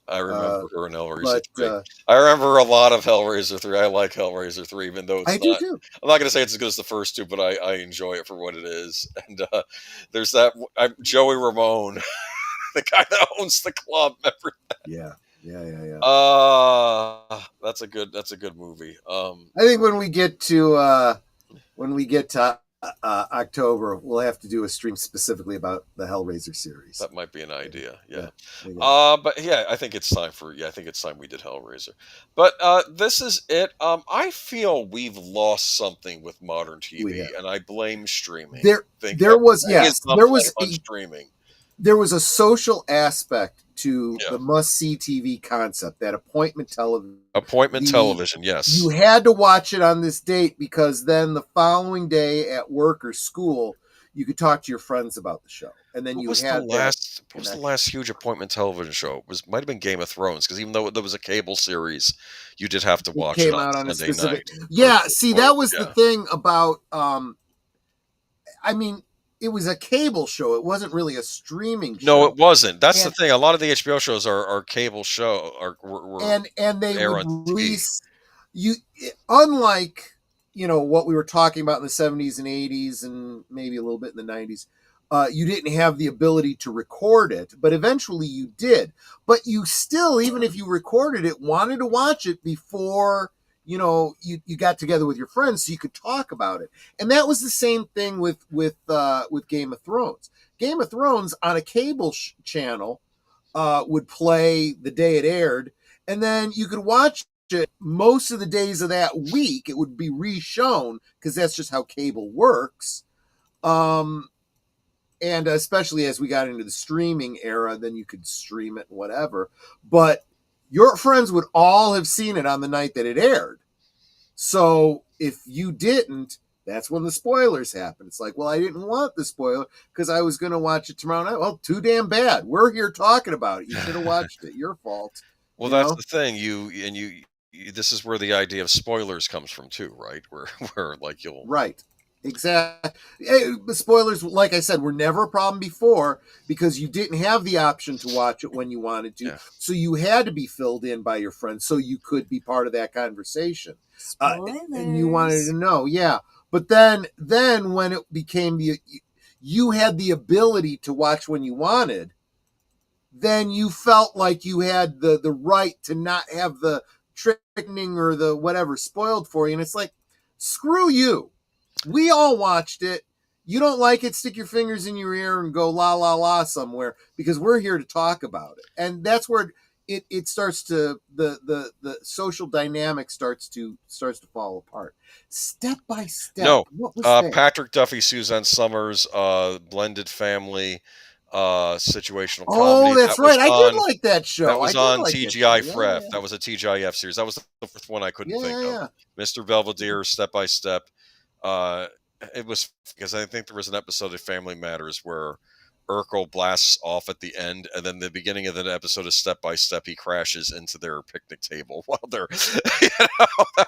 I remember her in Hellraiser 3. But I remember a lot of Hellraiser 3. I like Hellraiser 3, even though it's I do too. I'm not going to say it's as good as the first two, but I enjoy it for what it is. And there's that Joey Ramone, the guy that owns the club. Remember that? Yeah. That's a good movie. I think when we get to October, we'll have to do a stream specifically about the Hellraiser series. That might be an idea. Yeah. But yeah, I think it's time we did Hellraiser. But this is it. I feel we've lost something with modern TV, and I blame streaming. There was streaming. There was a social aspect to the must-see TV concept, that appointment television. Television, yes. You had to watch it on this date because then the following day at work or school, you could talk to your friends about the show. And then what was the last huge appointment television show? Might have been Game of Thrones, because even though there was a cable series, you did have to watch it on Sunday night. Yeah, see, that was the thing about it was a cable show. It wasn't really a streaming show. No, it wasn't. That's the thing. A lot of the HBO shows are cable show. And they would release unlike what we were talking about in the 70s and 80s and maybe a little bit in the 90s. You didn't have the ability to record it, but eventually you did. But you still, even if you recorded it, wanted to watch it before you got together with your friends so you could talk about it. And that was the same thing with Game of Thrones. Game of Thrones on a cable channel would play the day it aired, and then you could watch it most of the days of that week. It would be re-shown because that's just how cable works. And especially as we got into the streaming era, then you could stream it and whatever. But your friends would all have seen it on the night that it aired. So if you didn't, that's when the spoilers happen. It's like, well, I didn't want the spoiler because I was going to watch it tomorrow night. Well, too damn bad. We're here talking about it. You should have watched it. Your fault. Well, that's the thing. This is where the idea of spoilers comes from too, right? Where like you'll right. Exactly. The spoilers, like I said, were never a problem before because you didn't have the option to watch it when you wanted to. Yeah. So you had to be filled in by your friends so you could be part of that conversation. And you wanted to know. Yeah. But then when it became you had the ability to watch when you wanted, then you felt like you had the right to not have the trickening or the whatever spoiled for you. And it's like, screw you. We all watched it. You don't like it, stick your fingers in your ear and go la la la somewhere because we're here to talk about it. And that's where it starts to the social dynamic starts to fall apart. Step by step. No, what was that? Patrick Duffy, Suzanne Summers, blended family, situational comedy. Oh, that's right. I did like that show. That was on TGIF. That was a TGIF series. That was the first one I couldn't think of. Mr. Belvedere, Step by Step. It was because I think there was an episode of Family Matters where Urkel blasts off at the end, and then the beginning of the episode of Step by Step, he crashes into their picnic table while they're.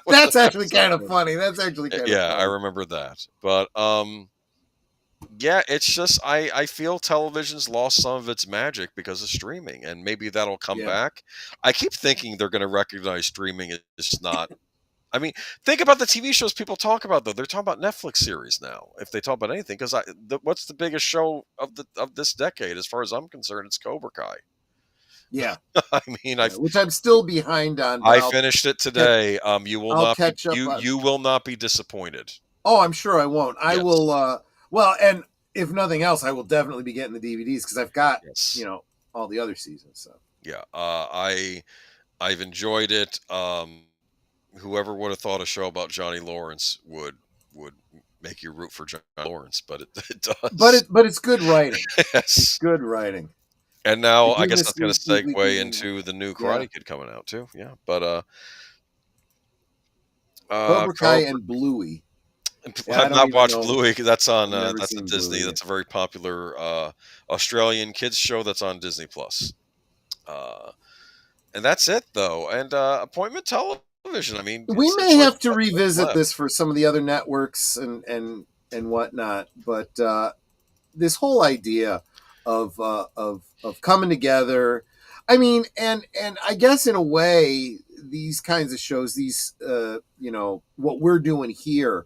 That's actually kind of funny. That's actually kind of funny. I remember that, but it's just I feel television's lost some of its magic because of streaming, and maybe that'll come back. I keep thinking they're going to recognize streaming is not. I mean, think about the TV shows people talk about, though. They're talking about Netflix series now, if they talk about anything. Because what's the biggest show of this decade, as far as I'm concerned? It's Cobra Kai. Yeah, I mean, which I'm still behind on. I finished it today. You will not be disappointed. Oh, I'm sure I won't. I will. Well, and if nothing else, I will definitely be getting the DVDs because I've got all the other seasons. So yeah, I've enjoyed it. Whoever would have thought a show about Johnny Lawrence would make you root for Johnny Lawrence, but it does. But it's good writing. Yes, good writing. And now I guess that's going to segue into the new Karate Kid coming out too. Yeah, but Cobra Kai and Bluey. Yeah, I I've don't not even watched know. Bluey. That's on I've never that's a seen Disney. Bluey. That's a very popular Australian kids show that's on Disney Plus. And that's it though. And appointment television. I mean, We may essentially have to that's what's revisit left. this for some of the other networks and whatnot, but this whole idea of coming together. I mean, and I guess in a way, these kinds of shows, these what we're doing here,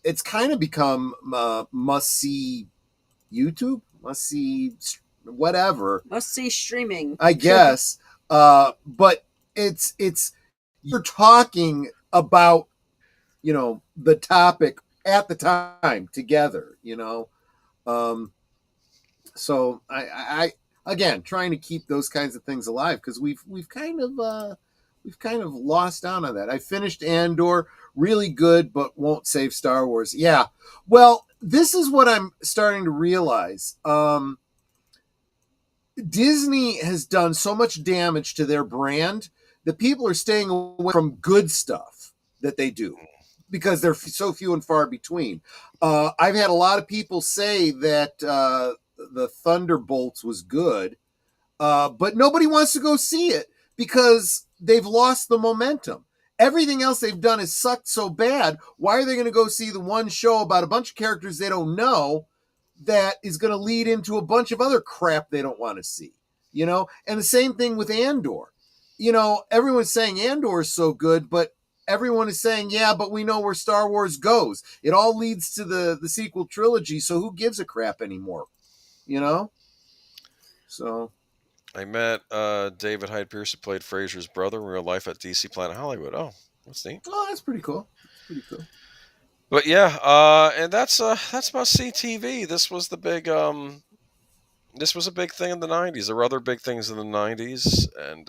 it's kind of become must see YouTube, must see whatever, Must see streaming. I guess. But it's you're talking about the topic at the time together. So I again trying to keep those kinds of things alive because we've kind of lost out on that. I finished Andor, really good, but won't save Star Wars. Yeah, well, this is what I'm starting to realize. Disney has done so much damage to their brand that people are staying away from good stuff that they do because they're so few and far between. I've had a lot of people say that the Thunderbolts was good, but nobody wants to go see it because they've lost the momentum. Everything else they've done has sucked so bad. Why are they going to go see the one show about a bunch of characters they don't know that is going to lead into a bunch of other crap they don't want to see? And the same thing with Andor. Everyone's saying Andor is so good, but everyone is saying, yeah, but we know where Star Wars goes. It all leads to the sequel trilogy, so who gives a crap anymore? So I met David Hyde Pierce, who played Fraser's brother in real life at DC Planet Hollywood. Oh, that's neat. Oh, that's pretty cool. But yeah, and that's must see TV. This was the big this was a big thing in the 90s. There were other big things in the 90s, and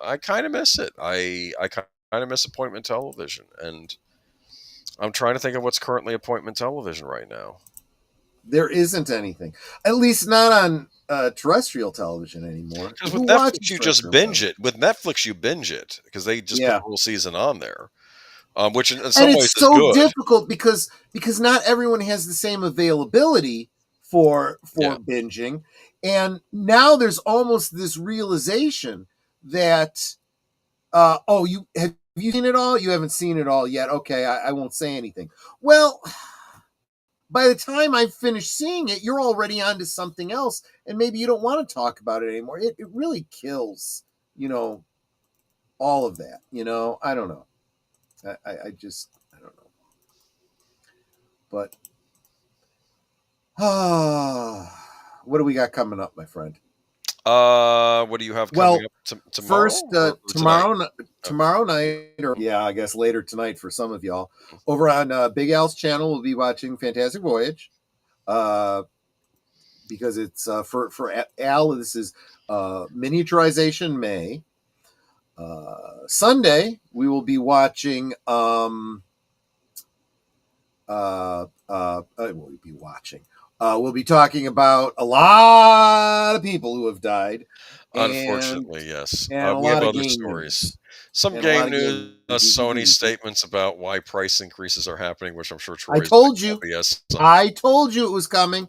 I kind of miss it. I kind of miss appointment television, and I'm trying to think of what's currently appointment television right now. There isn't anything, at least not on terrestrial television anymore. Because with Netflix, you just binge it. With Netflix, you binge it because they just put the whole season on there, which in some ways is good. And it's so difficult because not everyone has the same availability for binging, and now there's almost this realization that you seen it all? You haven't seen it all yet. Okay, I won't say anything. Well, by the time I've finished seeing it, you're already on to something else, and maybe you don't want to talk about it anymore. It really kills, all of that. I don't know. I don't know. But what do we got coming up, my friend? What do you have coming up tomorrow? First, tomorrow night, or I guess later tonight for some of y'all, over on Big Al's channel, we'll be watching Fantastic Voyage. Because it's for Al, this is Miniaturization May. Sunday, we will be watching. We'll be talking about a lot of people who have died. Unfortunately, yes. And we have other stories. Some game news, Sony statements about why price increases are happening, which I'm sure Troy. I told you it was coming.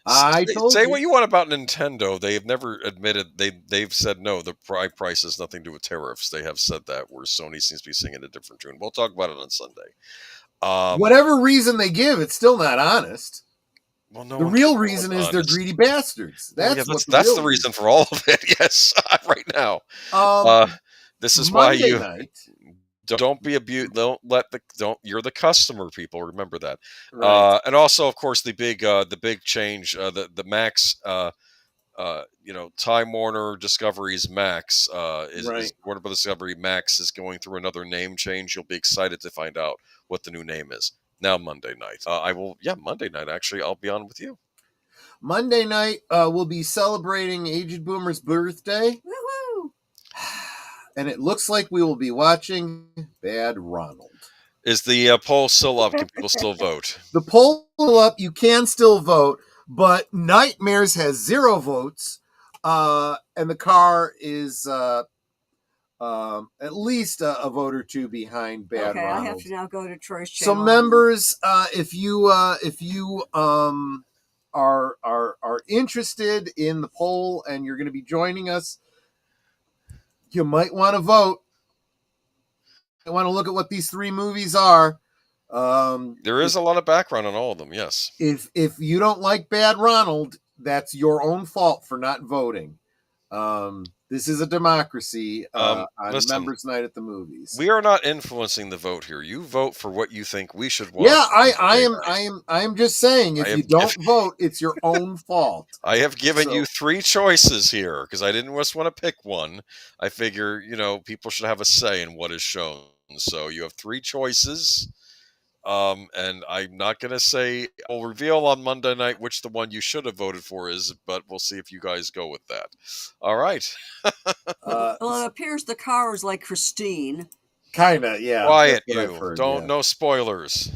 Say what you want about Nintendo. They have never admitted they've said no. The price has nothing to do with tariffs. They have said that, where Sony seems to be singing a different tune. We'll talk about it on Sunday. Whatever reason they give, it's still not honest. Well, no, the real reason is they're greedy bastards. That's the reason for all of it. Yes, right now. This is Monday why you don't be abused. You're the customer, people. Remember that. Right. And also, of course, the big change. The Max. Time Warner Discovery's Max is Warner Brothers Discovery Max is going through another name change. You'll be excited to find out what the new name is. Now Monday night. Monday night, actually, I'll be on with you. Monday night, we'll be celebrating Aged Boomer's birthday. Woohoo! And it looks like we will be watching Bad Ronald. Is the poll still up? Can people still vote? The poll up. You can still vote, but Nightmares has 0 votes. And the car is at least a vote or two behind Bad Okay, Ronald. I have to now go to Troy's So channel. members, if you are interested in the poll and you're going to be joining us, you might want to vote. I want to look at what these 3 movies are. There is a lot of background on all of them. Yes. If you don't like Bad Ronald, that's your own fault for not voting. This is a democracy on listen, members' night at the movies. We are not influencing the vote here. You vote for what you think we should watch. Yeah, I am just saying, if you don't vote, it's your own fault. I have given you 3 choices here because I didn't just want to pick one. I figure, people should have a say in what is shown. So you have 3 choices. And I'm not going to say, I'll reveal on Monday night which the one you should have voted for is, but we'll see if you guys go with that. All right. Well, it appears the car is like Christine. Kind of, yeah. Quiet, you. No spoilers.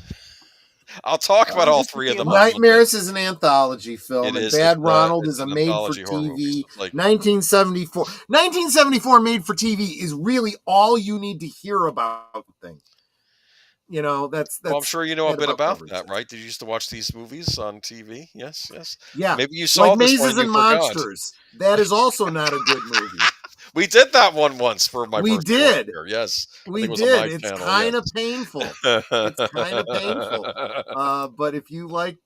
I'll talk about all 3 of them. Nightmares is an anthology film, and Bad Ronald is a made-for-TV. 1974. 1974 made-for-TV is really all you need to hear about things. That's well, I'm sure you know a bit about that, right? Did you used to watch these movies on TV? Yes. Yeah. Maybe you saw like this Mazes one and Monsters. That is also not a good movie. We did that one once for my birthday. We did. Yes. We did. It's kind of painful. It's kind of painful. But if you like,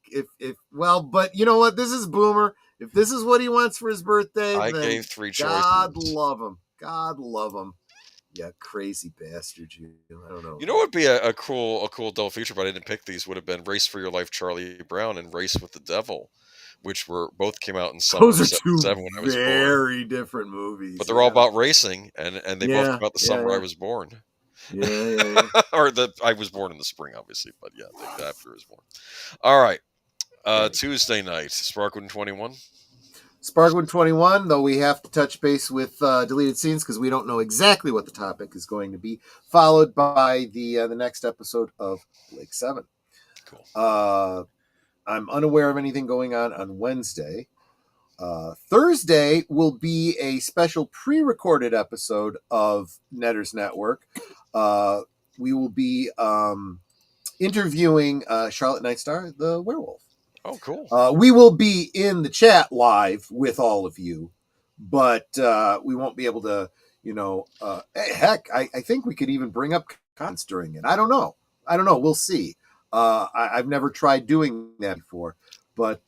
but you know what? This is Boomer. If this is what he wants for his birthday, I then gave 3 choices. God love him. God love him. Yeah, crazy bastard, you. I don't know. You know what would be a cool double feature, but I didn't pick these, would have been Race for Your Life, Charlie Brown, and Race with the Devil, which both came out in summer. Those are 2 when I was very born. different movies. But they're all about racing, and they both come out the summer I was born. Yeah. Or I was born in the spring, obviously, but yeah, after I was born. All right. Tuesday night, Sparkwood 21. Sparkwood 21, though we have to touch base with deleted scenes because we don't know exactly what the topic is going to be, followed by the next episode of Lake 7. Cool. I'm unaware of anything going on Wednesday. Thursday will be a special pre-recorded episode of Netters Network. We will be interviewing Charlotte Nightstar, the werewolf. Oh, cool. We will be in the chat live with all of you, but we won't be able to, heck, I think we could even bring up comments during it. I don't know. We'll see. I've never tried doing that before, but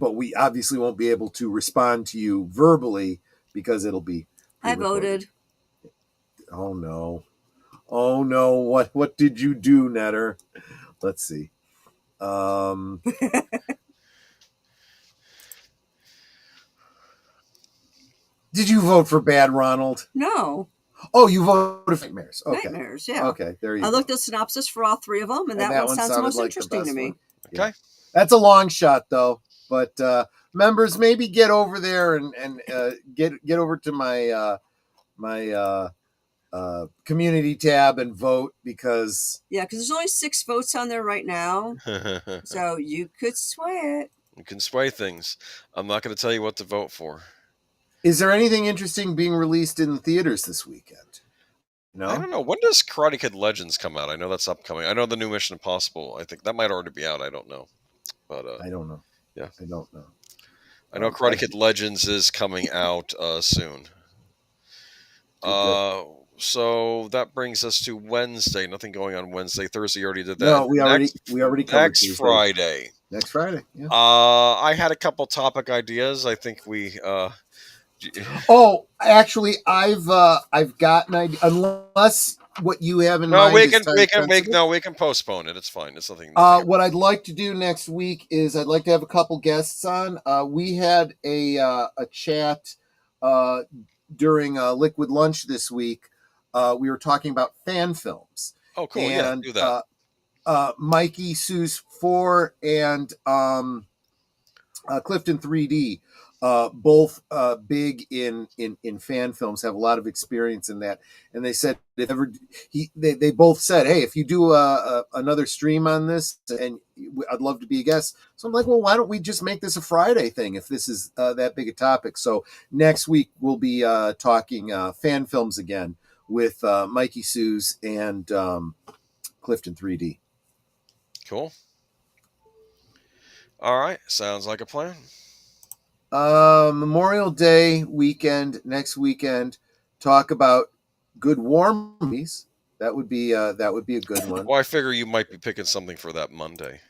we obviously won't be able to respond to you verbally because it'll be. I voted. Oh no. What did you do, Netter? Let's see. Did you vote for Bad Ronald? No. Oh, you voted for Nightmares. Okay. Nightmares, yeah. Okay, there you go. I looked at synopsis for all 3 of them, and that one sounds most interesting to me. Okay. Yeah. That's a long shot, though. But members, maybe get over there and get over to my community tab and vote because there's only 6 votes on there right now, so you could sway it. You can sway things. I'm not going to tell you what to vote for. Is there anything interesting being released in the theaters this weekend? No, I don't know. When does Karate Kid Legends come out? I know that's upcoming. I know the new Mission Impossible. I think that might already be out. I don't know, but I don't know. Yeah, I don't know. I know Karate Kid Legends is coming out soon. So that brings us to Wednesday. Nothing going on Wednesday. Thursday, you already did that. No, we already covered next Tuesday. Friday. Next Friday. Yeah. I had a couple topic ideas. I think we. Oh, actually, I've got an idea. Unless what you have in mind. We can postpone it. It's fine. It's nothing. What I'd like to do next week is I'd like to have a couple guests on. We had a chat during Liquid Lunch this week. We were talking about fan films. Oh, cool. And, do that. Mikey, Seuss 4, and Clifton 3D both big in fan films, have a lot of experience in that. And they said they both said, hey, if you do another stream on this, and I'd love to be a guest. So I'm like, well, why don't we just make this a Friday thing if this is that big a topic? So next week we'll be talking fan films again with Mikey Suze and Clifton 3D. Cool. All right, sounds like a plan. Memorial Day weekend, next weekend, talk about good war movies. That would be a good one. Well, I figure you might be picking something for that Monday.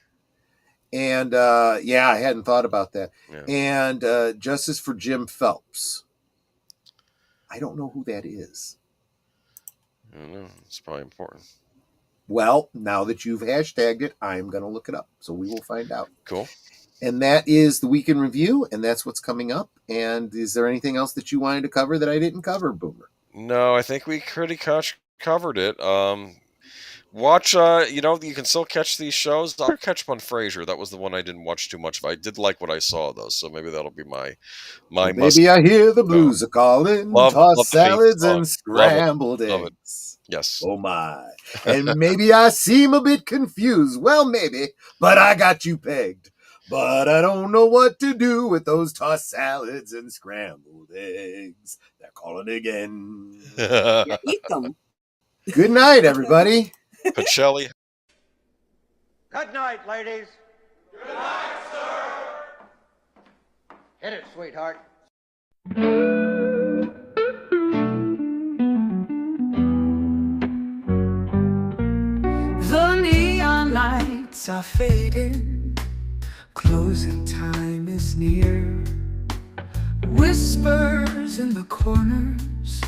And yeah, I hadn't thought about that. Yeah. And Justice for Jim Phelps. I don't know who that is. I don't know. It's probably important. Well, now that you've hashtagged it, I'm going to look it up. So we will find out. Cool. And that is the Week in Review, and that's what's coming up. And is there anything else that you wanted to cover that I didn't cover, Boomer? No, I think we pretty much covered it. Watch, you can still catch these shows. I'll catch up on Frasier. That was the one I didn't watch too much of. I did like what I saw, though, so maybe that'll be my Maybe I hear the blues are calling, tossed salads and scrambled eggs. Yes. Oh, my. And maybe I seem a bit confused. Well, maybe, but I got you pegged. But I don't know what to do with those tossed salads and scrambled eggs. They're calling again. Yeah, eat them. Good night, everybody. Pacelli. Good night, ladies. Good night, sir. Hit it, sweetheart. The neon lights are fading. Closing time is near. Whispers in the corners,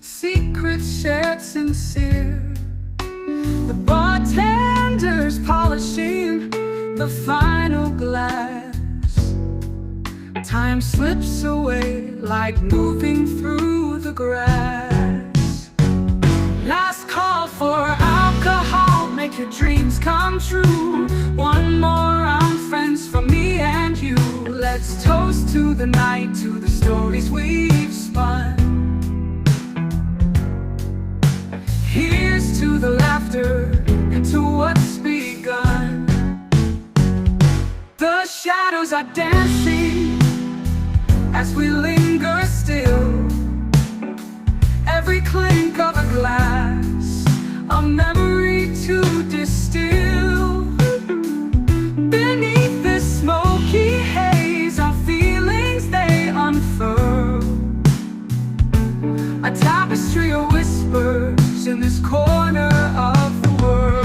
secrets shared sincere. The bartender's polishing the final glass. Time slips away like moving through the grass. Last call for alcohol, make your dreams come true. One more round, friends, from me and you. Let's toast to the night, to the stories we've spun. Here's to the laughter and to what's begun. The shadows are dancing as we linger still. Every clink of a glass, a memory to distill. Beneath this smoky haze, our feelings they unfurl. A tapestry of whispers in this corner of the world.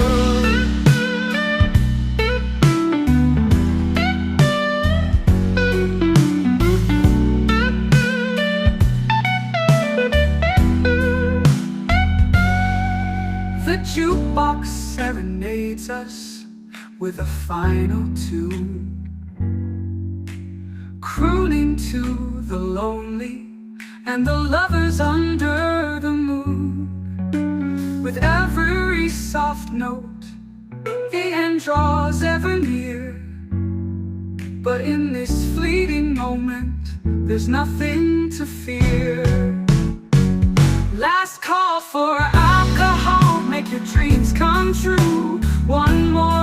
The jukebox serenades us with a final tune, crooning to the lonely and the lovers under the moon. With every soft note, the end draws ever near. But in this fleeting moment, there's nothing to fear. Last call for alcohol, make your dreams come true. One more